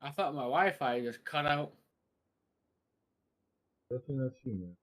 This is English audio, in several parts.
I thought my Wi-Fi just cut out. Definitely not you, man.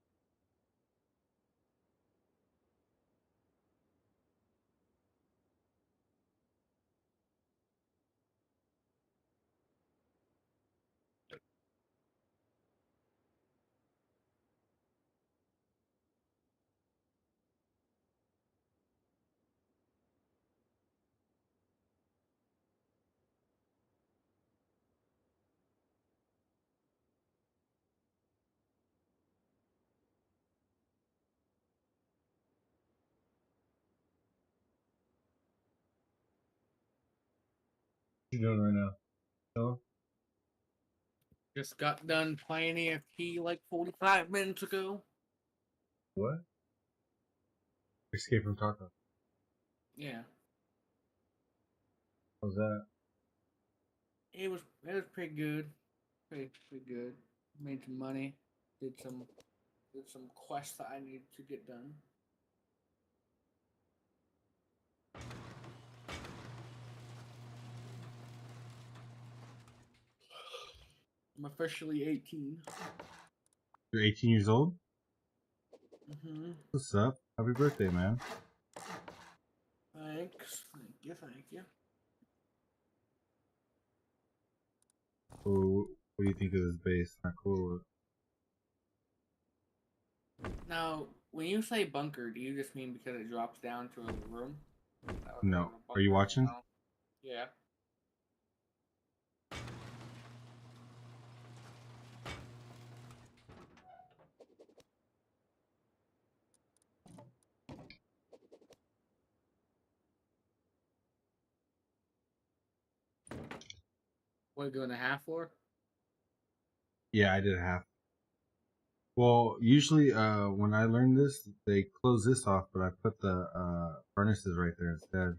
What you doing right now? No? Just got done playing EFT like 45 minutes ago. What? Escape from Tarkov. Yeah, How's that? it was pretty good. Pretty good. Made some money. Did some quests that I needed to get done. I'm officially 18. You're 18 years old? Mm-hmm. What's up? Happy birthday, man. Thanks. Thank you. Oh, what do you think of this base? Not cool. Now, when you say bunker, do you just mean because it drops down to a room? No. Are you watching? No. Yeah. What, doing a half floor? Yeah, I did half. Well, usually when I learned this, they close this off, but I put the furnaces right there instead.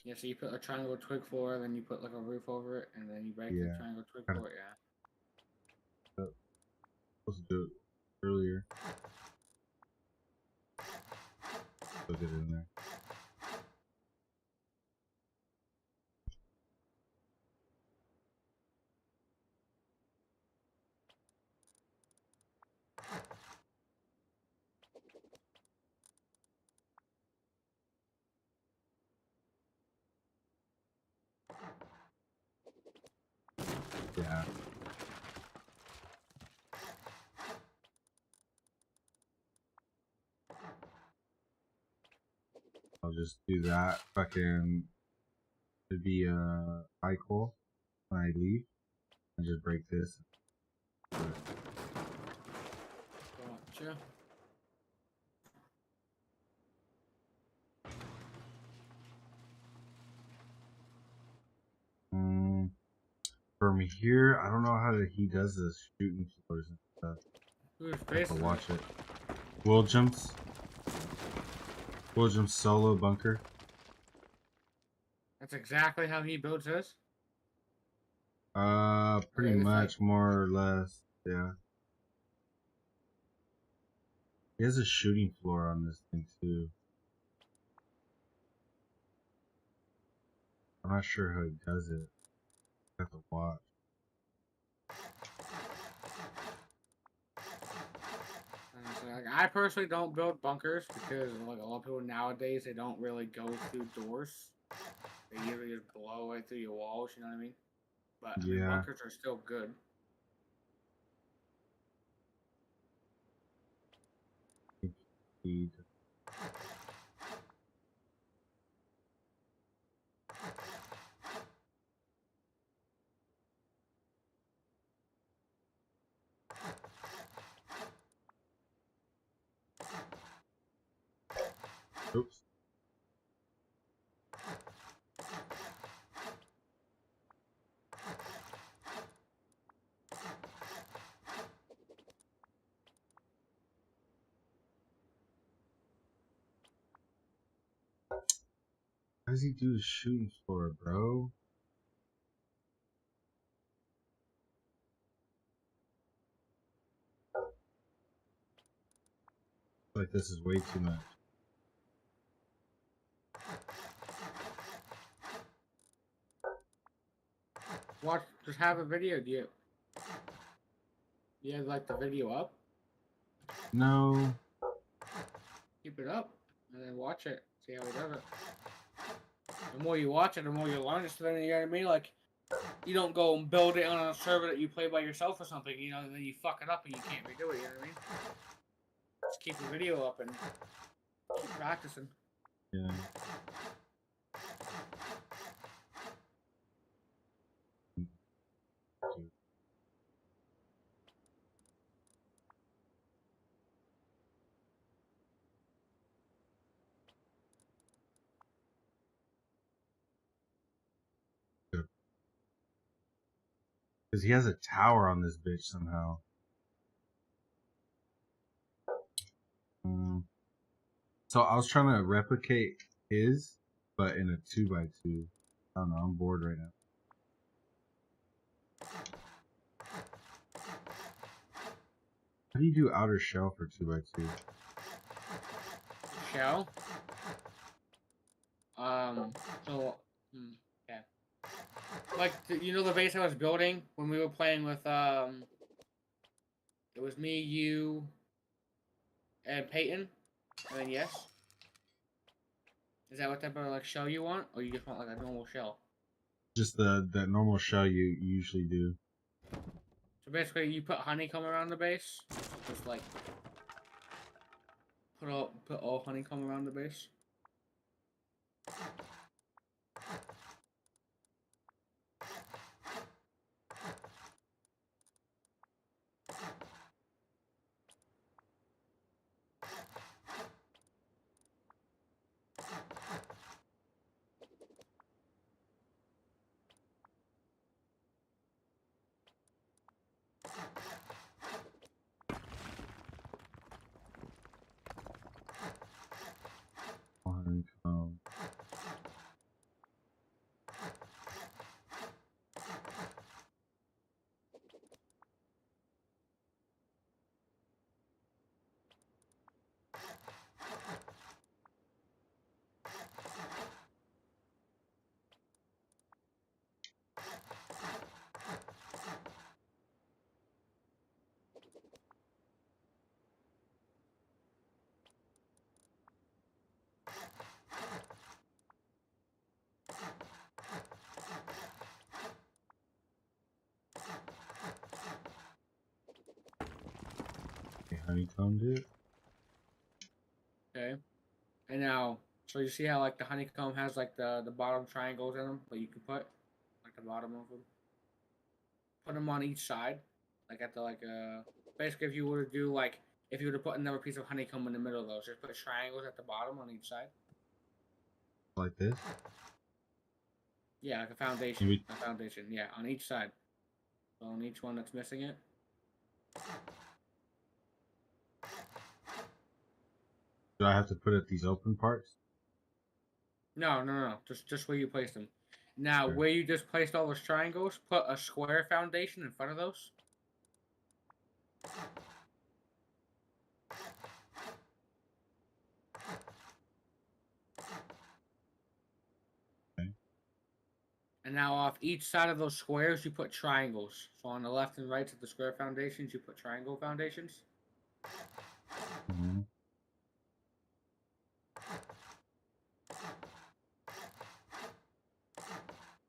Yeah, so you put a triangle twig floor, then you put like a roof over it, and then you break the Yeah. triangle twig Kind floor, yeah. of supposed to do it earlier. Still get it in there. Yeah. I'll just do that. Fucking, it'd be high coal when I leave. And just break this. Gotcha. From here, I don't know how he does this shooting floors and stuff. Who's I have to facing watch it. Williams solo bunker. That's exactly how he builds his? Pretty much, more or less, yeah. He has a shooting floor on this thing too. I'm not sure how he does it. I have to watch. So, like, I personally don't build bunkers because like a lot of people nowadays they don't really go through doors. They usually just blow right through your walls, you know what I mean? But I mean, Yeah. bunkers are still good. Oops. How does he do the shooting floor, bro? Like this is way too much. Watch. Just have a video. Do you have like the video up? No. Keep it up, and then watch it. See how he does it. The more you watch it, the more you learn. So then, you know what I mean? Like, you don't go and build it on a server that you play by yourself or something, you know, and then you fuck it up and you can't redo it, you know what I mean? Just keep the video up and keep practicing. Yeah. Because he has a tower on this bitch somehow. So I was trying to replicate his, but in a 2x2. I don't know, I'm bored right now. How do you do outer shell for 2x2? Shell? So, yeah. Like, you know the base I was building when we were playing with, it was me, you, and Peyton? And then yes? Is that what type of, like, shell you want? Or you just want, like, a normal shell? Just the normal shell you usually do. So basically, you put honeycomb around the base. Just, like, put all honeycomb around the base. Honeycomb. Honeycombed it. Okay. And now, so you see how, like, the honeycomb has, like, the bottom triangles in them that you can put? Like, the bottom of them? Put them on each side. Like, at the, like, basically, if you were to do, like, if you were to put another piece of honeycomb in the middle of those, just put triangles at the bottom on each side. Like this? Yeah, like a foundation. Maybe. A foundation, yeah, on each side. So on each one that's missing it. Do I have to put it these open parts? No. Just where you place them. Now, Sure. where you just placed all those triangles, put a square foundation in front of those. Okay. And now off each side of those squares, you put triangles. So on the left and right of the square foundations, you put triangle foundations. Mm-hmm.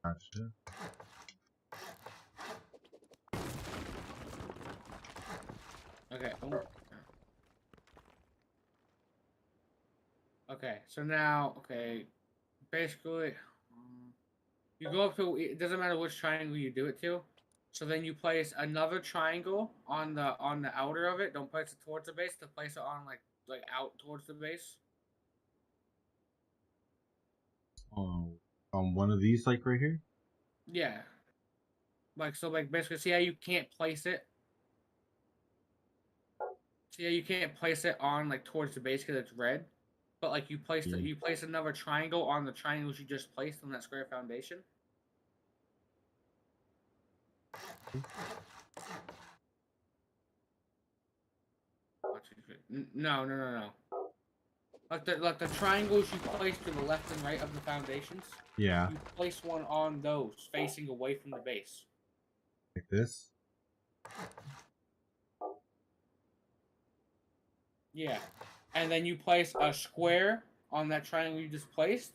Gotcha. Okay. Okay, so now, basically, you go up to, it doesn't matter which triangle you do it to. So then you place another triangle on the outer of it. Don't place it towards the base. To place it on like out towards the base. Oh, on one of these, like right here? Yeah. Like, so, like, basically, see how you can't place it? See how you can't place it on, like, towards the base because it's red? But, like, you place another triangle on the triangles you just placed on that square foundation? No. Like the triangles you place to the left and right of the foundations. Yeah. You place one on those, facing away from the base. Like this? Yeah. And then you place a square on that triangle you just placed.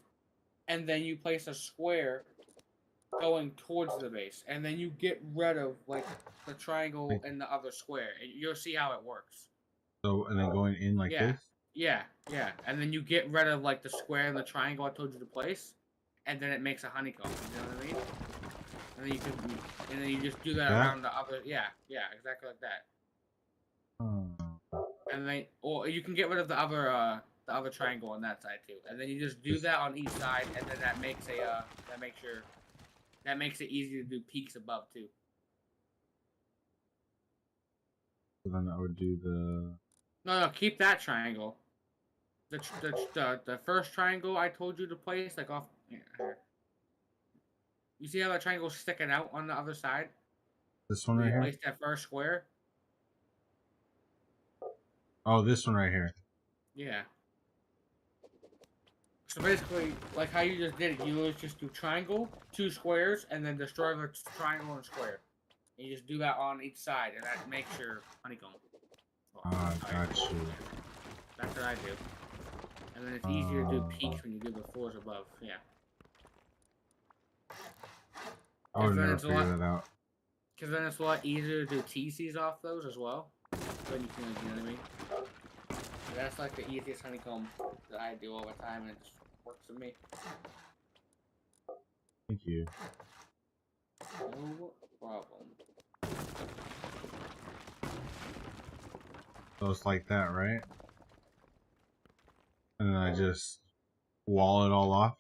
And then you place a square going towards the base. And then you get rid of, like, the triangle and the other square. And you'll see how it works. So, and then going in like this? Yeah. And then you get rid of, like, the square and the triangle I told you to place. And then it makes a honeycomb. You know what I mean? And then you just do that around the other. Yeah, exactly like that. And then, or you can get rid of the other triangle on that side too. And then you just do that on each side, and then that makes it easy to do peaks above too. So then I would do the. No, keep that triangle. The first triangle I told you to place, like off. Here. You see how that triangle's sticking out on the other side? This one right here? Place that first square. Oh, this one right here. Yeah. So basically, like how you just did it, you just do triangle, 2 squares, and then destroy the triangle and square. And you just do that on each side, and that makes your honeycomb. Got you. That's what I do. And then it's easier to do peaks when you do the floors above. Yeah. I would never figure that out. Because then it's a lot easier to do TCs off those as well. Then you can, you know what I mean? That's like the easiest honeycomb that I do all the time, and it just works for me. Thank you. No problem. So it's like that, right? And then I just wall it all off?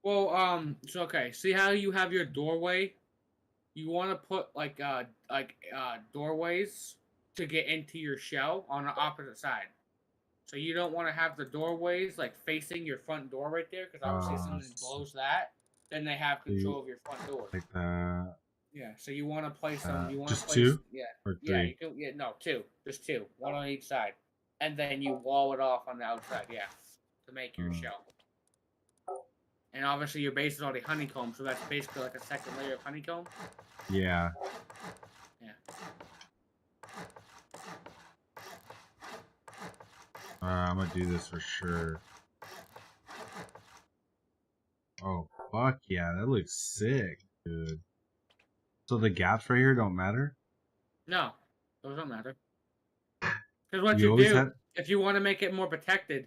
Well, so okay, see how you have your doorway? You want to put like doorways to get into your shell on the opposite side. So you don't want to have the doorways like facing your front door right there, because obviously if someone blows that, then they have control of your front door. Like that. Yeah, so you want to place them. You want just to place, 2? Yeah, or 3? yeah. You can, no, 2, just 2, one on each side, and then you wall it off on the outside. Yeah, to make your shell. And obviously your base is already honeycomb, so that's basically like a second layer of honeycomb. Yeah. Yeah. I'm gonna do this for sure. Oh, fuck yeah, that looks sick, dude. So the gaps right here don't matter? No, those don't matter. Because what you do, if you want to make it more protected,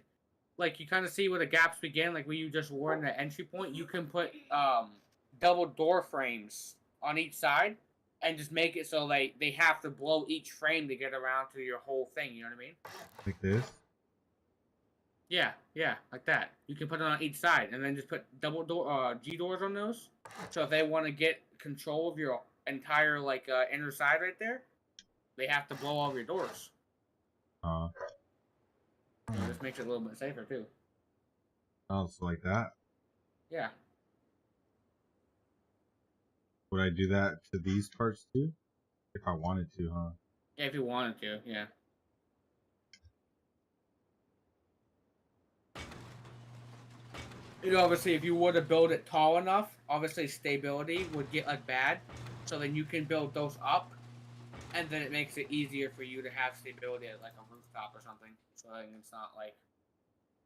like you kind of see where the gaps begin, like where you just were in the entry point, you can put double door frames on each side and just make it so they have to blow each frame to get around to your whole thing, you know what I mean? Like this? Yeah, like that. You can put it on each side and then just put double door G doors on those. So if they want to get control of your entire like inner side right there, they have to blow all of your doors. So this makes it a little bit safer too. Oh, it's like that? Yeah. Would I do that to these parts too? If I wanted to, huh? Yeah, if you wanted to, yeah. You know, obviously, if you were to build it tall enough, obviously stability would get like bad. So then you can build those up, and then it makes it easier for you to have stability at like a rooftop or something. So it's not like.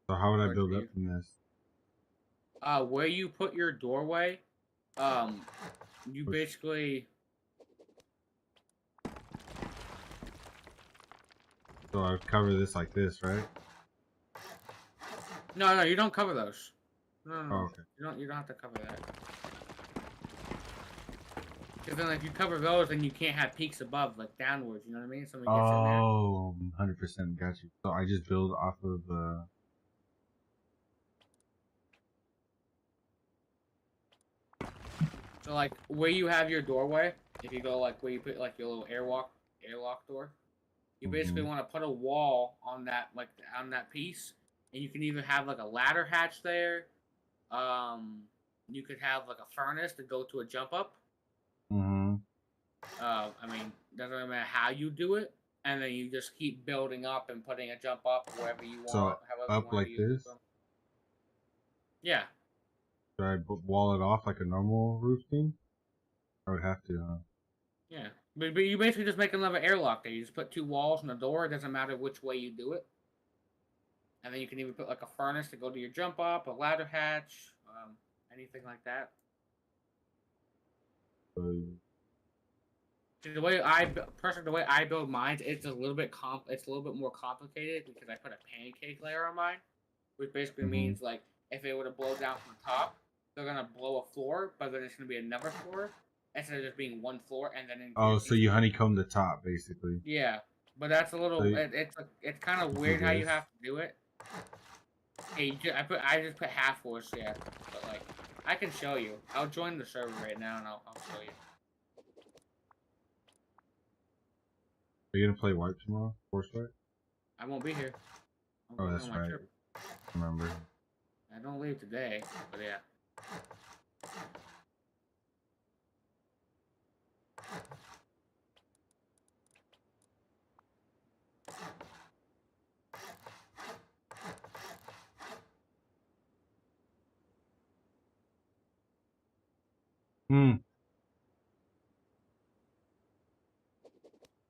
So how would I build up from this? Where you put your doorway, you basically. So I would cover this like this, right? No, you don't cover those. No. Oh, okay. You don't have to cover that. Because then if you cover those, then you can't have peaks above, like downwards. You know what I mean? Somebody gets in there. Oh, 100% got you. So I just build off of the. So like where you have your doorway, if you go like where you put like your little airlock door, you basically want to put a wall on that on that piece, and you can either have like a ladder hatch there. You could have like a furnace to go to a jump up. I mean, doesn't really matter how you do it. and then you just keep building up and putting a jump up wherever you So want, however you up want like to use this? them. Yeah. Should I wall it off like a normal roof thing? I would have to, huh? Yeah. But you basically just make another airlock there. You just put 2 walls and a door. It doesn't matter which way you do it. And then you can even put like a furnace to go to your jump up, a ladder hatch, anything like that. The way I build mine, it's a little bit more complicated because I put a pancake layer on mine, which basically means like if it were to blow down from the top, they're gonna blow a floor, but then it's gonna be another floor instead of just being one floor, and then Oh, so you honeycomb the top basically. yeah, but that's a little. So It's kind of you weird do how you this. have to do it. Hey, I just put half force, yeah, but like I can show you. I'll join the server right now and I'll show you. Are you gonna play wipe tomorrow? Force wipe? I won't be here. I'm Oh, going that's on my right. trip. Remember. I don't leave today, but yeah.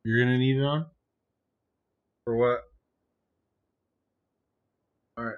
You're gonna need it on? For what? Alright.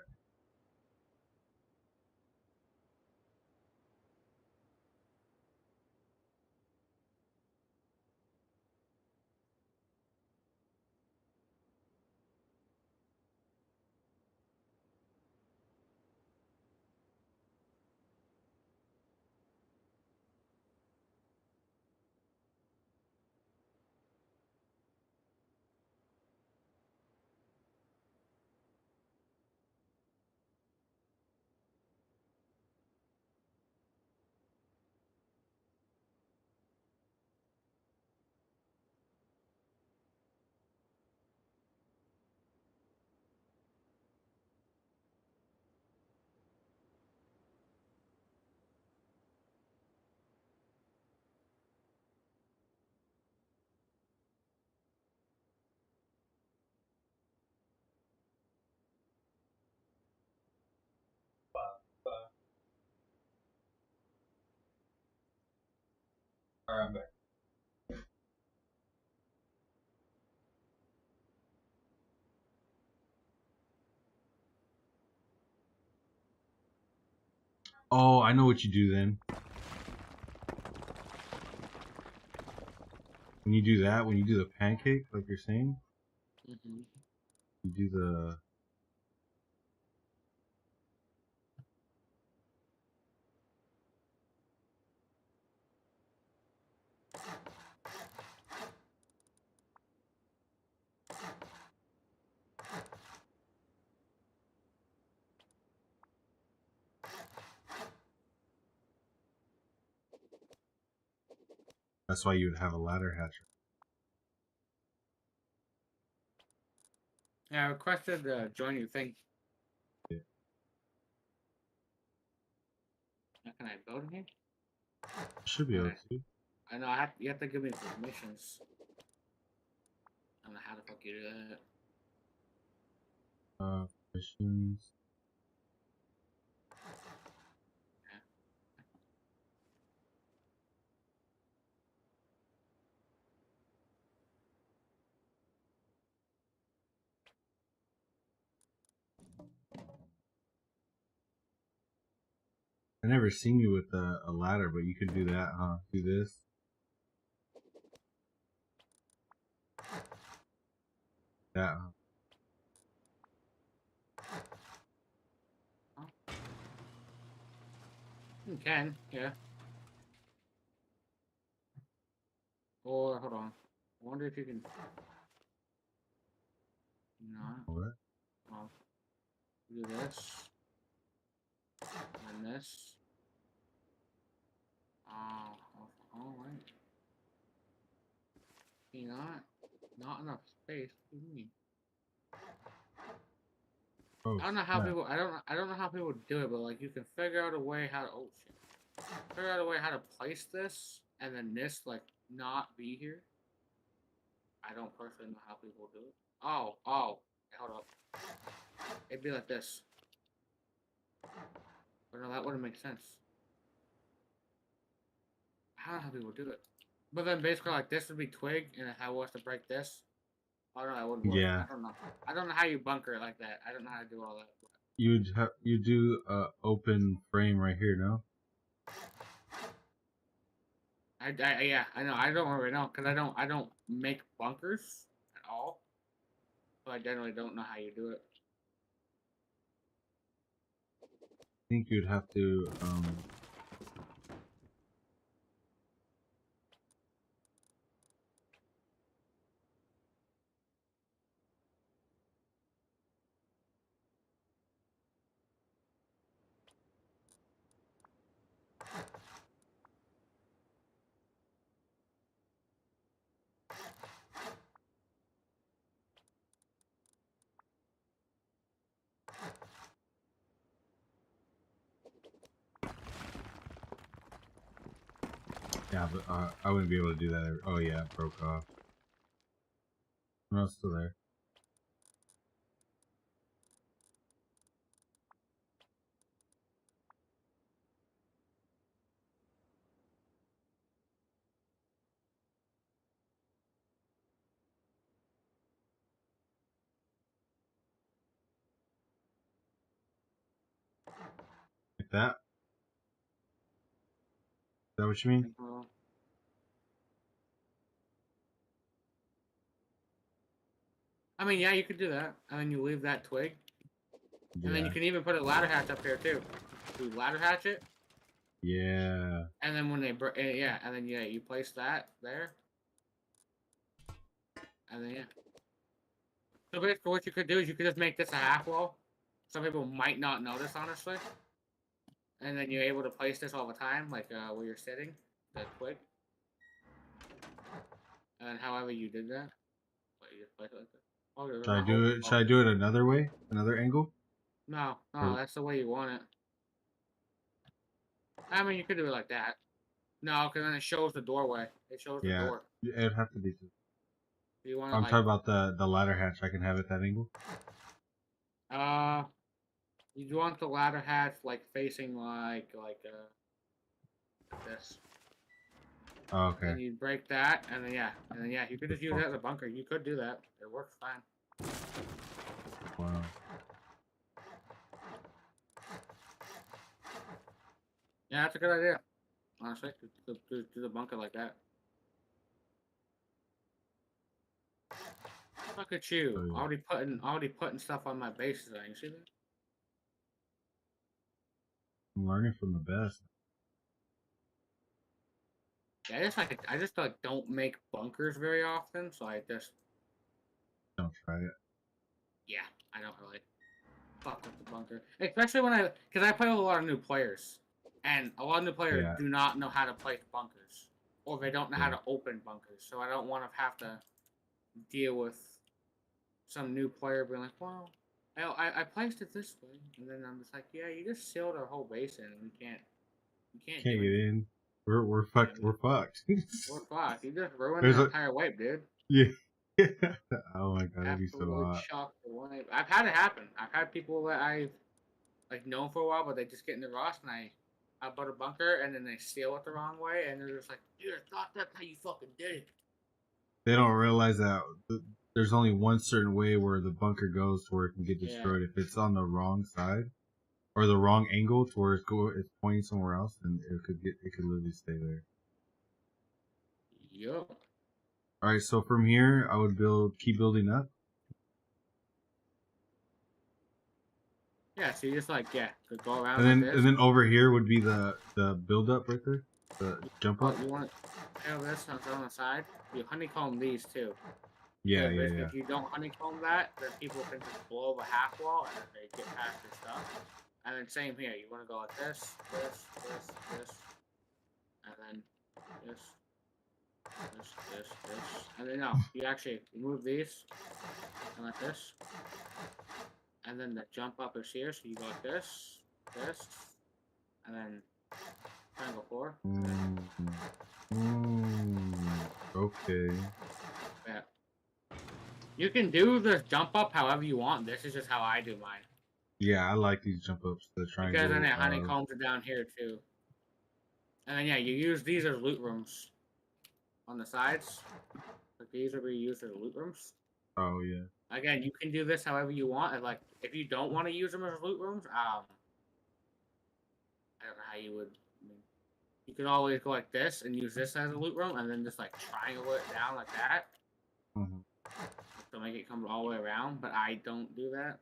Alright, I'm back. Oh, I know what you do then. When you do that, when you do the pancake, like you're saying, you do the. That's why you would have a ladder hatcher. Yeah, I requested join your thing. Yeah. How can I build in here? Should be able to. I know you have to give me permissions. I don't know how the fuck you do that. Permissions. I never seen you with a ladder, but you could do that, huh? Do this. That, huh? You can, yeah. Or hold on. I wonder if you can. No. What? Well, do this. And this. Oh, right. You not enough space. What do you mean? Oh, I don't know how people. I don't know how people do it, but like you can figure out a way how to. Oh shit. Figure out a way how to place this, and then this like not be here. I don't personally know how people do it. Oh, hey, hold up. It'd be like this. But no, that wouldn't make sense. I don't know how people do it. But then basically like this would be twig, and if I was to break this, oh no, that wouldn't work. Yeah. I don't know. I don't know how you bunker it like that. I don't know how to do all that. You do open frame right here, no? Yeah, I know. I don't really know because I don't make bunkers at all. So I generally don't know how you do it. I think you'd have to yeah, but I wouldn't be able to do that. Oh yeah, it broke off. No, it's still there. Like that? Is that what you mean? I mean, yeah, you could do that, and then you leave that twig, and then you Yeah. can even put a ladder hatch up here too. You ladder hatch it, Yeah. and then when they yeah, and then yeah, you place that there, and then yeah. So basically, what you could do is you could just make this a half wall. Some people might not notice, honestly, and then you're able to place this all the time, like where you're sitting, the twig, and then however you did that, but you just place it like that. Oh, there's Should I a do hole. it? Should Oh. I do it another way? Another angle? No, Or that's the way you want it. I mean, you could do it like that. No, because then it shows the doorway. It shows the yeah, door. it'd have to be. Do you want to I'm like, talking about the ladder hatch. I can have it that angle. uh, you want the ladder hatch like facing like this. Oh, okay. Then you break that, and then yeah, you could just use that as a bunker. You could do that. It works fine. Wow. Yeah, that's a good idea. Honestly, do the bunker like that. Look at you, Oh, yeah. already putting stuff on my bases. You see that? I'm learning from the best. Yeah, I just like don't make bunkers very often, so I just Don't try it. yeah, I don't really fuck with the bunker, especially because I play with a lot of new players, and a lot of new players Yeah. do not know how to place bunkers, or they don't know how Yeah. to open bunkers. So I don't want to have to deal with some new player being like, "Well, I placed it this way," and then I'm just like, "Yeah, you just sealed our whole basin, and we can't Can't do get anything. in. We're fucked. Yeah, We're fucked. we're fucked. You just ruined There's the a entire wipe, dude. yeah. Oh my god, that'd be so Absolute hot. shock the wipe. I've had it happen. I've had people that I've like known for a while, but they just get in the rust, and I built a bunker, and then they seal it the wrong way, and they're just like, "Dude, I thought that's how you fucking did it." They don't realize that there's only one certain way where the bunker goes to where it can get Yeah. destroyed. If it's on the wrong side or the wrong angle to where it's pointing somewhere else, then it could literally stay there. Yup. All right, so from here I would keep building up. Yeah. So you just like could go around And like then this. and then over here would be the build up right there, the jump up. You want this on the side. You honeycomb these too. Yeah, Because yeah, basically, yeah. if you don't honeycomb that, then people can just blow the half wall and then they get past your stuff. And then same here. You want to go like this, and then this, and then no, you actually move these and like this, and then the jump up is here. So you go like this, and then triangle 4. Okay. Yeah. You can do the jump up however you want. This is just how I do mine. Yeah, I like these jump ups. The triangle. Because then it honeycombs it down here too. And then yeah, you use these as loot rooms on the sides. Like these will be used as loot rooms. Oh yeah. Again, you can do this however you want. And like if you don't want to use them as loot rooms, I don't know how you would. I mean, you can always go like this and use this as a loot room, and then just like triangle it down like that. To make it come all the way around, but I don't do that.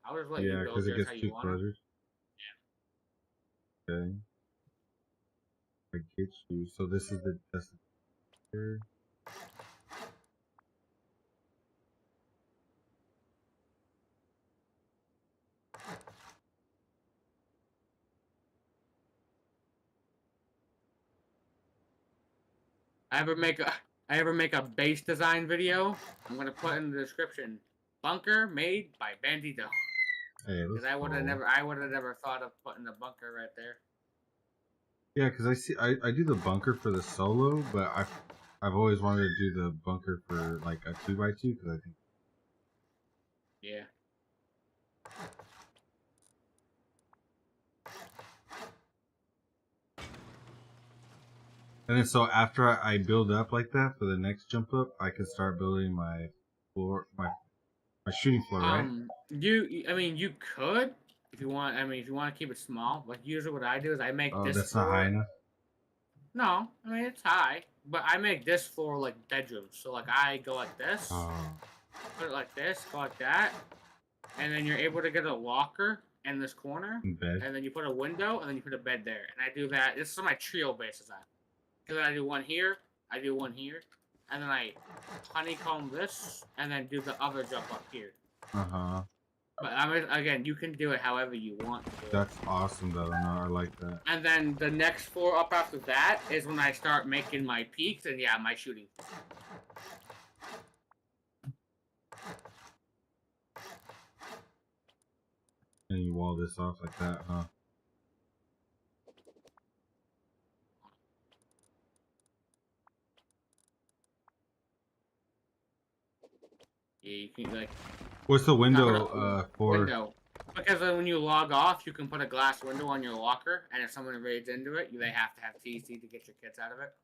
I'll just let you build yours how you want it. Yeah. Okay. I get you. So this is the here. I ever make a base design video, I'm gonna put in the description. Bunker made by Bandito. Hey, because I would have never thought of putting a bunker right there. Yeah, because I do the bunker for the solo, but I've always wanted to do the bunker for like a 2x2 because I think. Yeah. And then so after I build up like that for the next jump up, I can start building my floor, my shooting floor, right? I mean, you could if you want. I mean, if you want to keep it small. Like usually, what I do is I make this. That's floor, not high enough. No, I mean it's high, but I make this floor like bedrooms. So like I go like this, put it like this, go like that, and then you're able to get a locker in this corner, and then you put a window, and then you put a bed there. And I do that. This is my trio base design. Because I do one here, I do one here, and then I honeycomb this, and then do the other jump up here. But I mean, again, you can do it however you want to. That's awesome, though. No, I like that. And then the next floor up after that is when I start making my peaks and yeah, my shooting. And you wall this off like that, huh? Yeah, you can like. What's the window for? Window. Because when you log off, you can put a glass window on your locker, and if someone raids into it, they have to have TC to get your kids out of it.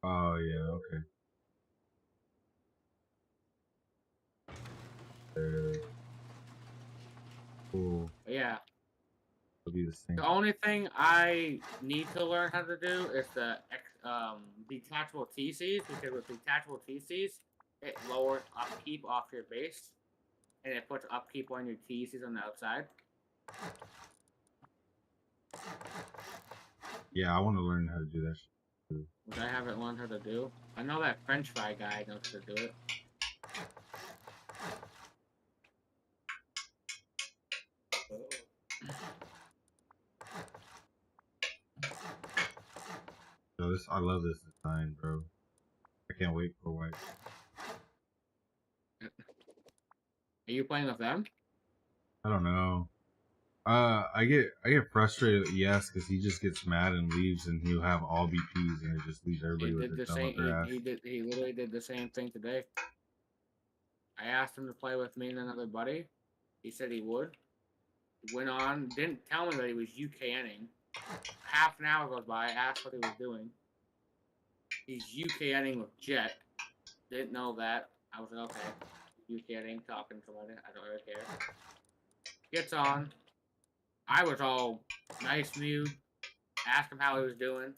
Oh yeah, okay. Cool. But yeah. It'll be the same. The only thing I need to learn how to do is the detachable TCs, because with detachable TCs, it lowers upkeep off your base, and it puts upkeep on your TCs on the outside. Yeah, I want to learn how to do that shit too. Which I haven't learned how to do. I know that French fry guy knows how to do it. So I love this design, bro. I can't wait for white. Are you playing with them? I don't know. I get frustrated with ES because he just gets mad and leaves, and he'll have all BPs, and it just leaves everybody with their thumb up their ass. He literally did the same thing today. I asked him to play with me and another buddy. He said he would. He went on, didn't tell me that he was UKNing. Half an hour goes by, I asked what he was doing. He's UKNing with Jet. Didn't know that. I was like, okay. UKNing, talking to somebody. I don't really care. Gets on. I was all nice mood. Asked him how he was doing.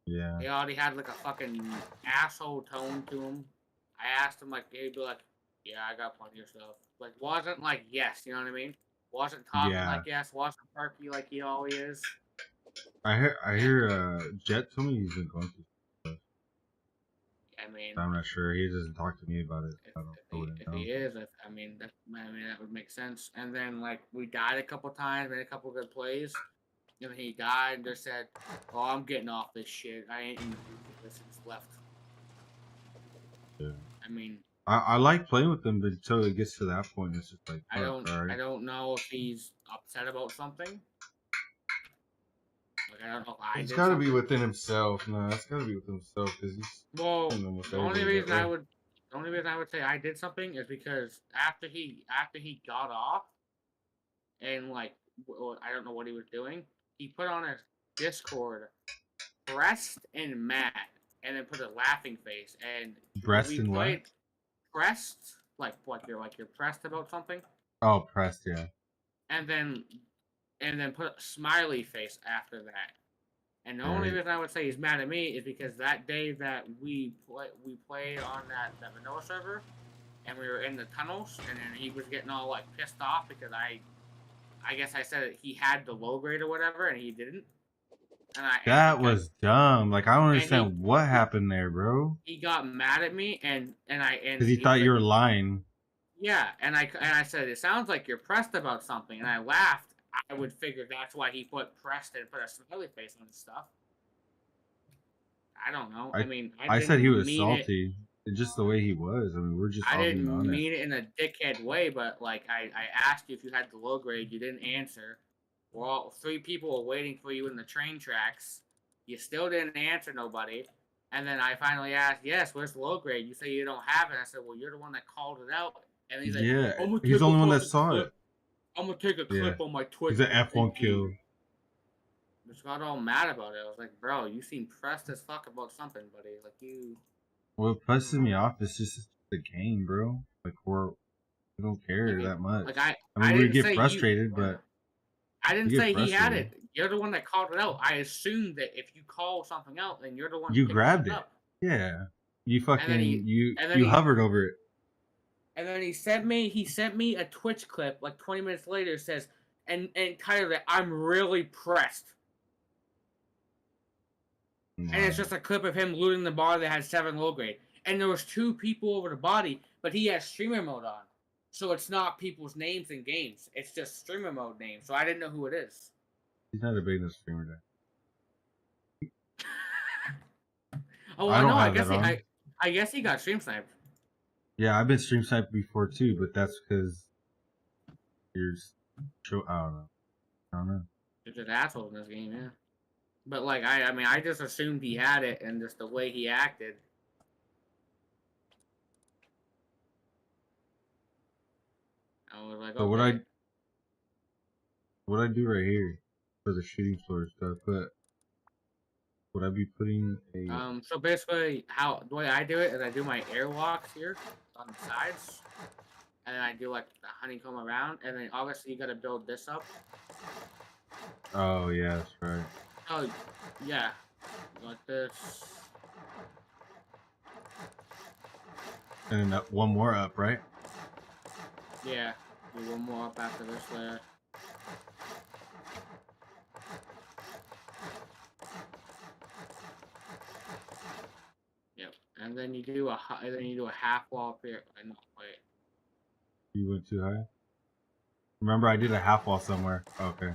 Yeah. He already had like a fucking asshole tone to him. I asked him like, he'd be like, yeah, I got plenty of stuff. Like, wasn't like yes, you know what I mean? Wasn't talking like yes, wasn't perky like he always is. I hear Jet told me he's been going through stuff. I mean, I'm not sure. He doesn't talk to me about it. If he is, I mean, that would make sense. And then like we died a couple times, made a couple good plays. And then he died, and they said, "Oh, I'm getting off this shit. I ain't in the mood for this." And just left. Yeah. I mean, I like playing with him, but until it gets to that point, it's just like I don't know if he's upset about something. Like, I don't know if it's got to be within himself. No, it's got to be within himself because he's. Well, the only reason The only reason I would say I did something is because after he got off and like I don't know what he was doing, he put on his Discord pressed and mad, and then put a laughing face. And Breast we and what? played pressed, like you're pressed about something, Oh, pressed, yeah. and then put a smiley face after that. And the only Right. reason I would say he's mad at me is because that day that we played on that vanilla server, and we were in the tunnels, and then he was getting all like pissed off because I guess I said that he had the low grade or whatever, and he didn't. That was dumb. Like, I don't and understand what happened there, bro. he got mad at me, and Because he he was thought like, you were lying. yeah, and I said it sounds like you're pressed about something, and I laughed. I would figure that's why he put pressed and put a smiley face on his stuff. I don't know. I mean, I said he didn't was mean it. salty. It's just the way he was. I mean, we're just I all being didn't honest. mean it in a dickhead way, but like I asked you if you had the low grade, you didn't answer. Well, 3 people were waiting for you in the train tracks. You still didn't answer nobody. And then I finally asked, yes, where's the low grade? You say you don't have it. I said, well, you're the one that called it out. And he's like, Yeah, I'm gonna he's take the only a one that fucking saw clip. it. I'm gonna take a clip on my Twitch. He's an F1 kill. Just got all mad about it. I was like, bro, you seem pressed as fuck about something, buddy. Like you. What pisses me off is just the game, bro. Like we don't care that much. Like I mean, we didn't get say frustrated, you, but I didn't we get say he had frustrated. it. You're the one that called it out. I assumed that if you call something out, then you're the one You picking grabbed it it. up. Yeah. You fucking and then you hovered over it. And then he sent me a Twitch clip like 20 minutes later. Says and titled it, "I'm really pressed." Wow. And it's just a clip of him looting the bar that had 7 low grade. And there was 2 people over the body, but he has streamer mode on. So it's not people's names in games. It's just streamer mode names. So I didn't know who it is. He's not a big enough streamer there. Oh, I I don't know. have that on. I guess he got stream sniped. Yeah, I've been stream sniped before too, but that's because you're. I don't know. You're just asshole in this game, yeah. But like I mean, I just assumed he had it, and just the way he acted. I was like, So okay. what I do right here for the shooting floor stuff, but would I be putting a So basically, the way I do it is I do my airlocks here on the sides, and then I do like the honeycomb around, and then obviously you got to build this up. Oh yeah, that's right. Oh yeah, like this. And then one more up, right? Yeah, do one more up after this layer. Yep, and then you do a half wall up here. No, wait. You went too high. Remember, I did a half wall somewhere. Okay.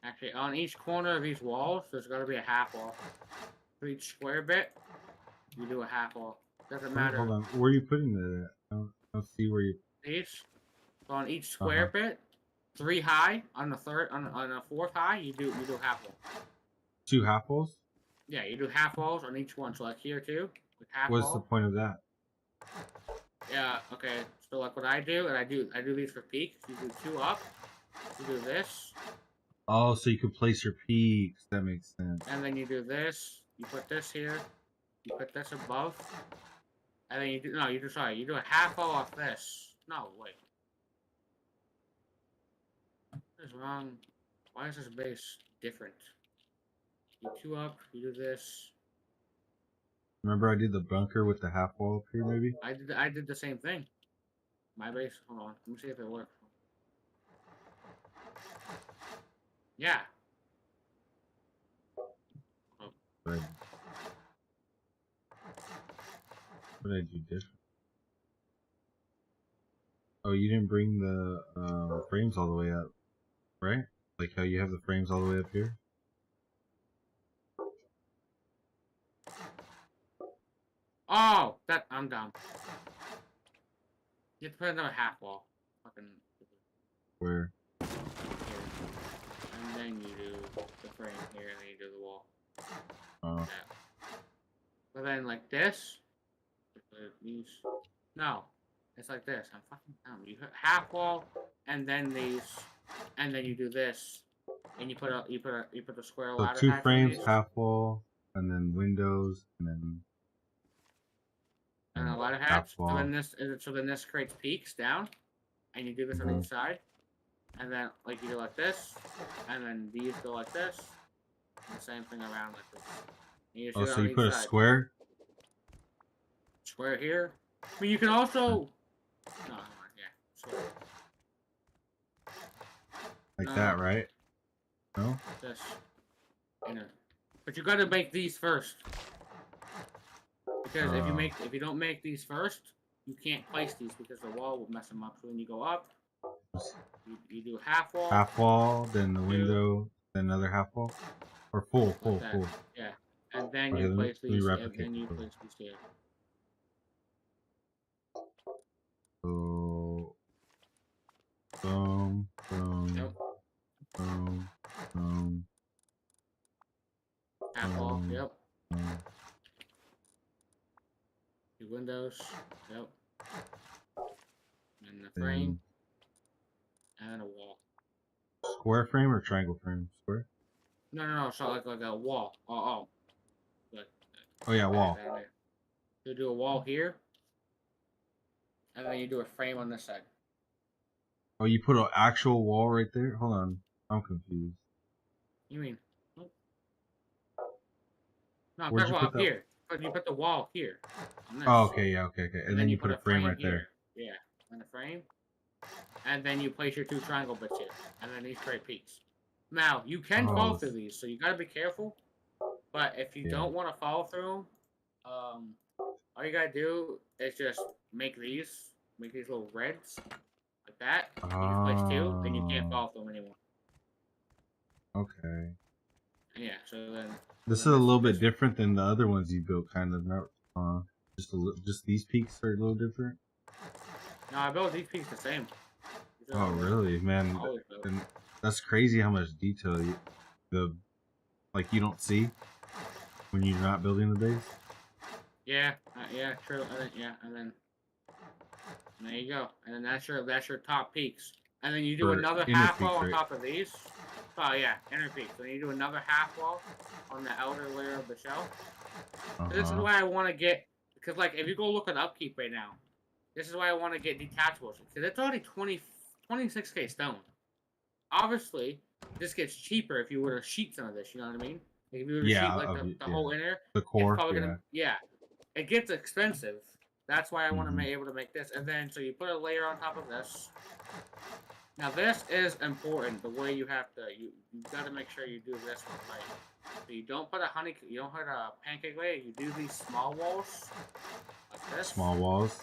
Actually, on each corner of each walls, there's got to be a half wall. For each square bit, you do a half wall. Doesn't matter. Hold on. Where are you putting that at? I don't see where you. So on each square bit, 3 high. On the third, on the 4th high, you do half wall. 2 half walls? Yeah, you do half walls on each one. So like here too, with half What's wall. the point of that? Yeah. Okay. So like what I do, and I do these for peaks. You do 2 up. You do this. Oh, so you can place your peaks. That makes sense. And then you do this. You put this here. You put this above. And then you do you do a half wall off this. No, wait. What is wrong? Why is this base different? You 2 up, you do this. Remember I did the bunker with the half wall up here, maybe? I did the same thing. My base, hold on. Let me see if it works. Yeah. Oh. Right. What did I do different? Oh, you didn't bring the frames all the way up, right? Like how you have the frames all the way up here? Oh, I'm dumb. You have to put another half wall. Fucking. Where? Here. And then then you do the frame here, and then you do the wall. Oh. Yeah. But then like this, no, it's like this. I'm fucking dumb. You hit half wall, and then these, and then you do this, and you put the square So ladder 2 hatch on frames, these. half wall, and then windows, and then And a ladder half hatch. wall. So then this creates peaks down, and you do this on each side, and then like you do like this, and then these go like this, and the same thing around like this. And you Oh, do it so on you each put a side. square? Square here. I mean, you can also. No, yeah, square. Like that, right? No? This. But you gotta make these first. Because if you don't make these first, you can't place these because the wall will mess them up. So when you go up, you do half wall. Half wall, then the window, then another half wall? Or full. Yeah. And then Okay, you place let me these, and replicate then you this. place these here. So, boom, boom, Yep. boom, boom. Half wall, yep. Boom. Your windows, yep. And the frame, and a wall. Square frame or triangle frame? Square? No. So like a wall. Oh. Oh yeah, wall. You do a wall here, and then you do a frame on this side. Oh, you put an actual wall right there? Hold on, I'm confused. You mean? No, I'm Where'd talking you about put up here. But you put the wall here. Oh, okay, yeah, okay. And then you put a frame right here. there. Yeah, and a frame. And then you place your 2 triangle bits here. And then these straight peaks. Now, you can fall through these, so you gotta be careful. But if you don't want to fall through them, all you gotta do is just make these little reds. Like that. You just place 2, then you can't fall through them anymore. Okay. Yeah, so then... This is a little bit different than the other ones you built, kind of. Just these peaks are a little different? No, I built these peaks the same. Oh, really? Man, that's crazy how much detail you don't see when you're not building the base. Yeah, true. And then there you go. And then that's your top peaks. And then you do another half wall on top of these. Oh yeah, inner peaks. Then you do another half wall on the outer layer of the shell. This is why I want to get, because like if you go look at upkeep right now, this is why I want to get detachables, because it's already 26k stone. Obviously, this gets cheaper if you were to sheet some of this. You know what I mean? Like if you were to sheet like the whole inner, the core, it's probably gonna it gets expensive. That's why I want to be able to make this. And then, so you put a layer on top of this. Now, this is important. The way you have to, you got to make sure you do this one right. So you don't put a pancake layer. You do these small walls, like this. Small walls,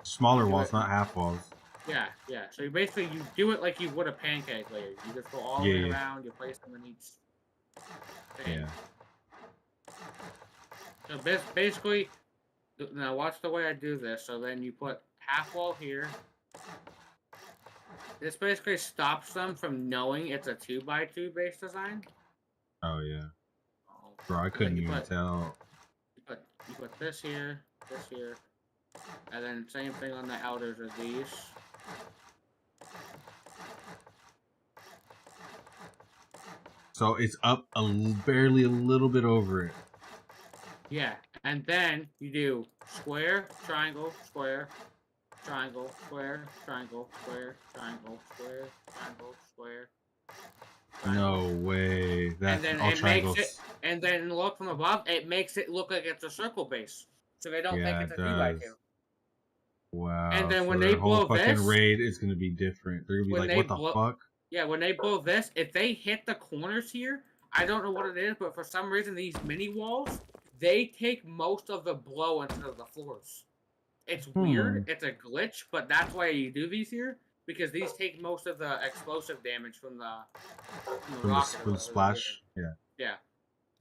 smaller walls, not half walls. Yeah. So you basically do it like you would a pancake layer. You just go all the way around. You place them in each thing. Yeah. So basically. Now watch the way I do this. So then you put half wall here. This basically stops them from knowing it's a 2x2 base design. Oh yeah. Bro, I couldn't even tell. You put this here, and then same thing on the outers of these. So it's up barely a little bit over it. Yeah. And then you do square, triangle, square, triangle, square, triangle, square, triangle, square, triangle, square. No way. That's all triangles. And then look from above, it makes it look like it's a circle base. So they don't think it's a 2x2. Wow. And then when they blow this, fucking raid is gonna be different. They're gonna be like, what the fuck? Yeah, when they blow this, if they hit the corners here, I don't know what it is, but for some reason these mini walls, they take most of the blow instead of the floors. It's weird. It's a glitch, but that's why you do these here, because these take most of the explosive damage from the rocket. From the splash. Yeah. Yeah.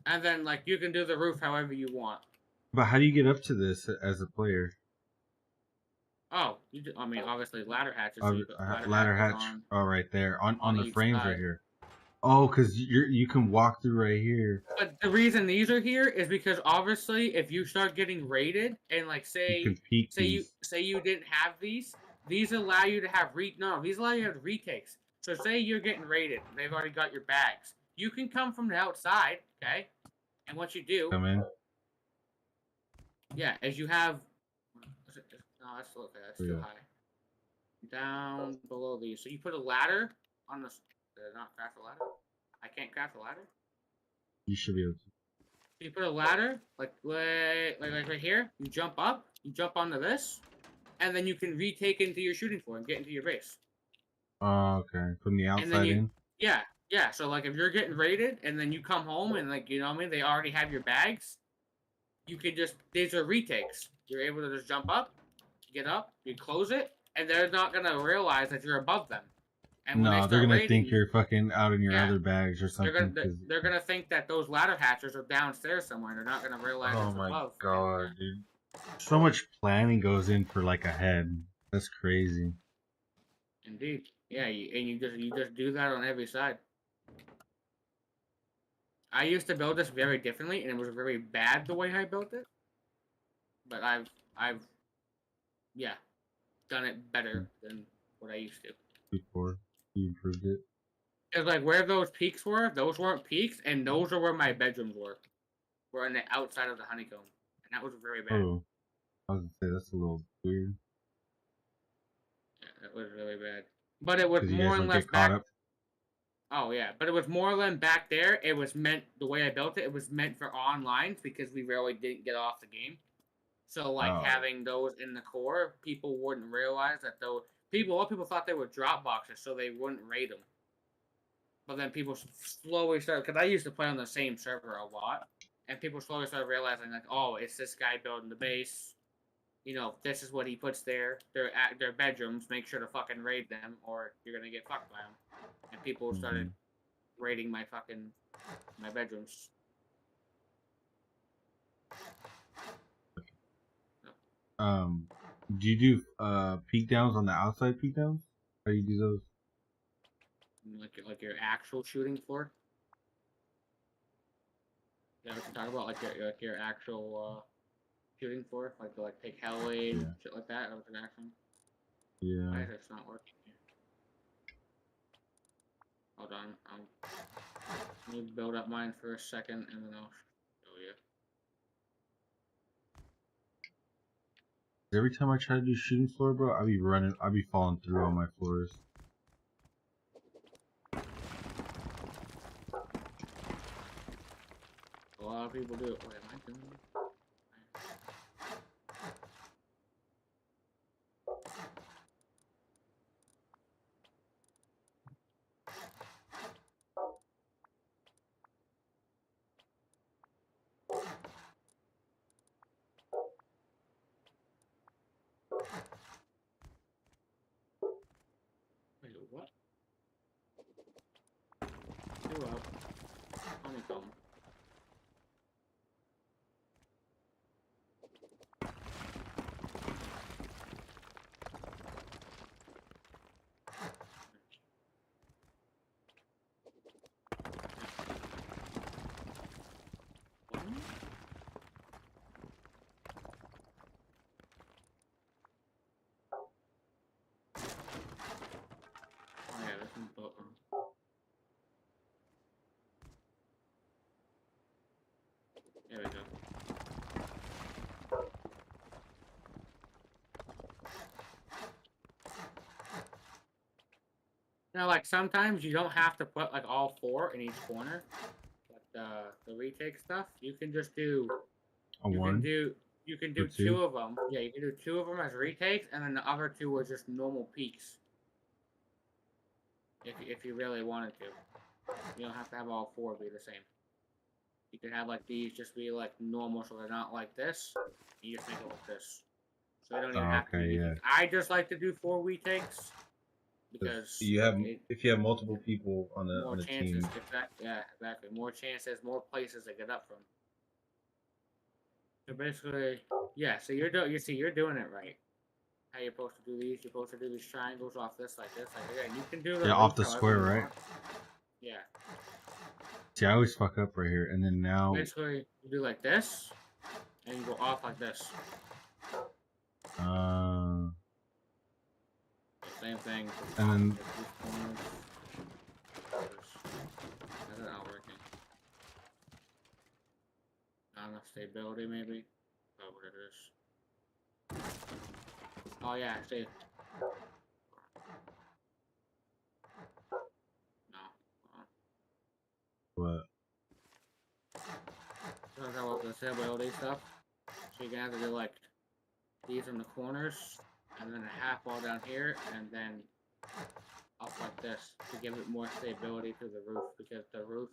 And then, like, you can do the roof however you want. But how do you get up to this as a player? Oh, I mean, obviously ladder hatches. Ladder hatch. Oh, right there. On the frames right here. Oh, because you can walk through right here. But the reason these are here is because obviously, if you start getting raided and like You can peek these. say you didn't have these allow you to have these allow you to have retakes. So say you're getting raided, they've already got your bags. You can come from the outside, okay? And what you do, Come in. yeah, as you have, no, that's okay, that's too Yeah. high. Down below these, so you put a ladder on the. Not craft a ladder. I can't craft a ladder. You should be able to. You put a ladder, like right here. You jump up, you jump onto this, and then you can retake into your shooting floor and get into your base. Oh, okay. From the And then outside in? yeah. So like if you're getting raided and then you come home and like you know what I mean, they already have your bags. You can just these are retakes. You're able to just jump up, get up, you close it, and they're not gonna realize that you're above them. And when No, they're gonna raiding, think you're fucking out in your other bags or something. They're gonna think that those ladder hatchers are downstairs somewhere. They're not gonna realize Oh it's my above. god, dude! So much planning goes in for like a head. That's crazy. Indeed, yeah, you just do that on every side. I used to build this very differently, and it was very bad the way I built it. But I've yeah, done it better than what I used to. Before you improved it. It's like where those peaks were, those weren't peaks, and those are where my bedrooms were. Were on the outside of the honeycomb, and that was very bad. Oh, I was gonna say that's a little weird. Yeah, that was really bad. But it was Because you more guys and don't less get caught back. up. Oh yeah, but it was more or less back there. It was meant the way I built it. It was meant for online because we really didn't get off the game. So like having those in the core, people wouldn't realize that those people. A lot of people thought they were drop boxes, so they wouldn't raid them. But then people slowly started because I used to play on the same server a lot, and people slowly started realizing like, oh, it's this guy building the base. You know, this is what he puts there. Their bedrooms. Make sure to fucking raid them, or you're gonna get fucked by them. And people started raiding my bedrooms. Do you do peek downs on the outside peek downs? How do you do those? Like your actual shooting floor. Yeah, what you talk about, like your actual shooting floor, like to like take hell aid, shit like that. That was an action. Yeah. Why is this not working? Hold on, let me build up mine for a second, and then I'll show you. Every time I try to do shooting floor, bro, I be falling through on my floors. A lot of people do it. Wait, am I doing it? Wait, what? Screw up. Honeycomb. Oh yeah, this one's built wrong. There we go. Now, like sometimes you don't have to put like all four in each corner. But the retake stuff, you can just do. You can do two of them. Yeah, you can do two of them as retakes, and then the other two are just normal peaks. If you really wanted to, you don't have to have all four be the same. You can have like these just be like normal, so they're not like this. You just make it like this, so they don't even have to be. Yeah. I just like to do 4 retakes because you have if you have multiple people on the chances, team. Exactly. More chances, more places to get up from. So basically, yeah. So you're doing it right. How you're supposed to do these? You're supposed to do these triangles off this like this, like yeah. You can do the off the square, right? Yeah. See, I always fuck up right here, and then now. Basically, you do like this, and you go off like this. Same thing. And then. That's not working. Not enough stability, maybe. Oh, what it is. Oh yeah, see. No. What? Talking about the stability stuff. So you're gonna have to do like these in the corners, and then a half wall down here, and then up like this to give it more stability to the roof, because the roof,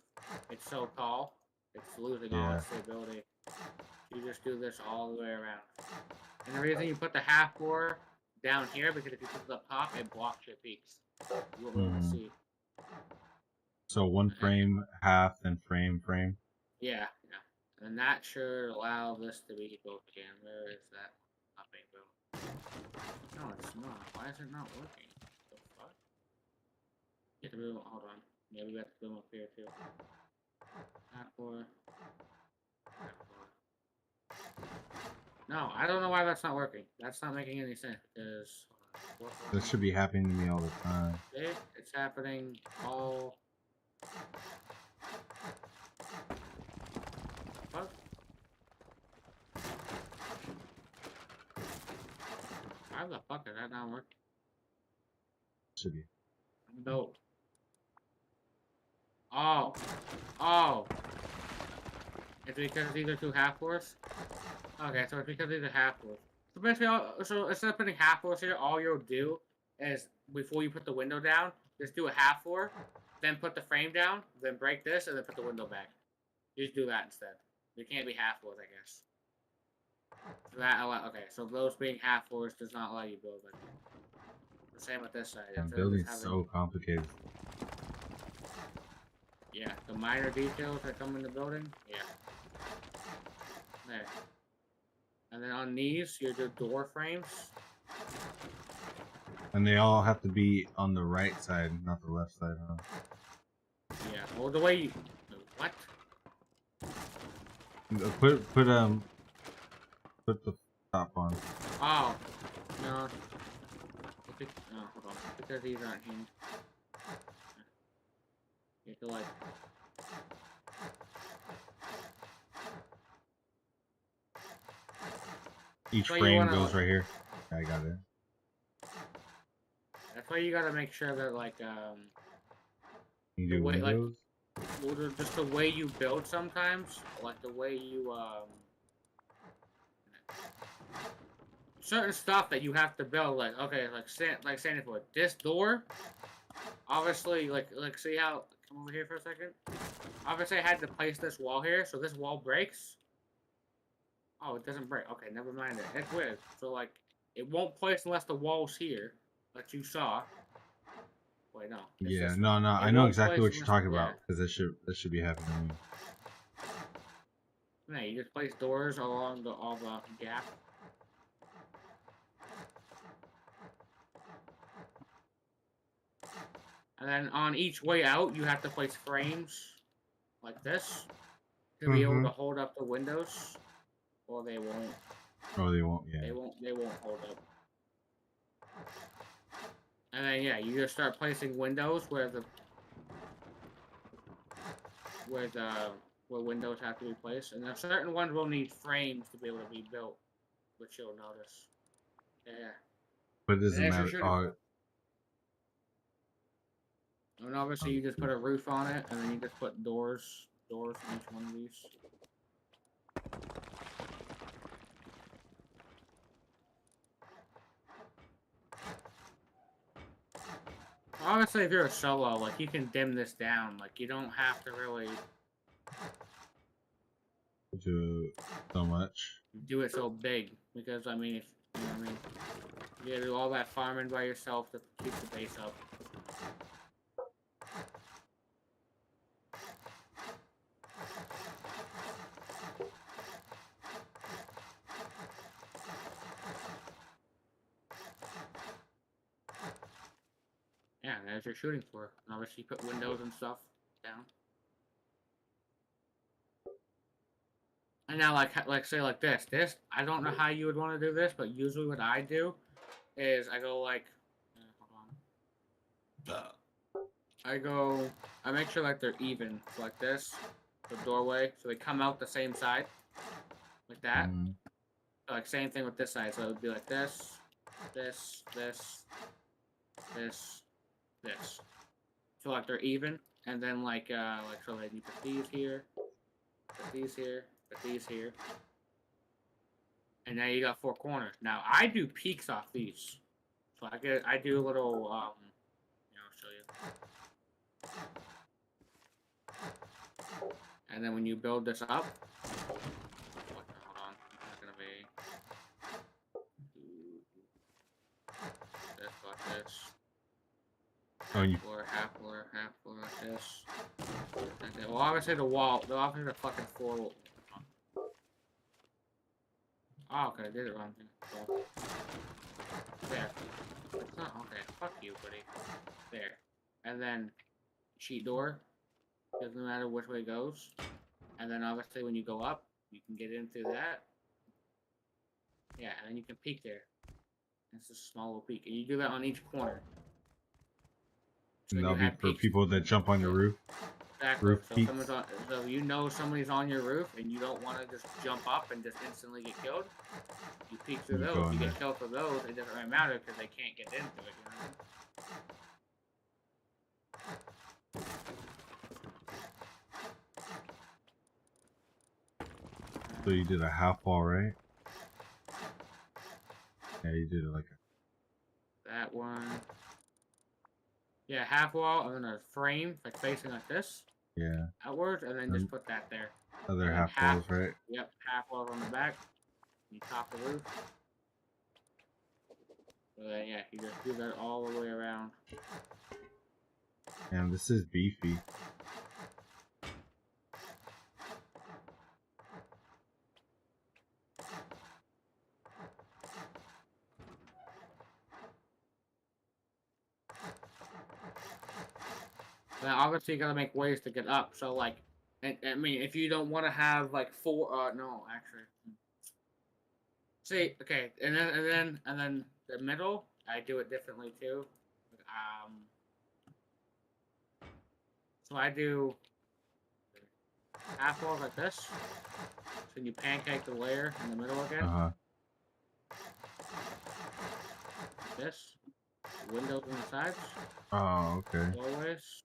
it's so tall, it's losing all its stability. You just do this all the way around. And the reason you put the half floor down here, because if you put it up top, it blocks your peaks. You won't be able to see. So one frame, half, then frame. Yeah, yeah. And that should allow this to be built again. Where is that not being built? No, it's not. Why is it not working? The fuck? You have to move. Hold on. Yeah, we got to move up here too. Half floor. Half floor. No, I don't know why that's not working. That's not making any sense. Because that should be happening to me all the time. See? It's happening all. What? How the fuck is that not working? Should be. No. Oh. Oh. It's because these are two half floors? Okay, so it's because these are half floors. So basically, so instead of putting half floors here, all you'll do is, before you put the window down, just do a half floor, then put the frame down, then break this, and then put the window back. You just do that instead. They can't be half floors, I guess. So that okay, so those being half floors does not allow you to build it. The same with this side. Building's so complicated. Yeah, the minor details that come in the building, yeah. There. And then on these, you do door frames. And they all have to be on the right side, not the left side, huh? Yeah, well, the way you... What? Put the top on. Oh. No. No, hold on. Because these aren't hinged. You have to, like... Each frame goes right here. I got it. That's why you gotta make sure that, like, You do windows? Like, well, just the way you build sometimes, like the way you, certain stuff that you have to build, like, okay, like saying for this door, obviously, like, see how, come over here for a second, obviously I had to place this wall here, so this wall breaks. Oh, it doesn't break. Okay, never mind it. It's weird. So, like, it won't place unless the wall's here, that you saw. Wait, no. Yeah, no. I know exactly what you're talking about, because that should be happening. No, you just place doors along all the gap. And then on each way out, you have to place frames like this to be able to hold up the windows, or they won't. Oh, they won't. Yeah. They won't hold up. And then yeah, you just start placing windows where windows have to be placed, and then certain ones will need frames to be able to be built, which you'll notice. Yeah. But it doesn't matter. And obviously, you just put a roof on it, and then you just put doors in each one of these. Obviously, if you're a solo, like, you can dim this down. Like, you don't have to really do so much. Do it so big, because, I mean, if, you know what I mean? You gotta do all that farming by yourself to keep the base up. Yeah, and there's your shooting floor. And obviously, you put windows and stuff. And now, like say like this. I don't know how you would want to do this, but usually what I do is I go like, hold on. I make sure like they're even, so like this, the doorway, so they come out the same side, like that. So like same thing with this side, so it would be like this, this, this, this, this. So like they're even, and then like so then you put these here, put these here, put these here. And now you got 4 corners. Now I do peaks off these. So I do a little I'll show you. And then when you build this up, hold on, it's gonna be this like this. Half floor like this. Okay, well obviously the wall, obviously the fucking floor. Oh, okay, I did it wrong. There. It's not okay. Fuck you, buddy. There. And then sheet door. Doesn't matter which way it goes. And then obviously when you go up, you can get in through that. Yeah, and then you can peek there. It's just a small little peek. And you do that on each corner. So and that'll be for people that jump on your roof. Exactly. Roof so, peaks. So you know somebody's on your roof and you don't want to just jump up and just instantly get killed. You peek through those. You get killed for those. It doesn't really matter because they can't get into it. You know what I mean? So you did a half wall, right? Yeah, you did it like that one. Yeah, half wall and then a frame like facing like this. Yeah. Outwards, and then just put that there. Other half walls, right? Yep, half walls on the back. You top the roof. So then, yeah, you just do that all the way around. Damn, this is beefy. Now, obviously, you gotta make ways to get up. So, like, I mean, if you don't want to have like 4, no, actually. See, okay, and then the middle, I do it differently too. So I do half walls like this. So you pancake the layer in the middle again. This. Windows on the sides. Oh, okay. Doorways.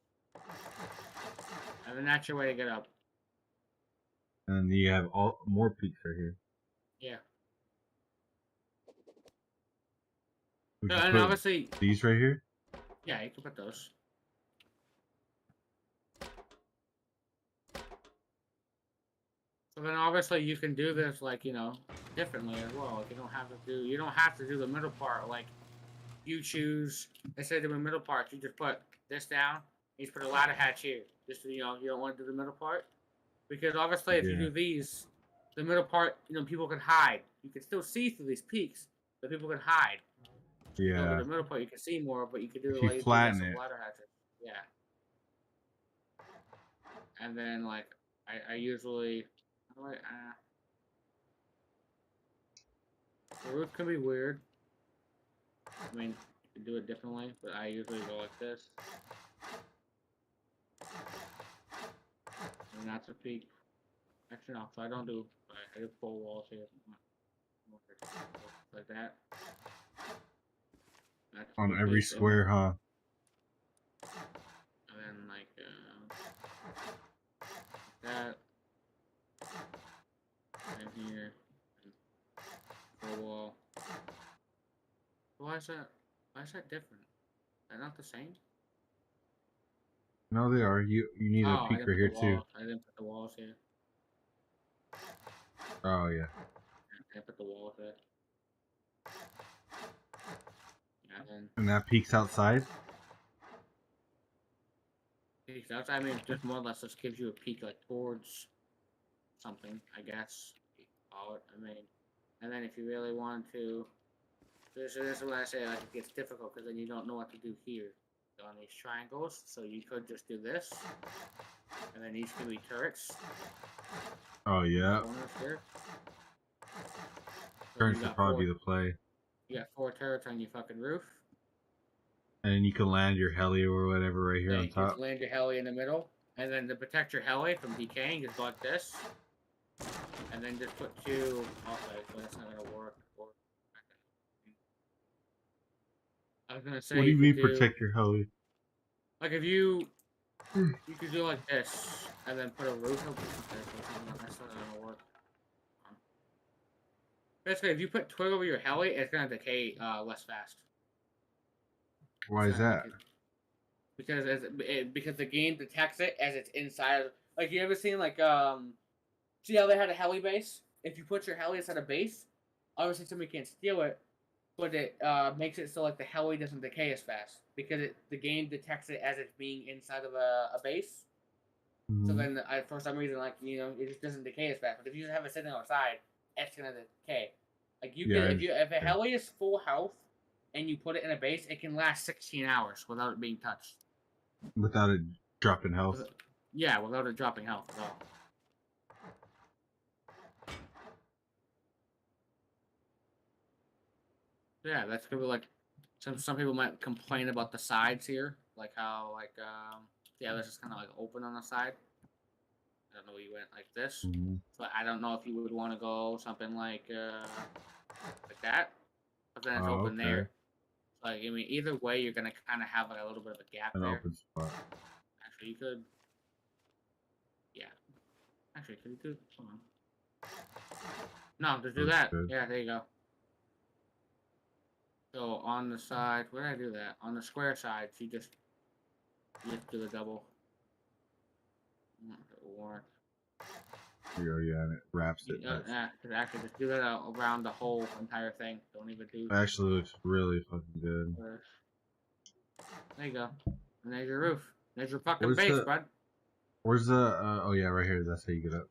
And then that's your way to get up. And you have all more peaks right here. Yeah. We So, and obviously these right here? Yeah, you can put those. So then obviously you can do this like, differently as well. Like you don't have to do the middle part. Like you choose, instead of the middle part, you just put this down. You just put a ladder hatch here. Just you don't want to do the middle part. Because obviously if you do these, the middle part, people can hide. You can still see through these peaks, but people can hide. Yeah. The middle part you can see more, but you can do if the you flatten it. ladder hatches. Yeah. And then like I usually the roof can be weird. I mean, you can do it differently, but I usually go like this. And that's a peak. Actually, no, so I don't do. I do full walls here. Like that. That's on every square, huh? And then like that. And here. Full wall. Why is that? Why is that different? They're not the same. No, they are. You need a peak right here too. I didn't put the walls here. Oh yeah. I put the walls there. And that peaks outside? Peaks outside. I mean, just more or less just gives you a peek like towards something, I guess. Call it. I mean, and then if you really want to, this is what I say. Like it gets difficult because then you don't know what to do here on these triangles. So you could just do this, and then each can be turrets. Oh yeah. Here. Turrets would probably be the play. You got 4 turrets on your fucking roof. And you can land your heli or whatever right here on top. You land your heli in the middle, and then to protect your heli from decaying, just go like this. And then just put 2. Okay, so that's not gonna work. I was gonna say. What do you mean protect your heli? Like if you could do like this, and then put a roof over it. That's not gonna work. Basically, if you put twig over your heli, it's gonna decay less fast. Why is that? Because the game detects it as it's inside. Like you ever seen like see how they had a heli base? If you put your heli inside a base, obviously somebody can't steal it, but it makes it so like the heli doesn't decay as fast because the game detects it as it's being inside of a base. So then, for some reason, like it just doesn't decay as fast. But if you just have it sitting outside, it's gonna decay. Like if a heli is full health and you put it in a base, it can last 16 hours without it being touched. Without it dropping health. Yeah, without it dropping health at all. Yeah, that's gonna be like some people might complain about the sides here, like how yeah, this is kind of like open on the side. I don't know where you went like this, but I don't know if you would want to go something like that, but then it's open there. Like I mean, either way, you're gonna kind of have like a little bit of a gap there. Open spot. Actually, you could. Yeah. Actually, could you do? Hold on. No, just do that. Good. Yeah, there you go. So on the side, where did I do that? On the square side, you just do the double. Or yeah, and it wraps it. Actually, just do that around the whole entire thing. Don't even do. It actually looks really fucking good. There you go. And there's your roof. There's your fucking base, bud. Where's the? Oh yeah, right here. That's how you get up.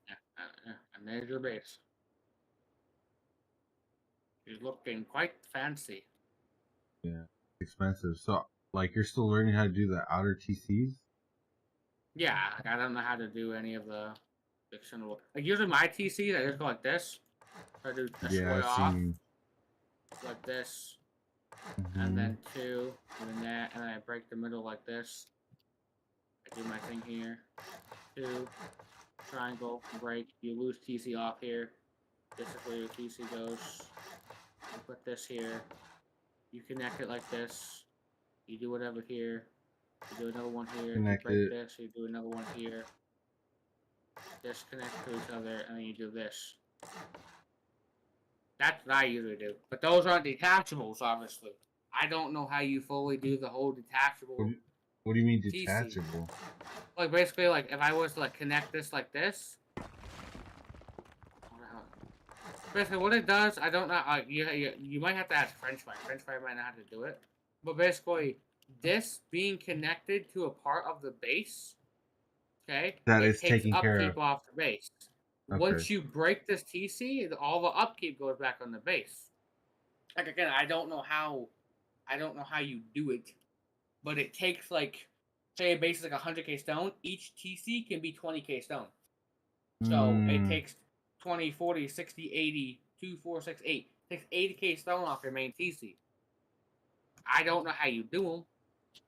Yeah, and there's your base. You're looking quite fancy. Yeah, expensive. So, like, you're still learning how to do the outer TCs? Yeah, like, I don't know how to do any of the fictional. Like, usually my TCs, I just go like this. I do a square off. Like this. And then 2, and then that, and then I break the middle like this. I do my thing here. 2, triangle, break. You lose TC off here. This is where your TC goes. You put this here. You connect it like this. You do whatever here. You do another one here. Connect you break this. You do another one here. Disconnect to each other, and then you do this. That's what I usually do. But those aren't detachables, obviously. I don't know how you fully do the whole detachable. What do you mean detachable? TC. Like basically, like if I was to like connect this like this. Basically, what it does, I don't know. You might have to ask French Fry. French Fry might not have to do it. But basically, this being connected to a part of the base, okay, that is taking care of upkeep off the base. Okay. Once you break this TC, all the upkeep goes back on the base. Like again, I don't know how you do it, but it takes like, say a base is like 100k stone. Each TC can be 20k stone. So it takes 20, 40, 60, 80, 2, 4, 6, 8. It takes 80k stone off your main TC. I don't know how you do them.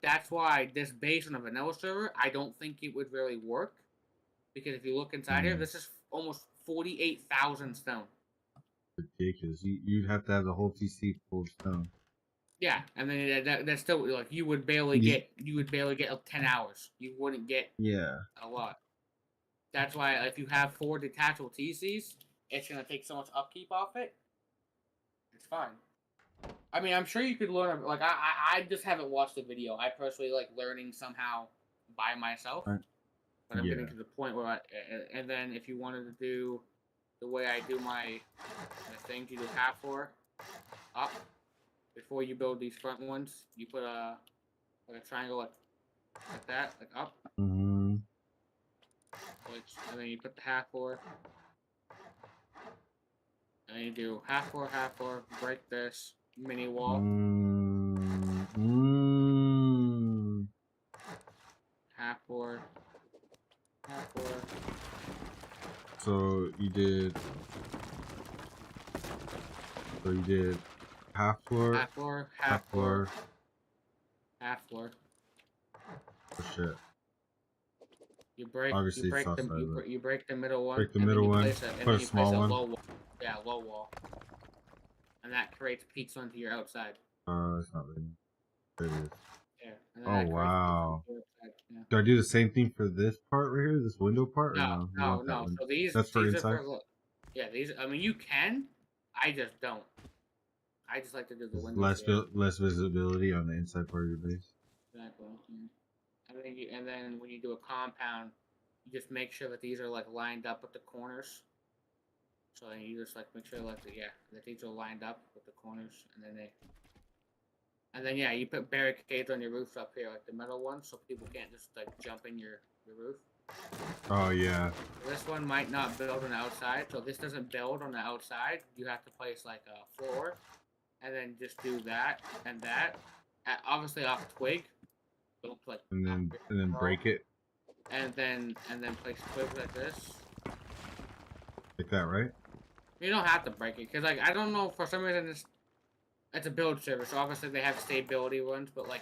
That's why this base on a vanilla server, I don't think it would really work. Because if you look inside here, this is almost 48,000 stone. Ridiculous. You'd have to have the whole TC full of stone. Yeah, and then that's still like you would barely get 10 hours. You wouldn't get a lot. That's why if you have 4 detachable TCs, it's gonna take so much upkeep off it. It's fine. I mean, I'm sure you could learn. Like I just haven't watched the video. I personally like learning somehow by myself. But I'm getting to the point where and then if you wanted to do the way I do my thing, you do half 4 up. Before you build these front ones, you put a triangle like that, like up. And then you put the half 4. And then you do half 4, break this mini wall. Half 4. So you did half floor, Half floor, half floor, half floor. Oh shit. You break Obviously it's outside, you break the middle one. break the and middle then you one, place it, and put then a you small place a one. low wall. Yeah, low wall. And that creates peaks onto your outside. It's not really. There it is. Yeah. And then Oh that creates peaks wow. onto your outside. Yeah. Do I do the same thing for this part right here, this window part, or no? You want that No. one? So these That's for these inside. are for yeah, these. I mean, you can. I just don't. I just like to do the There's windows here. less visibility on the inside part of your base. Exactly. Yeah. And then when you do a compound, you just make sure that these are like lined up with the corners. So then you just like make sure that these are lined up with the corners, and then yeah, you put barricades on your roofs up here, like the metal ones, so people can't just like jump in your roof. Oh yeah. This one might not build on the outside, so this doesn't build on the outside. You have to place like a floor, and then just do that and that. Obviously off twig. Don't like. And then break it. And then place twigs like this. Like that, right? You don't have to break it, because like I don't know, for some reason it's a build server, so obviously they have stability ones, but like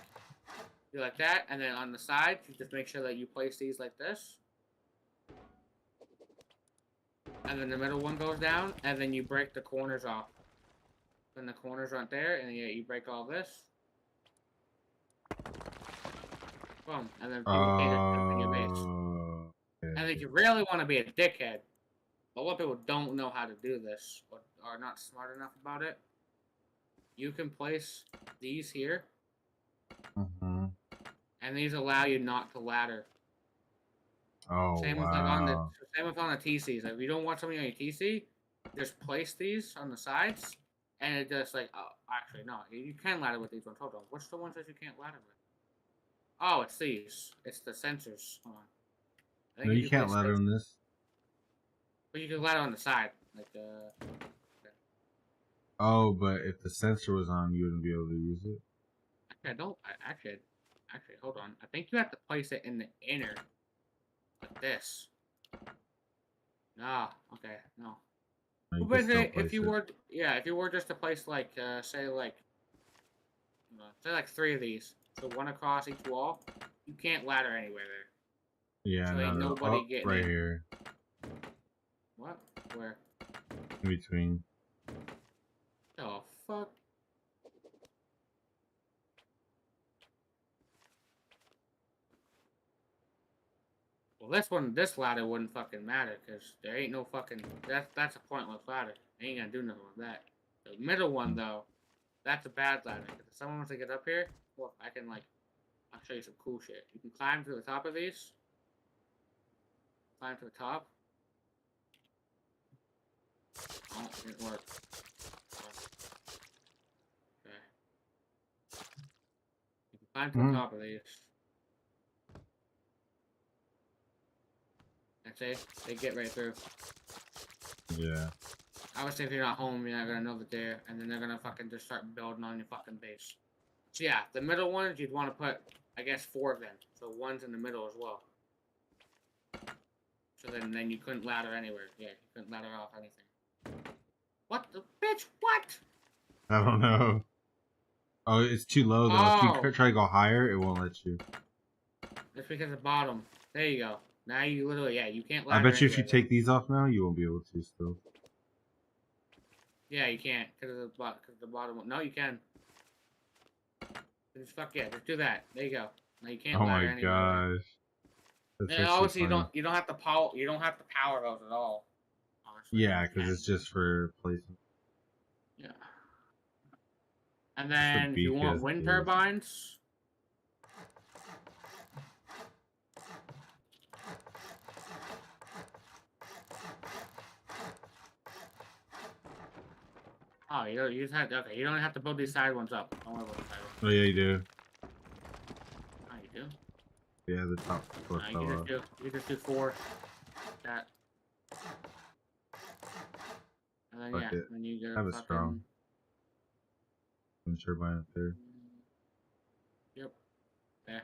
do like that, and then on the side you just make sure that you place these like this, and then the middle one goes down, and then you break the corners off. Then the corners aren't there, and yeah, you break all this. Boom, and then people can't just jump in your base. Okay. And if you really want to be a dickhead, a lot of people don't know how to do this, or are not smart enough about it. You can place these here, and these allow you not to ladder. Oh same wow. With like same with on the TCs. Like, if you don't want something on your TC, just place these on the sides, and it just like actually no, you can ladder with these ones. Hold on, what's the ones that you can't ladder with? Oh, it's these. It's the sensors. Hold on. I think No, you can't ladder on this. But you can ladder on the side, like Oh, but if the sensor was on, you wouldn't be able to use it. Actually, hold on. I think you have to place it in the inner, like this. Ah, okay, no. No, But if you were just to place like say like three of these, so one across each wall, you can't ladder anywhere there. Yeah, so ain't nobody getting right in. here. What? Where? In between. Oh fuck. Well, this ladder wouldn't fucking matter, because there ain't no fucking... That's a pointless ladder. They ain't gonna do nothing with that. The middle one, though, that's a bad ladder. If someone wants to get up here, look, I can, like... I'll show you some cool shit. You can climb to the top of these. Climb to the top. Oh, it didn't work. Okay. You can climb to the top of these. That's it. They get right through. Yeah. Obviously, if you're not home, you're not gonna know that they're, and then they're gonna fucking just start building on your fucking base. So yeah, the middle ones, you'd want to put, I guess, 4 of them. So one's in the middle as well. So then you couldn't ladder anywhere. Yeah, you couldn't ladder off anything. What the bitch? What? I don't know. Oh, it's too low though. Oh. If you try to go higher, it won't let you. It's because of the bottom. There you go. Now you literally, you can't ladder. I bet you if you take these off now, you won't be able to still. Yeah, you can't because of the bottom. No, you can. Just just do that. There you go. Now you can't ladder anywhere. Oh my gosh. And obviously you don't have to power those at all. Honestly. Yeah, because it's just for placement. Yeah. And then if you want wind turbines. Oh, you just have to, okay. You don't have to build these side ones up. Don't worry about the side ones. Oh yeah, you do. Oh, you do? Yeah, the top floor fell off. You just do 4. That. And then then you get have a strong. Turbine up there. Yep. There.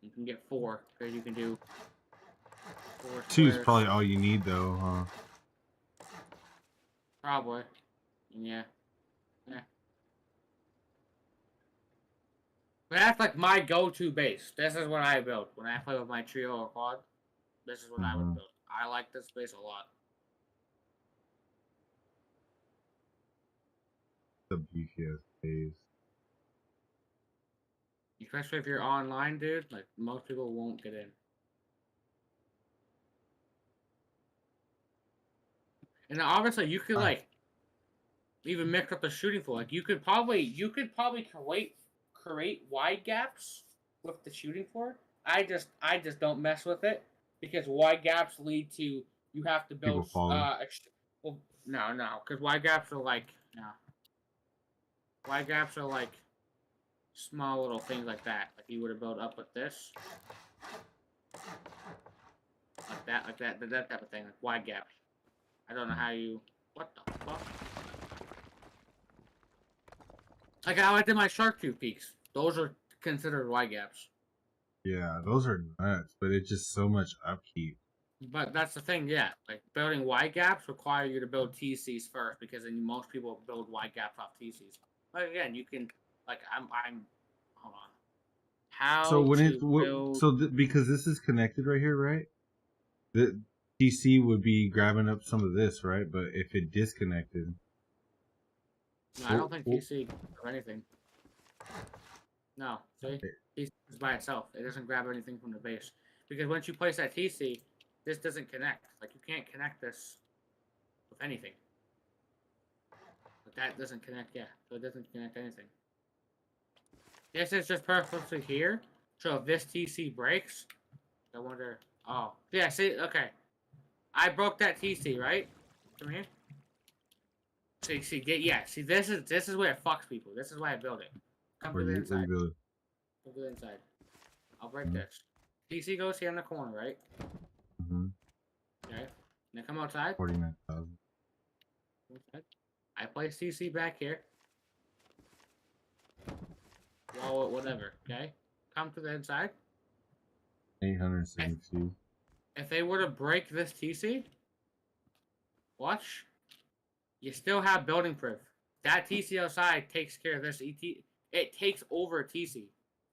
You can get 4 because you can do 4 2's squares. probably all you need, though, huh? Probably. Yeah. Yeah. But that's like my go-to base. This is what I build when I play with my trio or quad. This is what I would build. I like this base a lot. The beefiest base. Especially if you're online, dude. Like, most people won't get in. And obviously, you could, like, even mix up the shooting floor. Like, you could probably create wide gaps with the shooting floor. I just don't mess with it because wide gaps lead to you have to People build falling. well, no, because wide gaps are like wide gaps are like small little things like that. Like you would have built up with this, like that type of thing. Like wide gaps. I don't know how you. What the fuck? Like how I did my shark tooth peaks. Those are considered wide gaps. Yeah, those are nuts, but it's just so much upkeep. But that's the thing, yeah. Like building wide gaps require you to build TCs first because then most people build wide gaps off TCs. But again, you can like I'm hold on. So How when it to build because this is connected right here, right? The TC would be grabbing up some of this, right? But if it disconnected, no, I don't think TC or anything. No, see? TC is by itself. It doesn't grab anything from the base. Because once you place that TC, this doesn't connect. Like you can't connect this with anything. But that doesn't connect, yeah. So it doesn't connect anything. This is just perfectly here. So if this TC breaks, I wonder. Oh, yeah. See, okay. I broke that TC, right? Come here. See, yeah. See, this is where it fucks people. This is why I build it. Come to the where inside. you build it. Come to the inside. I'll break this. TC goes here in the corner, right? Okay. Now come outside. 49,000. I place TC back here. Well, whatever. Okay. Come to the inside. 872. If they were to break this TC, watch. You still have building proof. That TC outside takes care of this ET. It takes over TC.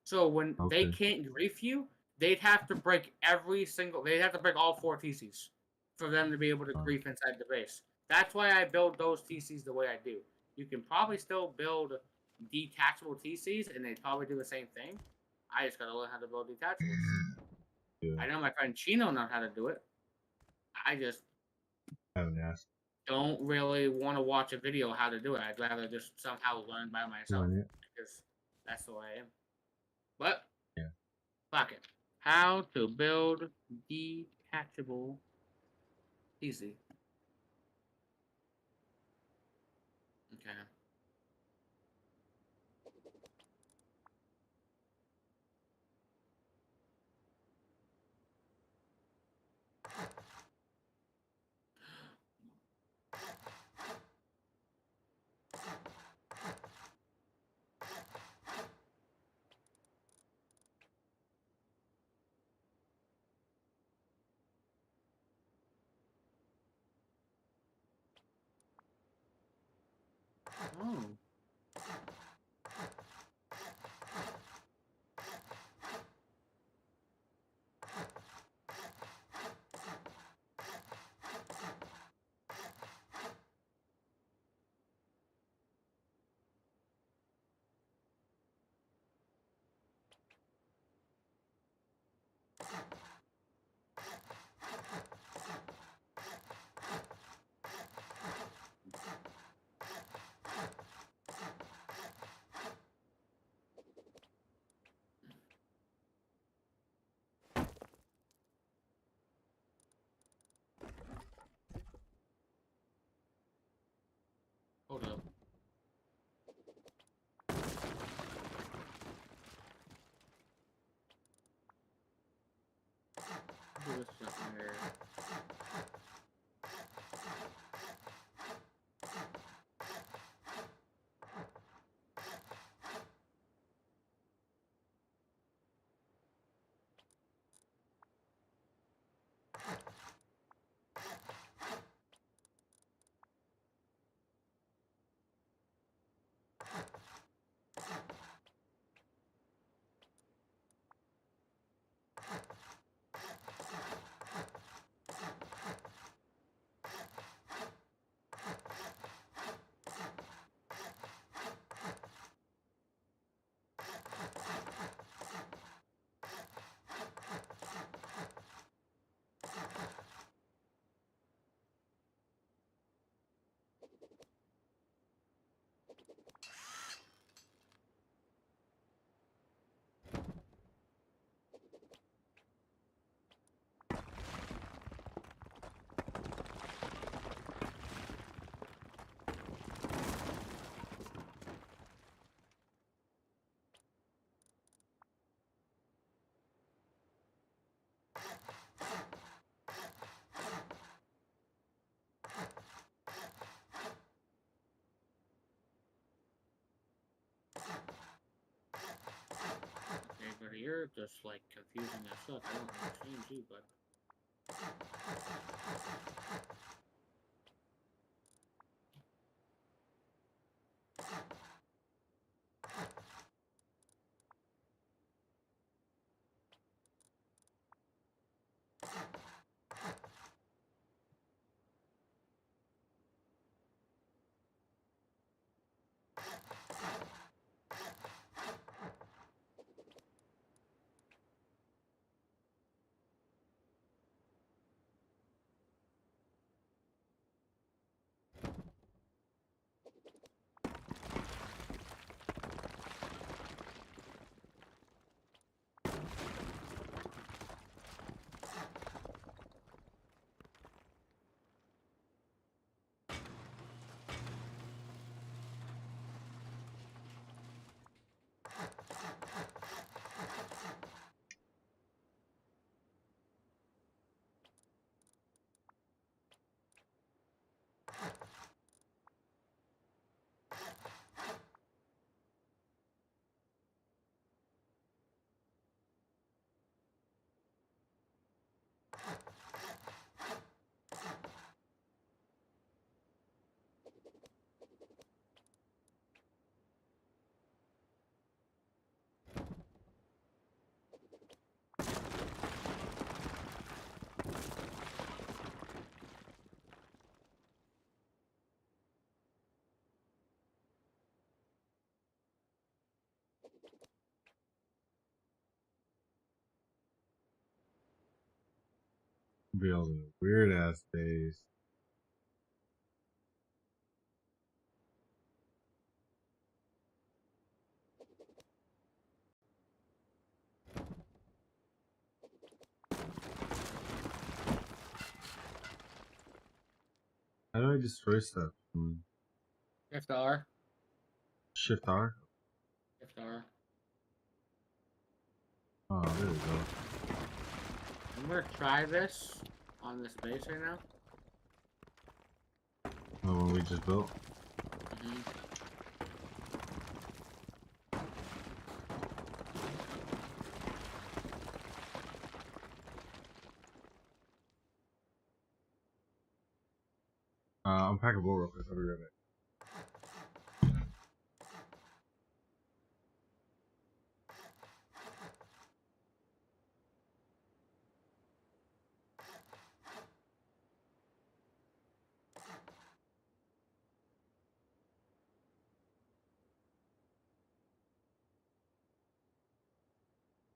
So when they can't grief you, they'd have to break they'd have to break all 4 TCs for them to be able to grief inside the base. That's why I build those TCs the way I do. You can probably still build detachable TCs, and they probably do the same thing. I just gotta learn how to build detachables. Yeah. I know my friend Chino knows how to do it. I just haven't asked. Don't really want to watch a video how to do it. I'd rather just somehow learn by myself because that's the way I am. But yeah, fuck it. How to build detachable PC. Okay. Oh. Hold up. Do this stuff here. But you're just like confusing as such. I don't understand you, but. Building weird ass days. How do I destroy stuff? Shift R. Shift R? Shift R. Oh, there we go. I'm gonna try this on this base right now. The one we just built? Unpack a bowl real quick. I'll be right back.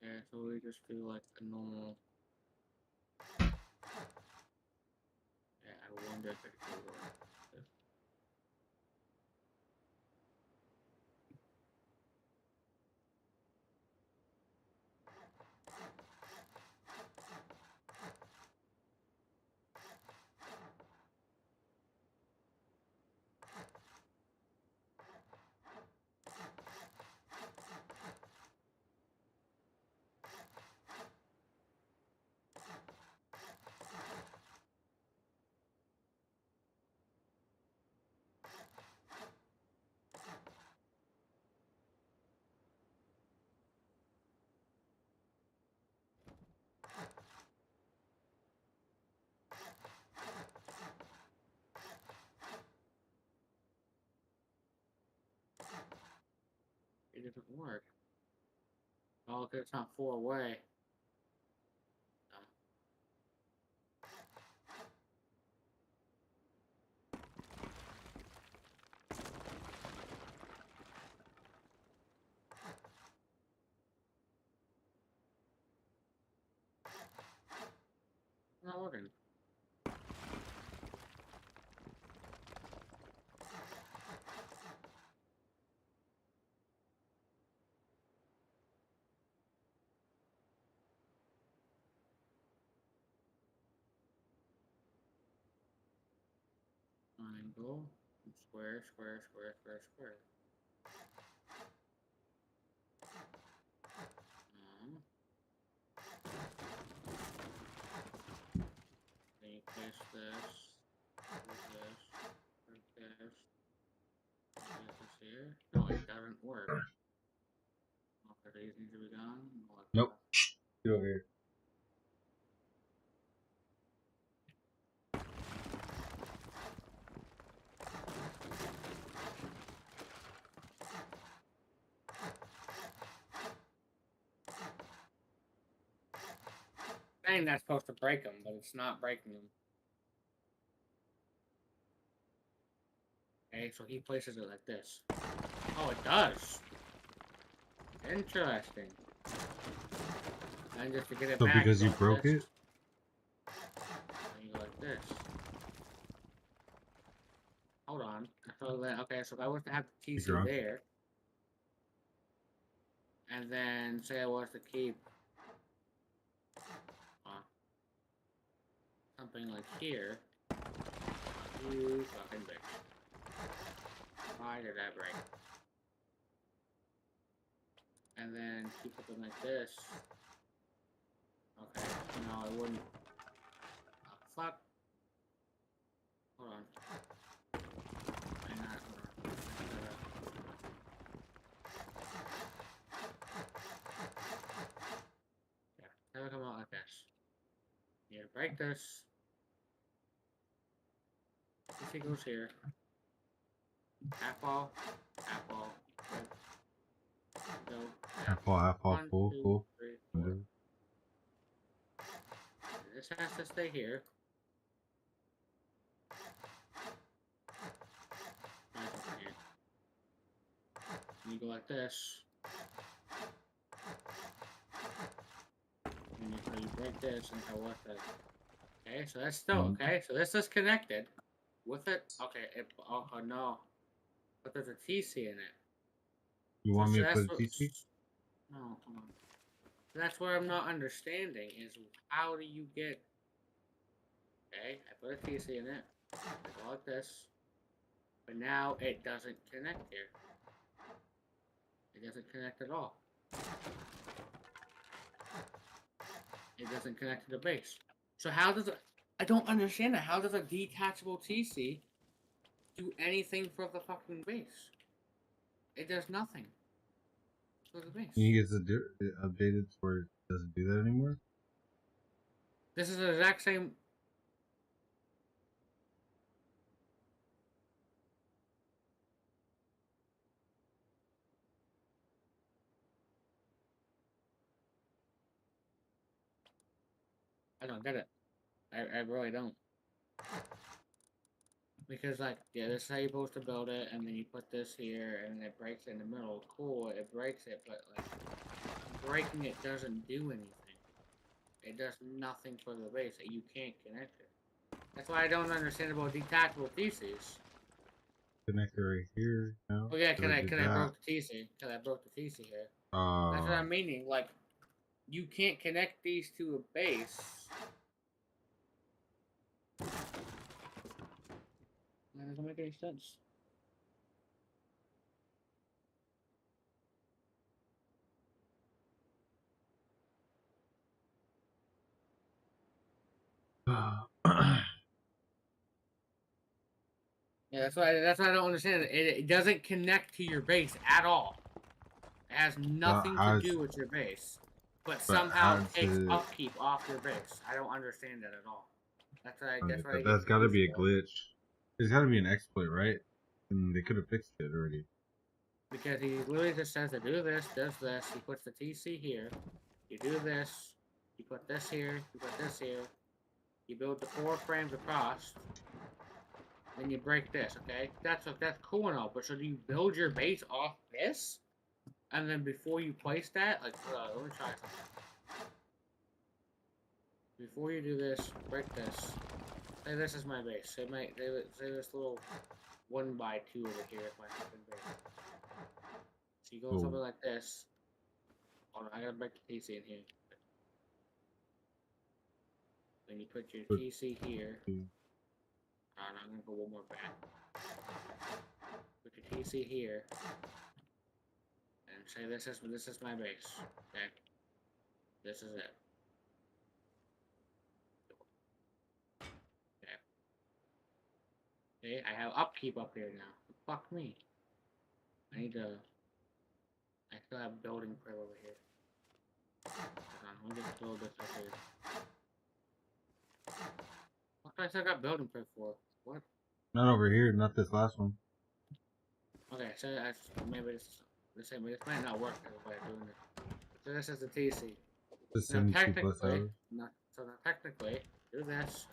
Yeah, so we just do like a normal. Yeah, I wonder if it could go like this. It doesn't work. Oh, okay, it's not 4 away. Not working. Triangle, square, square, square, square, square. Then you place this, put this, put this here. No, it doesn't work. Okay, these need to be gone. Nope. Get over here. Saying that's supposed to break them, but it's not breaking them. Okay, so he places it like this. Oh, it does. Interesting. And just to get it So back, because you like broke this. it? And you go like this. Hold on. So then, okay, so if I was to have the TC drunk? there, and then say I was to keep something like here, you fucking bitch. Why did I break? And then keep something like this. Okay, no, I wouldn't. Oh, fuck. Hold on. Hang on, hold on. Yeah, that'll come out like this. You break this. This goes here. Half ball, good. Go. Half ball, One, full, two, full. 3, 4. This has to stay here. You go like this. And you break this and go with it. Okay, so that's still okay. So this is connected with it. Okay, oh no, but there's a TC in it. You want me to put a TC? No, hold on. That's what I'm not understanding is how do you get? Okay, I put a TC in it. I go like this, but now it doesn't connect here. It doesn't connect at all. It doesn't connect to the base. So how does it? I don't understand it. How does a detachable TC do anything for the fucking base? It does nothing for the base. You get it updated where it doesn't do that anymore? This is the exact same. I don't get it. I really don't. Because, like, yeah, this is how you're supposed to build it, and then you put this here, and it breaks in the middle. Cool, it breaks it, but, like, breaking it doesn't do anything. It does nothing for the base. You can't connect it. That's why I don't understand about detachable TCs. Connector right here. No. Oh yeah, can I broke the TC? Cause I broke the TC here. That's what I'm meaning. Like, you can't connect these to a base. That doesn't make any sense. Yeah, that's why I don't understand. It doesn't connect to your base at all. It has nothing to do with your base, but somehow takes upkeep off your base. I don't understand that at all. That's why that's got to be a glitch. There's got to be an exploit, right? And they could have fixed it already. Because he literally just says to do this, does this. He puts the TC here. You do this. You put this here. You put this here. You build the 4 frames across. Then you break this, okay? That's cool and all, but so do you build your base off this? And then before you place that, like, let me try something. Before you do this, break this. Say this is my base. Say this little 1x2 over here is my fucking base. So you go something like this. Oh no, I gotta break the TC in here. Then you put your TC here. I'm gonna go one more back. Put your TC here. And say this is my base. Okay? This is it. Okay. Okay, I have upkeep up here now. Fuck me. I I still have building prep over here. Hold on, let me just build this up here. What do I still got building prep for? What? Not over here, not this last one. Okay, so maybe this might not work the way I'm doing it. So this is the TC. The 72 plus hours. So now technically, do this.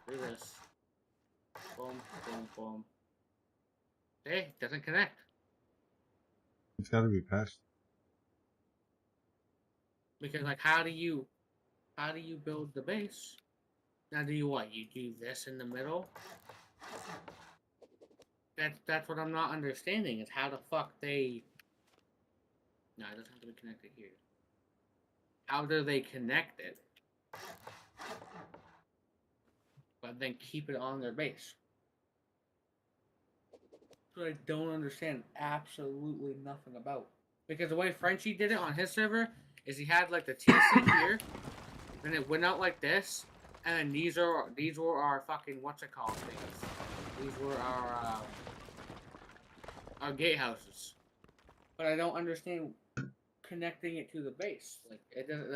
Boom, boom, boom. Hey, it doesn't connect. It's gotta be patched. Because like, how do you build the base? Now do you what? You do this in the middle? That's what I'm not understanding, is how the fuck they... No, it doesn't have to be connected here. How do they connect it? But then keep it on their base? What I don't understand absolutely nothing about. Because the way Frenchie did it on his server is he had like the TC here, then it went out like this, and then these were our fucking what's-it-called things. These were our gatehouses. But I don't understand connecting it to the base. Like it doesn't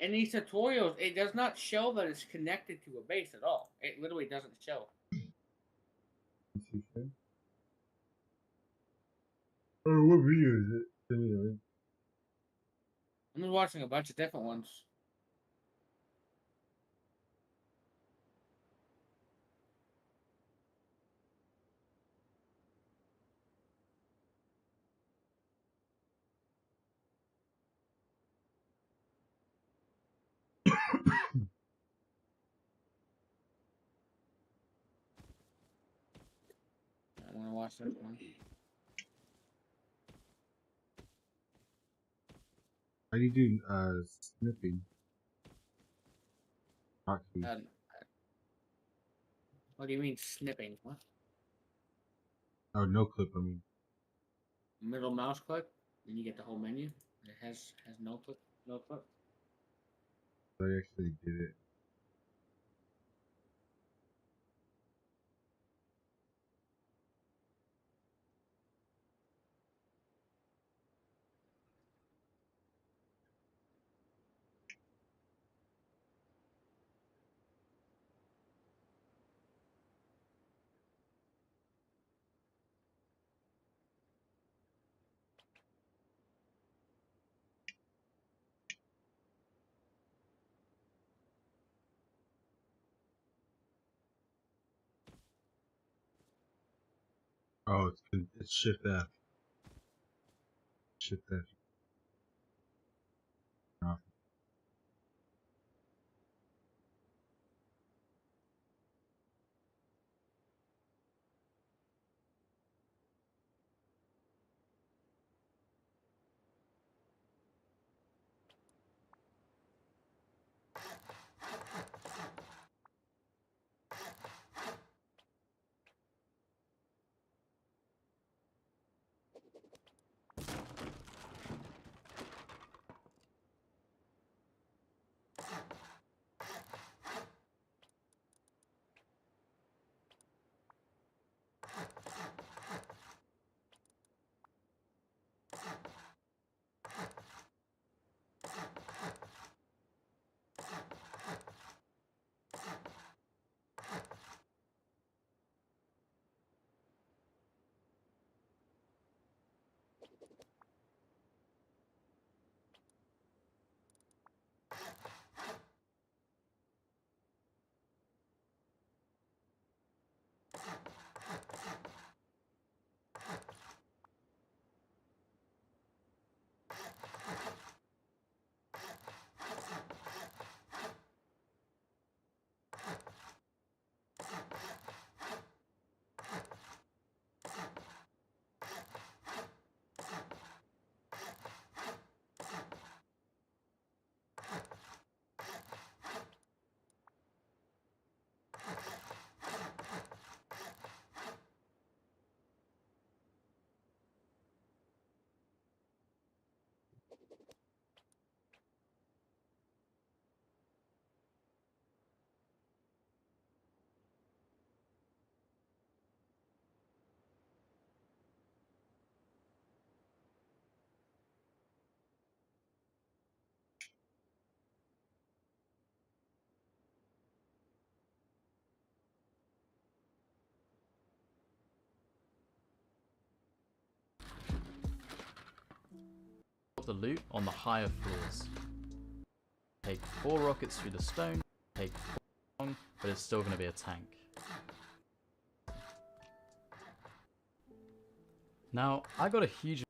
in these tutorials it does not show that it's connected to a base at all. It literally doesn't show. Oh, what video is it? Send me the link. I'm just watching a bunch of different ones. I want to watch this one. How do you do snipping? What do you mean snipping? What? Oh, no clip, I mean. Middle mouse click, and you get the whole menu. It has no click, no clip. I actually did it. Oh, it's Shift F. Shift F. Oh. the loot on the higher floors. Take 4 rockets through the stone, take 4 long, but it's still going to be a tank. Now, I got a huge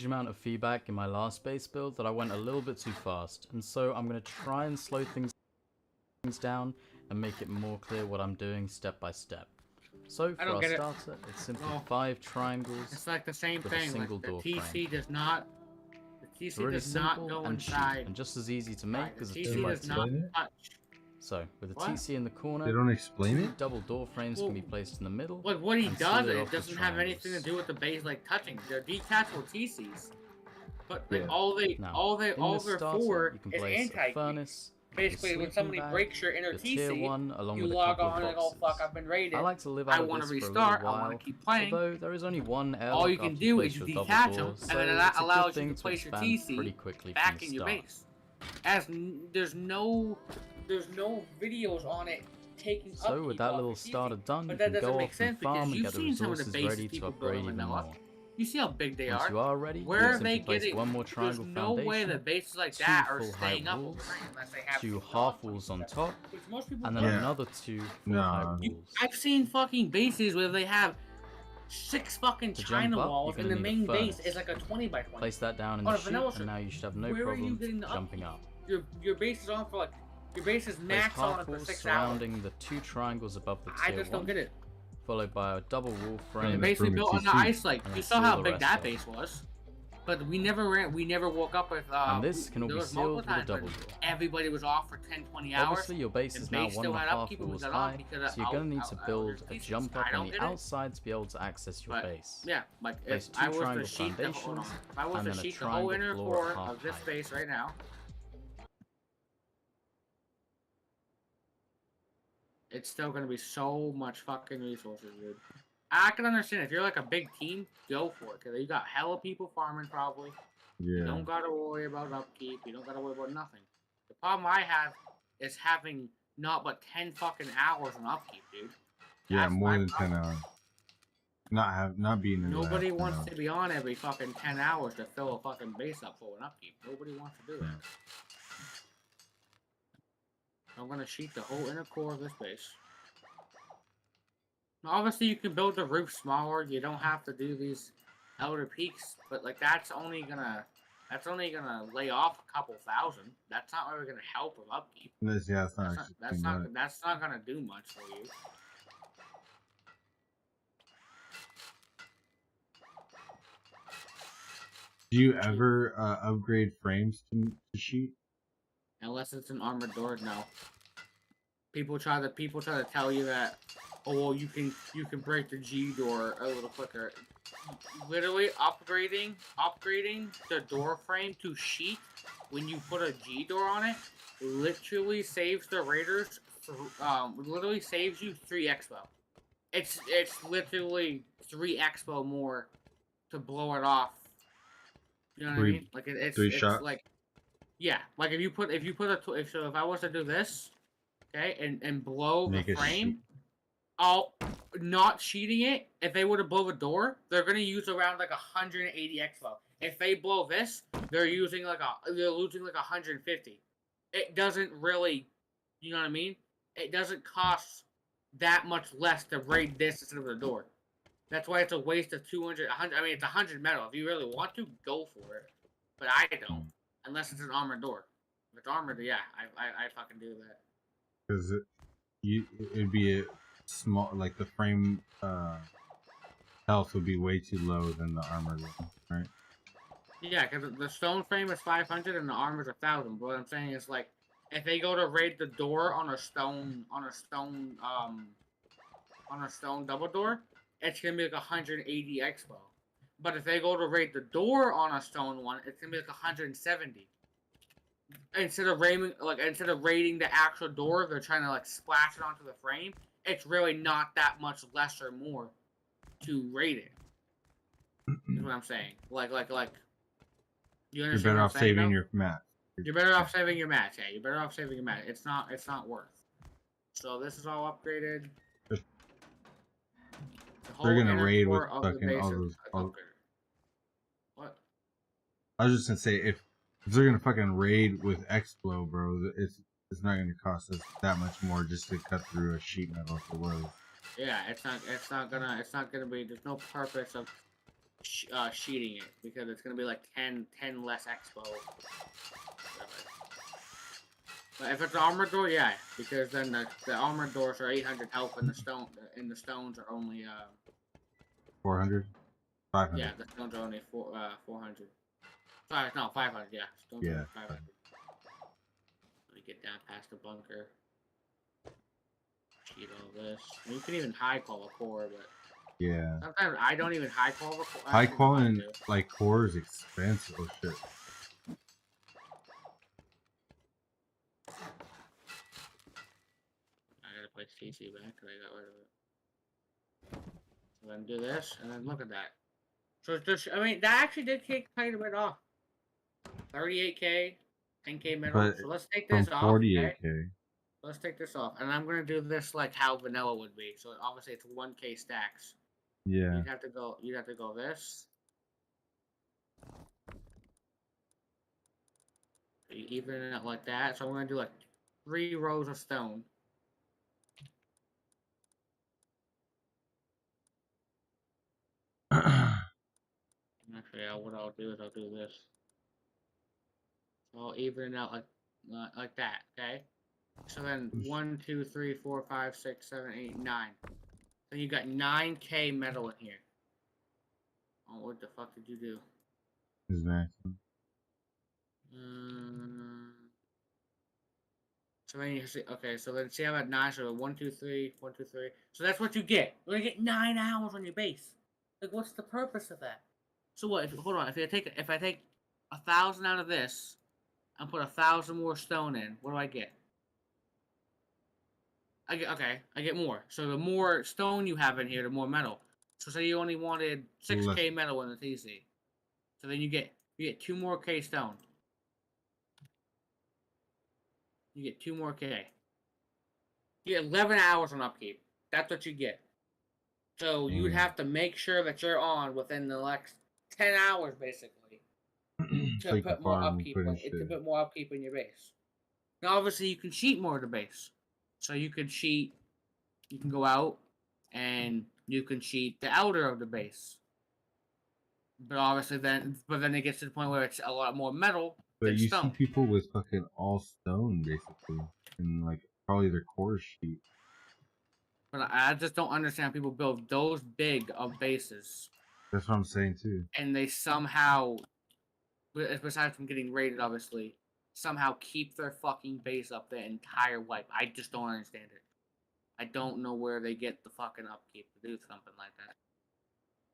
amount of feedback in my last base build that I went a little bit too fast, and so I'm going to try and slow things down and make it more clear what I'm doing step by step. So for our starter, it's simply 5 triangles. It's like the same with thing. A single like door the TC frame. does not. The TC Really does not simple go and cheap, inside. and just as easy to make as a TC 2x2. does not touch. So with a What? TC in the corner, They don't explain 2 it? double door frames can be placed in the middle. Like what he and does, sealed it off with doesn't have anything to triangles. do with the base like touching. They're detachable TCs. But like, Yeah. all In they're this starter, for you can is place a anti. furnace, Basically, when somebody breaks your inner the tier TC, 1 along you with a log couple on of and go, boxes. fuck, I've been raided. I like to live I out of want this to for a restart. little I while, want to keep playing. although there is only one airlock All you can after do place is your detach double them, door, and then so that it's a allows good you thing to place your expand TC pretty quickly back from in the your start. base. There's no videos on it taking So with upkeep that off little your PC. starter done, But you that can doesn't go make off and sense because farm and you've get the seen some of the resources bases ready to people build upgrade in even vanilla. more. You see how big they Once are. you are ready, Where you are simply they place getting? one more There's triangle no way foundation, that bases like two that are full staying height up walls, overnight unless they have 2 some half non-20 walls on stuff, top, which most people and then don't. Yeah. another 2 full No. height walls. I've seen fucking bases where they have 6 fucking To China jump up, walls you're and the gonna need a main base furnace. is like a 20 by 20. Place that down in On the a vanilla chute, server, and now you should have no where are you problem getting the jumping upkeep? up. Your base is on for like, your base is Place max on half for walls 6 hours. surrounding the 2 triangles above the I tier just don't 1, get it. followed by a double wall And frame. the Basically room built on is the too ice lake. and You then saw how seal the big rest that off. base was. But we never woke up with And this can all there be was multiple sealed with a times double when door. everybody was off for 10-20 hours. Obviously, your base The is now base still had 1.5 upkeep and we walls got high, on because so you're going to need to build a pieces. jump I up don't on the get it. outside to be able to access your But, base. yeah, like Place if 2 I was to triangle sheet the whole, foundations, if I was and to then a sheet the whole triangle inner floor core at half of this height. base right now, it's still gonna be so much fucking resources, dude. I can understand if you're like a big team, go for it, cause you got hella people farming probably. You Yeah. don't gotta worry about upkeep. You don't gotta worry about nothing. The problem I have is having not but 10 fucking hours on upkeep, dude. Yeah, That's more my than problem. 10 hours. Not being able to have Nobody 10 wants hours. to be on every fucking 10 hours to fill a fucking base up for an upkeep. Nobody wants to do that. I'm gonna sheet the whole inner core of this base. Now, obviously, you can build the roof smaller. You don't have to do these outer peaks, but like that's only gonna lay off a couple thousand. That's not really gonna help with upkeep. That's not actually That's not gonna do much for you. Do you ever upgrade frames to sheet? Unless it's an armored door, no. People try to tell you that, oh well, you can break the G door a little quicker. Literally upgrading the door frame to sheet when you put a G door on it literally saves the raiders. Literally saves you 3 expo. It's literally 3 expo more to blow it off. You know what I mean? Like it's 3 shots? like, yeah, like if I was to do this, okay, and blow Make the a frame, I'll not sheeting it. If they were to blow a door, they're gonna use around like 180 expo. If they blow this, they're losing like 150. It doesn't really, you know what I mean? It doesn't cost that much less to raid this instead of the door. That's why it's a waste of 200, 100. I mean, it's 100 metal. If you really want to, go for it. But I don't, unless it's an armored door. If it's armored, yeah, I fucking do that. Because it'd be a small, like the frame health would be way too low than the armored one, right? Yeah, because the stone frame is 500 and the armor's 1,000. But what I'm saying is like, if they go to raid the door on a stone double door, it's gonna be like 180 expo. But if they go to raid the door on a stone one, it's gonna be like 170. Instead of raiding the actual door, they're trying to like splash it onto the frame. It's really not that much less or more to raid it. Is what I'm saying. Like you understand? You're better off saving your mat. You're better off saving your mats. Yeah, you're better off saving your mat. It's not worth. So this is all upgraded. They're gonna raid with of fucking all those. What? I was just gonna say if they're gonna fucking raid with Explo, bro, it's not gonna cost us that much more just to cut through a sheet metal if it was. Yeah, it's not gonna be. There's no purpose of sheeting it because it's gonna be like 10 less expo. But if it's an armored door, yeah, because then the armored doors are 800 health and the stones are only 400, 500. yeah, the stones are only 400. 500. Yeah, stones Yeah, are 500. Let me get down past the bunker. Cheat all this. You can even high call a core, but yeah. sometimes I don't even high call the core. High quality like core is expensive. Oh shit. I gotta place TC back because I got rid of it. So then do this, and then look at that. So it's just, I mean, that actually did take quite a bit off. 38k, 10k metal. But so let's take from this off. 48k. Okay? Let's take this off, and I'm gonna do this like how vanilla would be. So obviously it's 1K stacks. Yeah. You'd have to go this. You even it like that. So I'm gonna do like 3 rows of stone. Actually, what I'll do is I'll do this. So I'll even it out like that. Okay. So then 1, 2, 3, 4, 5, 6, 7, 8, 9. So you got 9K metal in here. Oh, what the fuck did you do? Exactly. So then you see, okay, so then see how at 9, so 1, 2, 3, 1, 2, 3. So that's what you get. You're gonna get 9 hours on your base. Like, what's the purpose of that? So what? Hold on. If I take 1,000 out of this and put 1,000 more stone in, what do I get? I get more. So the more stone you have in here, the more metal. So say you only wanted 6K metal in the TC. So then you get 2 more K stone. You get 2 more K. You get 11 hours on upkeep. That's what you get. So you would have to make sure that you're on within the next 10 hours, basically, to put more upkeep in your base. Now, obviously, you can cheat more of the base. So you can cheat. You can go out and you can cheat the outer of the base. But obviously, then it gets to the point where it's a lot more metal. But you stone. see people with fucking all stone, basically, and like probably their core sheet. But I just don't understand people build those big of bases. That's what I'm saying too. And they somehow, besides from getting raided, obviously, somehow keep their fucking base up the entire wipe. I just don't understand it. I don't know where they get the fucking upkeep to do something like that.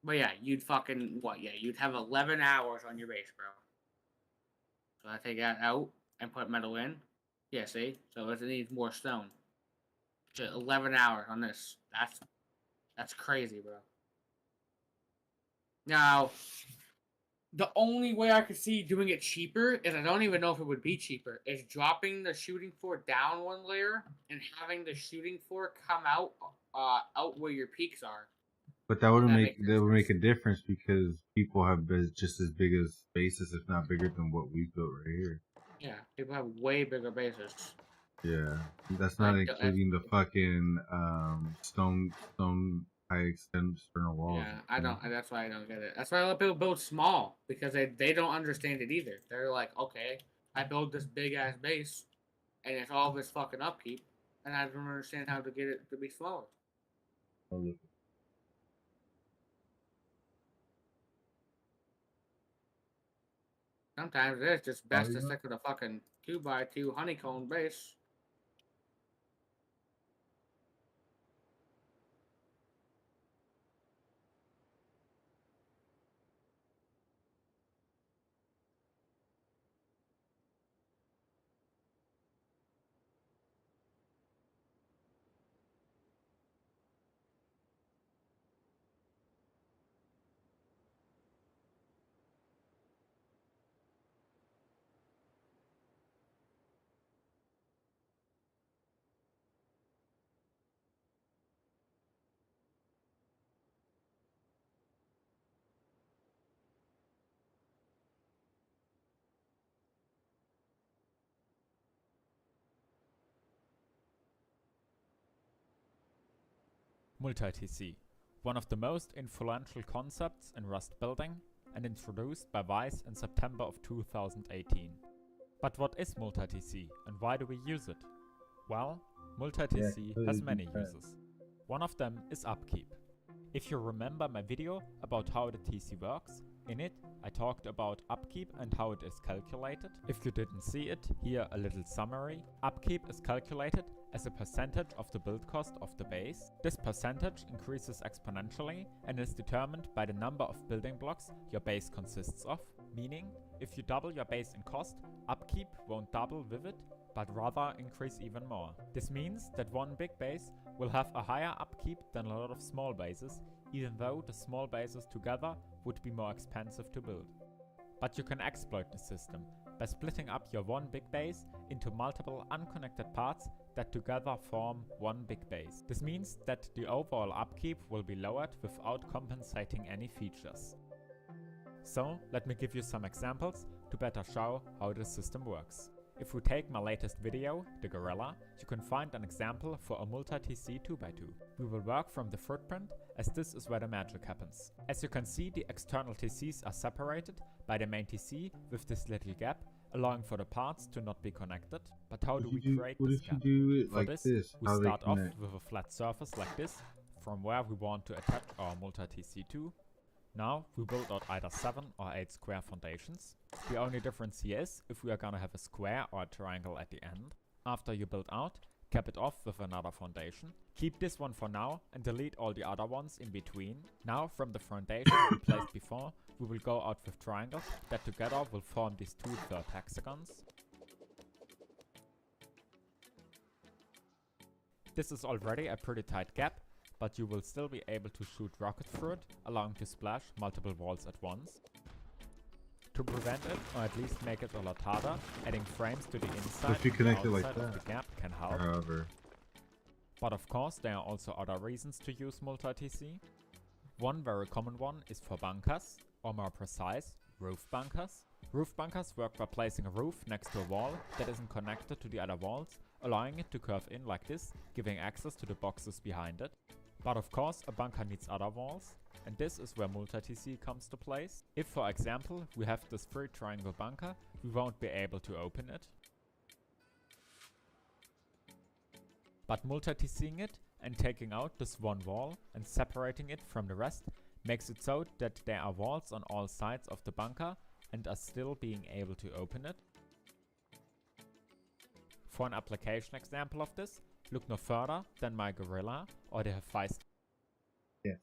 But yeah, you'd fucking, you'd have 11 hours on your base, bro. So I take that out and put metal in. Yeah, see? So it needs more stone. Just 11 hours on this. That's crazy, bro. Now, the only way I could see doing it cheaper is I don't even know if it would be cheaper. Is dropping the shooting floor down 1 layer and having the shooting floor come out where your peaks are. But that would make a difference because people have just as big as bases, if not bigger than what we built right here. Yeah, people have way bigger bases. Yeah, that's not including the fucking stone high external walls. Yeah, I don't. That's why I don't get it. That's why a lot of people build small because they don't understand it either. They're like, okay, I build this big ass base, and it's all this fucking upkeep, and I don't understand how to get it to be smaller. Sometimes it's just best to stick with a fucking 2x2 honeycomb base. Multi-TC, one of the most influential concepts in Rust building and introduced by Vice in September of 2018. But what is multi-TC and why do we use it? Well, multi-TC has many uses. One of them is upkeep. If you remember my video about how the TC works, in it I talked about upkeep and how it is calculated. If you didn't see it, here a little summary. Upkeep is calculated as a percentage of the build cost of the base. This percentage increases exponentially and is determined by the number of building blocks your base consists of, meaning if you double your base in cost, upkeep won't double with it, but rather increase even more. This means that one big base will have a higher upkeep than a lot of small bases, even though the small bases together would be more expensive to build. But you can exploit the system by splitting up your one big base into multiple unconnected parts that together form one big base. This means that the overall upkeep will be lowered without compensating any features. So let me give you some examples to better show how this system works. If we take my latest video, the Gorilla, you can find an example for a multi-TC 2x2. We will work from the footprint, as this is where the magic happens. As you can see, the external TCs are separated by the main TC with this little gap, allowing for the parts to not be connected. But how do we create this gap? For this, we start off with a flat surface like this, from where we want to attach our multi-TC to. Now we build out either 7 or 8 square foundations. The only difference here is if we are gonna have a square or a triangle at the end. After you build out, cap it off with another foundation. Keep this one for now and delete all the other ones in between. Now from the foundation we placed before, we will go out with triangles that together will form these 2 third hexagons. This is already a pretty tight gap, but you will still be able to shoot rockets through it, allowing to splash multiple walls at once. To prevent it, or at least make it a lot harder, adding frames to the inside if you and connect the it like outside of that, the gap can help. However. But of course there are also other reasons to use multi-TC. One very common one is for bunkers, or more precise, roof bunkers. Roof bunkers work by placing a roof next to a wall that isn't connected to the other walls, allowing it to curve in like this, giving access to the boxes behind it. But of course a bunker needs other walls, and this is where multi-TC comes to place. If for example we have this 3 triangle bunker, we won't be able to open it. But multi-TCing it and taking out this one wall and separating it from the rest makes it so that there are walls on all sides of the bunker and are still being able to open it. For an application example of this, look no further than my Gorilla or the Hephaestus. Yeah.